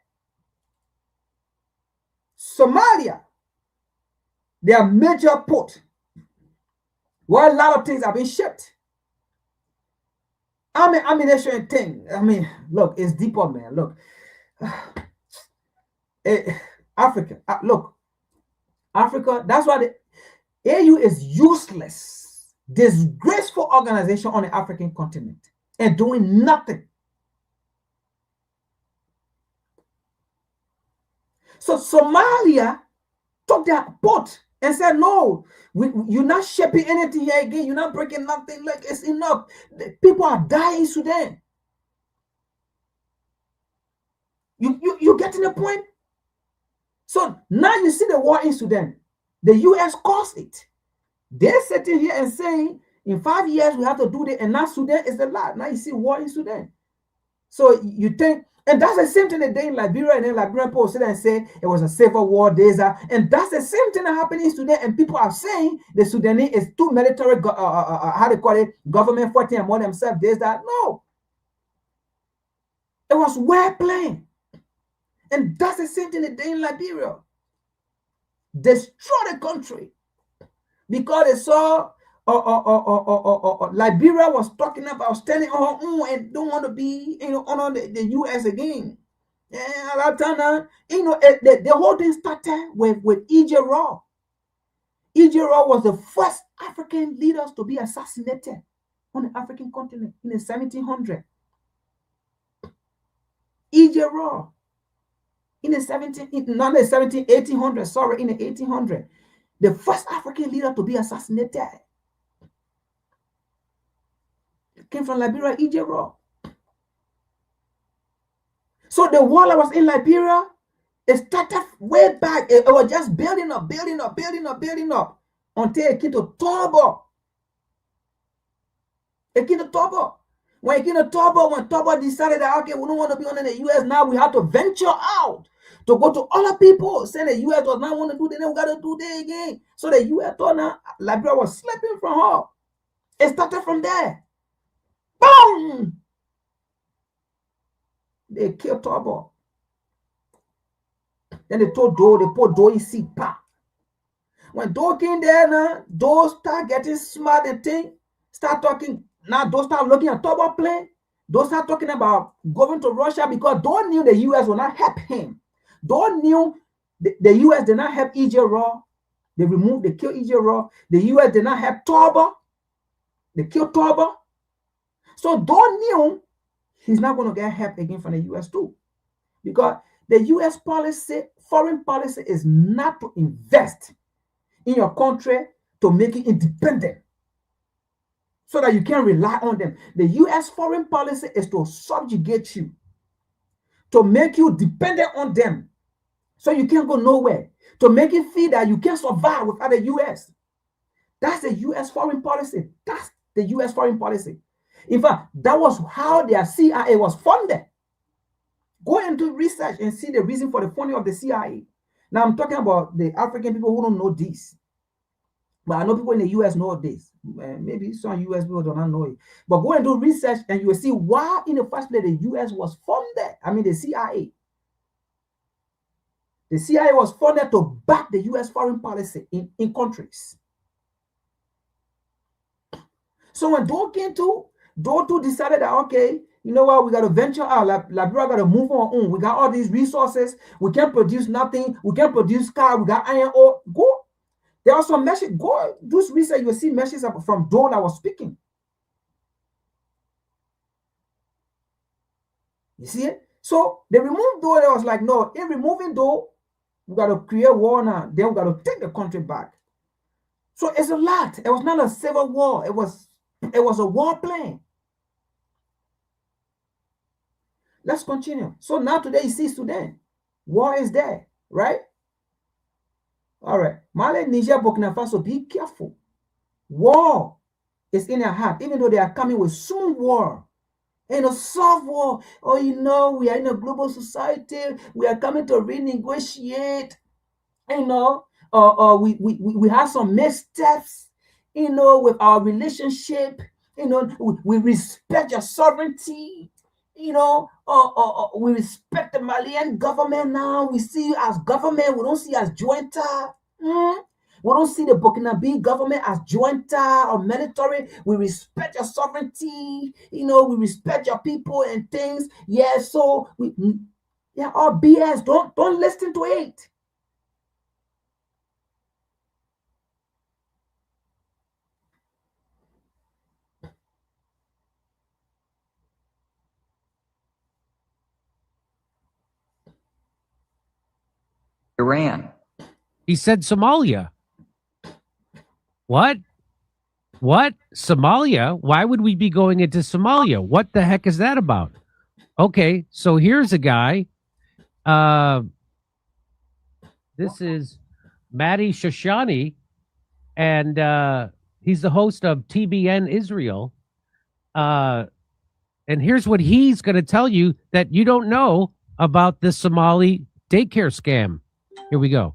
Somalia, their major port, where a lot of things have been shipped. Ammunition thing. I mean, look, it's deeper, man. Look. Africa, look, Africa, that's why the AU is useless, disgraceful organization on the African continent and doing nothing. So Somalia took their port and said, no, you're not shipping anything here again. You're not breaking nothing. Like, it's enough. People are dying in Sudan. You getting the point? So now you see the war in Sudan. The U.S. caused it. They're sitting here and saying, in 5 years, we have to do this. And now Sudan is the last. Now you see war in Sudan. So you think, and that's the same thing they did in Liberia. And then Liberian people sit and say it was a civil war. And that's the same thing that happened in Sudan. And people are saying the Sudanese is too military, how they call it, government fighting among themselves. No. It was well planned. And that's the same thing they did in Liberia. Destroy the country. Because they saw Liberia was talking about standing on her own and don't want to be, on the U.S. again. And at that time, the whole thing started with E.J. Raw. E.J. Raw was the first African leaders to be assassinated on the African continent in the 1700s. E.J. Raw. In the 1800s, sorry, in the 1800s, the first African leader to be assassinated came from Liberia, E.J. Raw. So the war that was in Liberia, it started way back. It was just building up until it came to Tobo. It came to Tobo. When it came to Tobo, when Tobo decided that, okay, we don't want to be under the U.S. now, we have to venture out to go to other people, saying the U.S. does not want to do this, then we got to do this again. So the U.S. thought now Liberia was slipping from her. It started from there. Boom! They killed Tobo. Then they told Doe, they put Doe in seat. When Doe came there now, Doe start getting smart and thing, start talking. Now Doe start looking at Tobo plane. Doe start talking about going to Russia because Doe knew the U.S. would not help him. Doe knew the U.S. did not help E.J. Raw. They killed E.J. Raw. The U.S. did not help Tobo. They killed Tobo. So Doe knew he's not going to get help again from the U.S. too. Because the U.S. policy, foreign policy, is not to invest in your country to make it independent so that you can rely on them. The U.S. foreign policy is to subjugate you, to make you dependent on them so you can't go nowhere, to make it feel that you can survive without the U.S. That's the U.S. foreign policy. That's the U.S. foreign policy. In fact, that was how their CIA was funded. Go and do research and see the reason for the funding of the CIA. Now, I'm talking about the African people who don't know this. But I know people in the U.S. know this. Maybe some U.S. people do not know it. But go and do research and you will see why in the first place the U.S. was funded. I mean, the CIA. The CIA was funded to back the U.S. foreign policy in countries. So when Dole came to, Dole too decided that, okay, you know what, we got to venture out. Liberia got to move on our own. We got all these resources. We can't produce nothing. We can't produce car. We got iron ore. Go. There are some messages. Go do research. You'll see messages from Dole that was speaking. You see it? So they removed Dole. They was like, no, in removing Dole, we got to create war now. Then we got to take the country back. So it's a lot. It was not a civil war. It was a war plan. Let's continue. So now today you see Sudan. War is there, right? All right. Mali, Niger, Burkina Faso, be careful. War is in their heart, even though they are coming with soon war. And a soft war. Oh, you know, we are in a global society. We are coming to renegotiate. You know, we have some missteps, you know, with our relationship. You know, we respect your sovereignty. You know, we respect the Malian government now. We see you as government. We don't see you as junta. We don't see the Burkinabe government as junta or military. We respect your sovereignty. You know, we respect your people and things. Yeah, so all BS. Don't listen to it. Iran. He said Somalia. What? What? Somalia? Why would we be going into Somalia? What the heck is that about? Okay, so here's a guy. This is Madi Shoshani, and he's the host of TBN Israel. And here's what he's going to tell you that you don't know about the Somali daycare scam. Here we go.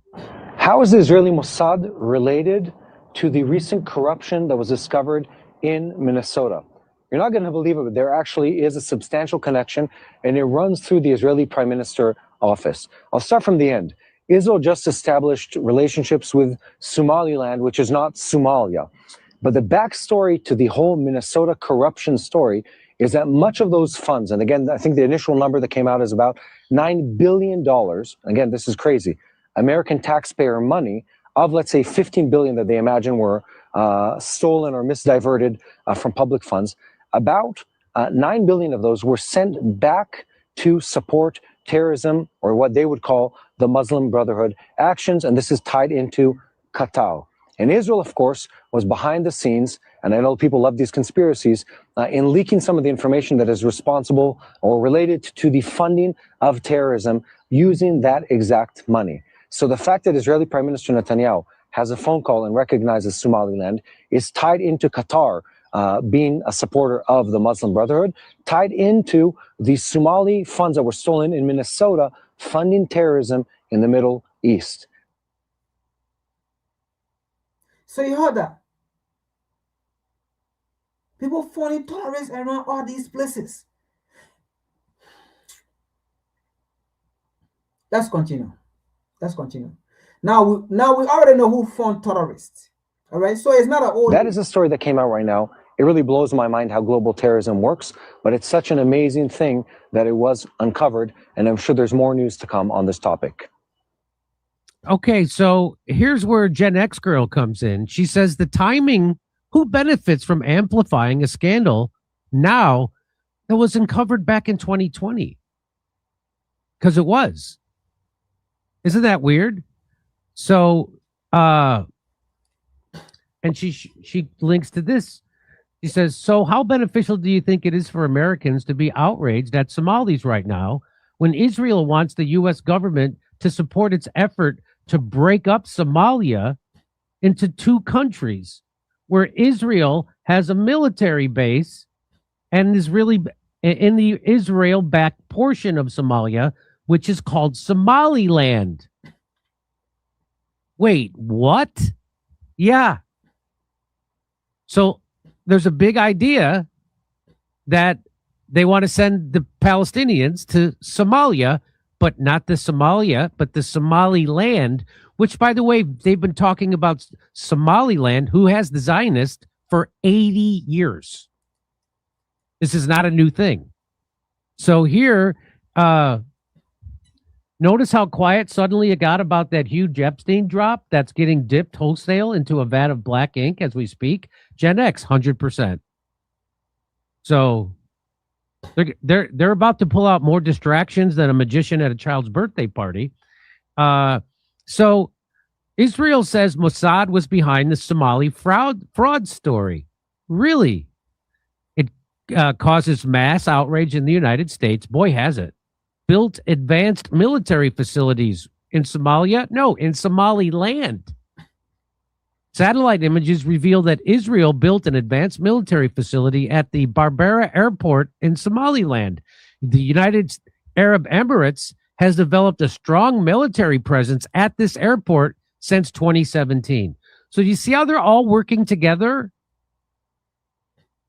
How is the Israeli Mossad related to the recent corruption that was discovered in Minnesota? You're not going to believe it, but there actually is a substantial connection, and it runs through the Israeli Prime Minister office. I'll start from the end. Israel just established relationships with Somaliland, which is not Somalia. But the backstory to the whole Minnesota corruption story is that much of those funds, and again, I think the initial number that came out is about $9 billion. Again, this is crazy. American taxpayer money of, let's say, $15 billion that they imagine were stolen or misdiverted from public funds. About $9 billion of those were sent back to support terrorism, or what they would call the Muslim Brotherhood actions, and this is tied into Qatar. And Israel, of course, was behind the scenes, and I know people love these conspiracies, in leaking some of the information that is responsible or related to the funding of terrorism using that exact money. So the fact that Israeli Prime Minister Netanyahu has a phone call and recognizes Somaliland is tied into Qatar being a supporter of the Muslim Brotherhood, tied into the Somali funds that were stolen in Minnesota funding terrorism in the Middle East. So you heard that. People funding terrorists around all these places. Let's continue. Let's continue. Now we already know who fund terrorists. All right, so it's not an old. That is a story that came out right now. It really blows my mind how global terrorism works, but it's such an amazing thing that it was uncovered, and I'm sure there's more news to come on this topic. Okay, so here's where Gen X girl comes in. She says the timing, who benefits from amplifying a scandal now that was uncovered back in 2020? Because it was. Isn't that weird? So, and she links to this. She says, so how beneficial do you think it is for Americans to be outraged at Somalis right now when Israel wants the U.S. government to support its effort to break up Somalia into two countries where Israel has a military base and is really in the Israel-backed portion of Somalia, which is called Somaliland? Wait, what? Yeah. So there's a big idea that they want to send the Palestinians to Somalia, but not the Somalia, but the Somaliland, which, by the way, they've been talking about Somaliland. Who has the Zionist for 80 years. This is not a new thing. So here, notice how quiet suddenly it got about that huge Epstein drop that's getting dipped wholesale into a vat of black ink as we speak. Gen X, 100%. So they're about to pull out more distractions than a magician at a child's birthday party. So Israel says Mossad was behind the Somali fraud story. Really? It causes mass outrage in the United States. Boy, has it. Built advanced military facilities in Somalia? No, in Somaliland. Satellite images reveal that Israel built an advanced military facility at the Berbera Airport in Somaliland. The United Arab Emirates has developed a strong military presence at this airport since 2017. So you see how they're all working together?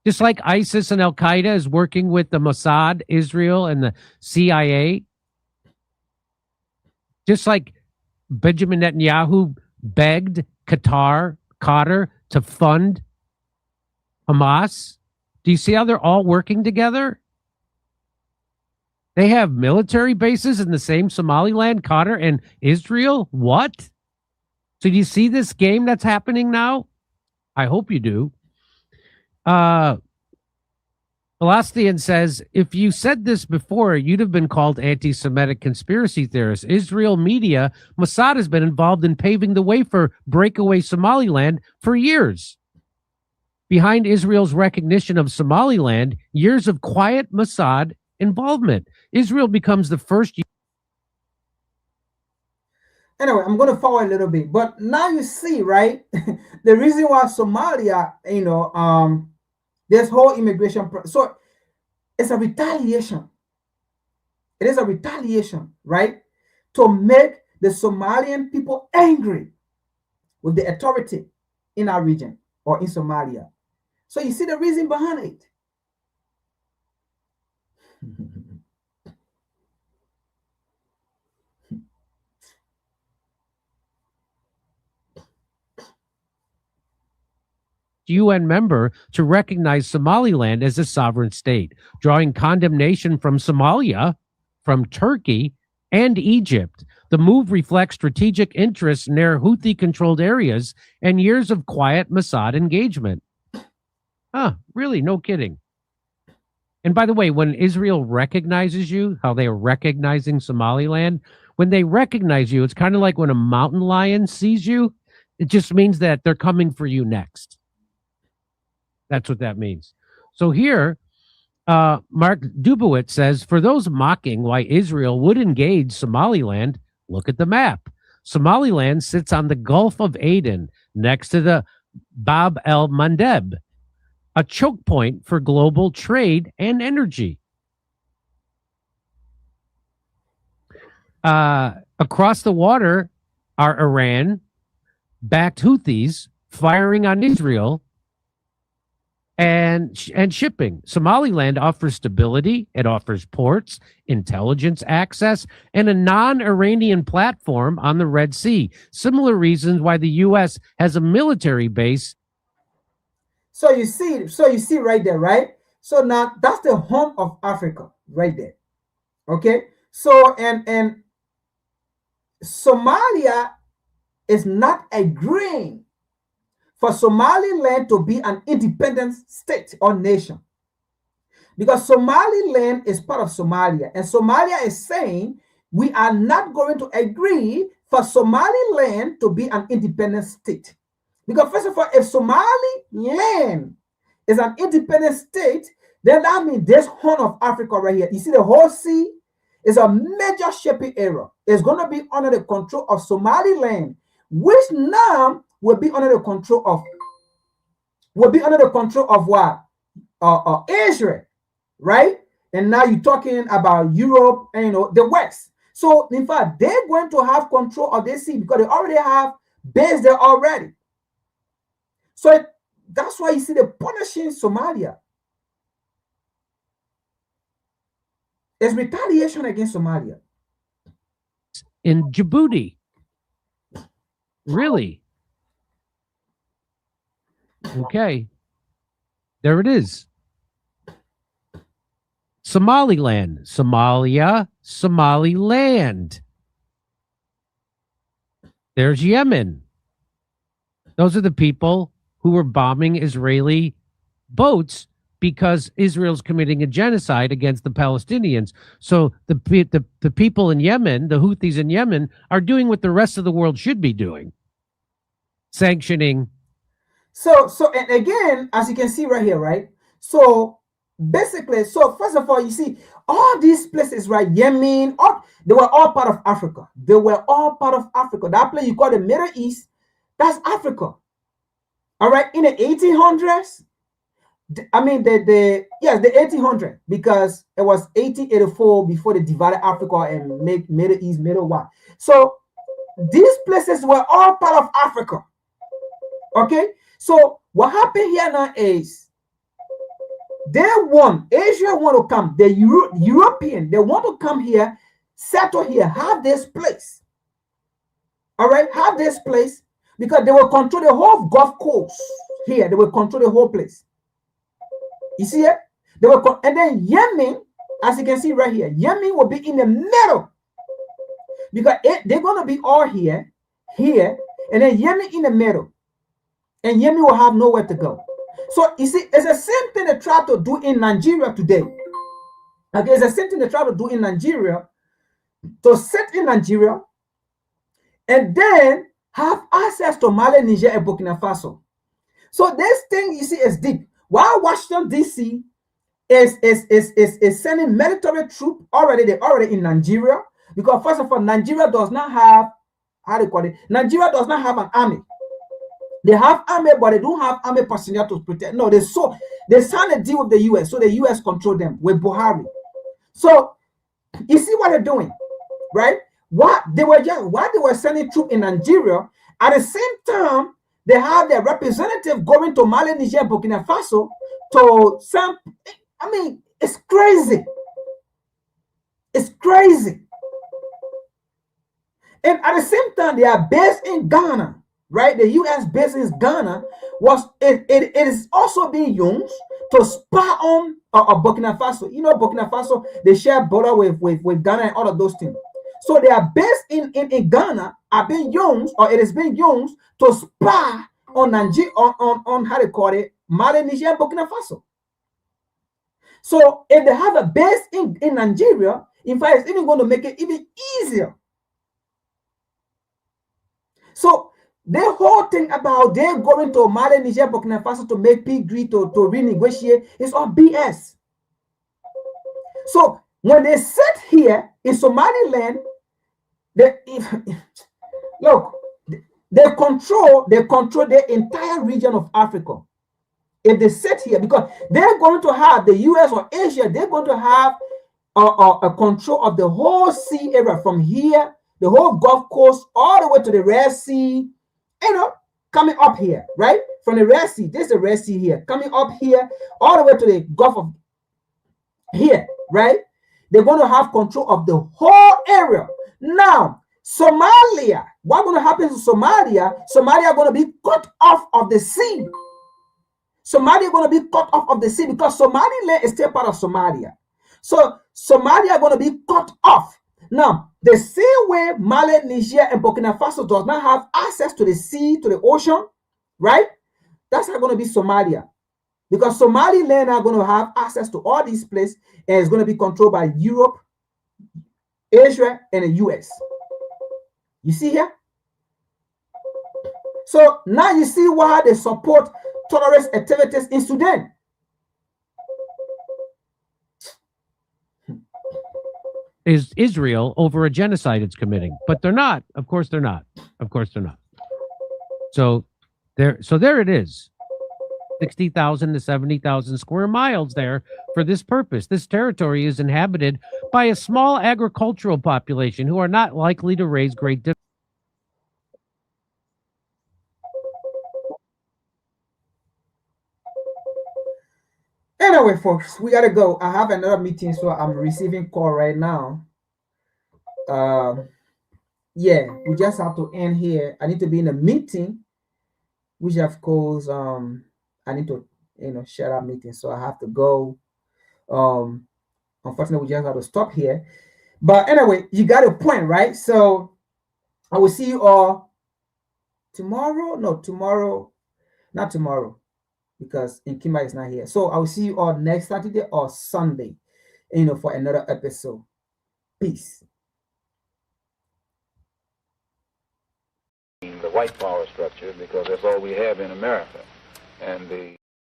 Just like ISIS and Al-Qaeda is working with the Mossad, Israel, and the CIA. Just like Benjamin Netanyahu begged Qatar to fund Hamas. Do you see how they're all working together? They have military bases in the same Somaliland, Qatar, and Israel? What? So do you see this game that's happening now? I hope you do. Elastian says, if you said this before, you'd have been called anti-Semitic conspiracy theorist. Israel media, Mossad has been involved in paving the way for breakaway Somaliland for years. Behind Israel's recognition of Somaliland, years of quiet Mossad involvement. Israel becomes the first. Anyway, I'm going to forward a little bit, but now you see, right? The reason why Somalia, this whole immigration, so it's a retaliation. It is a retaliation, right? To make the Somalian people angry with the authority in our region or in Somalia. So you see the reason behind it. UN member to recognize Somaliland as a sovereign state, drawing condemnation from Somalia, from Turkey, and Egypt. The move reflects strategic interests near Houthi-controlled areas and years of quiet Mossad engagement. Really? No kidding. And by the way, when Israel recognizes you, how they are recognizing Somaliland, when they recognize you, it's kind of like when a mountain lion sees you. It just means that they're coming for you next. That's what that means. So here, Mark Dubowitz says, for those mocking why Israel would engage Somaliland, look at the map. Somaliland sits on the Gulf of Aden, next to the Bab el-Mandeb, a choke point for global trade and energy. Across the water are Iran-backed Houthis firing on Israel and shipping. Somaliland offers stability. It offers ports, intelligence access, and a non-Iranian platform on the Red Sea. Similar reasons why the U.S. has a military base. So you see right there, right? So now that's the home of Africa right there. Okay? So and Somalia is not agreeing for Somaliland to be an independent state or nation. Because Somaliland is part of Somalia. And Somalia is saying, we are not going to agree for Somaliland to be an independent state. Because first of all, if Somaliland is an independent state, then that means this horn of Africa right here, you see the whole sea is a major shipping area. It's going to be under the control of Somaliland, which now will be under the control of what? Israel, right? And now you're talking about Europe and the West. So in fact, they're going to have control of this sea because they already have base there already. So that's why you see the punishing Somalia. It's retaliation against Somalia. In Djibouti. Really? Okay. There it is. Somaliland, Somalia, Somaliland. There's Yemen. Those are the people who were bombing Israeli boats because Israel's committing a genocide against the Palestinians. So the people in Yemen, the Houthis in Yemen, are doing what the rest of the world should be doing, sanctioning. So and again, as you can see right here, right? So basically, so first of all, you see all these places, right? Yemen, they were all part of Africa. They were all part of Africa. That place you call the Middle East, that's Africa. All right, in the 1800s, I mean the 1800, because it was 1884 before they divided Africa and make Middle East, Middle West. So these places were all part of Africa. Okay, so what happened here now is Israel want to come. The European, they want to come here, settle here, have this place. All right, have this place because they will control the whole Gulf Coast here. They will control the whole place. You see it? They will, and then Yemen, as you can see right here, Yemen will be in the middle because they're going to be all here, and then Yemen in the middle, and Yemen will have nowhere to go. So you see, it's the same thing they try to do in Nigeria today. Okay, it's the same thing they try to do in Nigeria, to sit in Nigeria, and then have access to Mali, Niger, and Burkina Faso. So this thing you see is deep. While Washington D.C. is sending military troops already, they're already in Nigeria, because first of all, Nigeria does not have, how do you call it? Nigeria does not have an army. They have army, but they don't have army personnel to protect. No, they signed a deal with the U.S., so the U.S. control them with Buhari. So you see what they're doing, right? While they were sending troops in Nigeria, at the same time, they have their representative going to Mali, Niger, Burkina Faso to some. I mean, it's crazy. It's crazy. And at the same time, they are based in Ghana, right? The U.S. base in Ghana it is also being used to spy on Burkina Faso. You know, Burkina Faso, they share border with Ghana and all of those things. So they are based in Ghana, are being used, or it is being used to spy on Nigeria, on how they call it, Mali, Niger, Burkina Faso. So if they have a base in Nigeria, in fact, it's even going to make it even easier. So the whole thing about they're going to Mali, Niger, Burkina Faso to make peace agreement to renegotiate is all BS. So when they sit here in Somaliland, they control the entire region of Africa. If they sit here, because they're going to have the US or Asia, they're going to have a control of the whole sea area from here, the whole Gulf Coast, all the way to the Red Sea, you know, coming up here, right? From the Red Sea, this is the Red Sea here, coming up here, all the way to the Gulf of here, right? They're going to have control of the whole area. Now, Somalia, what's going to happen to Somalia? Somalia are going to be cut off of the sea. Somalia are going to be cut off of the sea because Somaliland is still part of Somalia. So Somalia are going to be cut off. Now, the same way Mali, Niger, and Burkina Faso does not have access to the sea, to the ocean, right? That's not going to be Somalia. Because Somaliland are going to have access to all these places, and it's going to be controlled by Europe, Asia, and the US. You see here? So now you see why they support terrorist activities in Sudan. Is Israel over a genocide it's committing? But they're not. Of course they're not. Of course they're not. So there it is. 60,000 to 70,000 square miles there for this purpose. This territory is inhabited by a small agricultural population who are not likely to raise great difficulties. Anyway, folks, we gotta go. I have another meeting, so I'm receiving call right now. Yeah, we just have to end here. I need to be in a meeting, which of course I need to shut up meeting. So I have to go. Unfortunately, we just have to stop here. But anyway, you got a point, right? So I will see you all tomorrow. No, tomorrow, not tomorrow, because Nkima is not here. So I will see you all next Saturday or Sunday, for another episode. Peace. The white power structure, because that's all we have in America. And the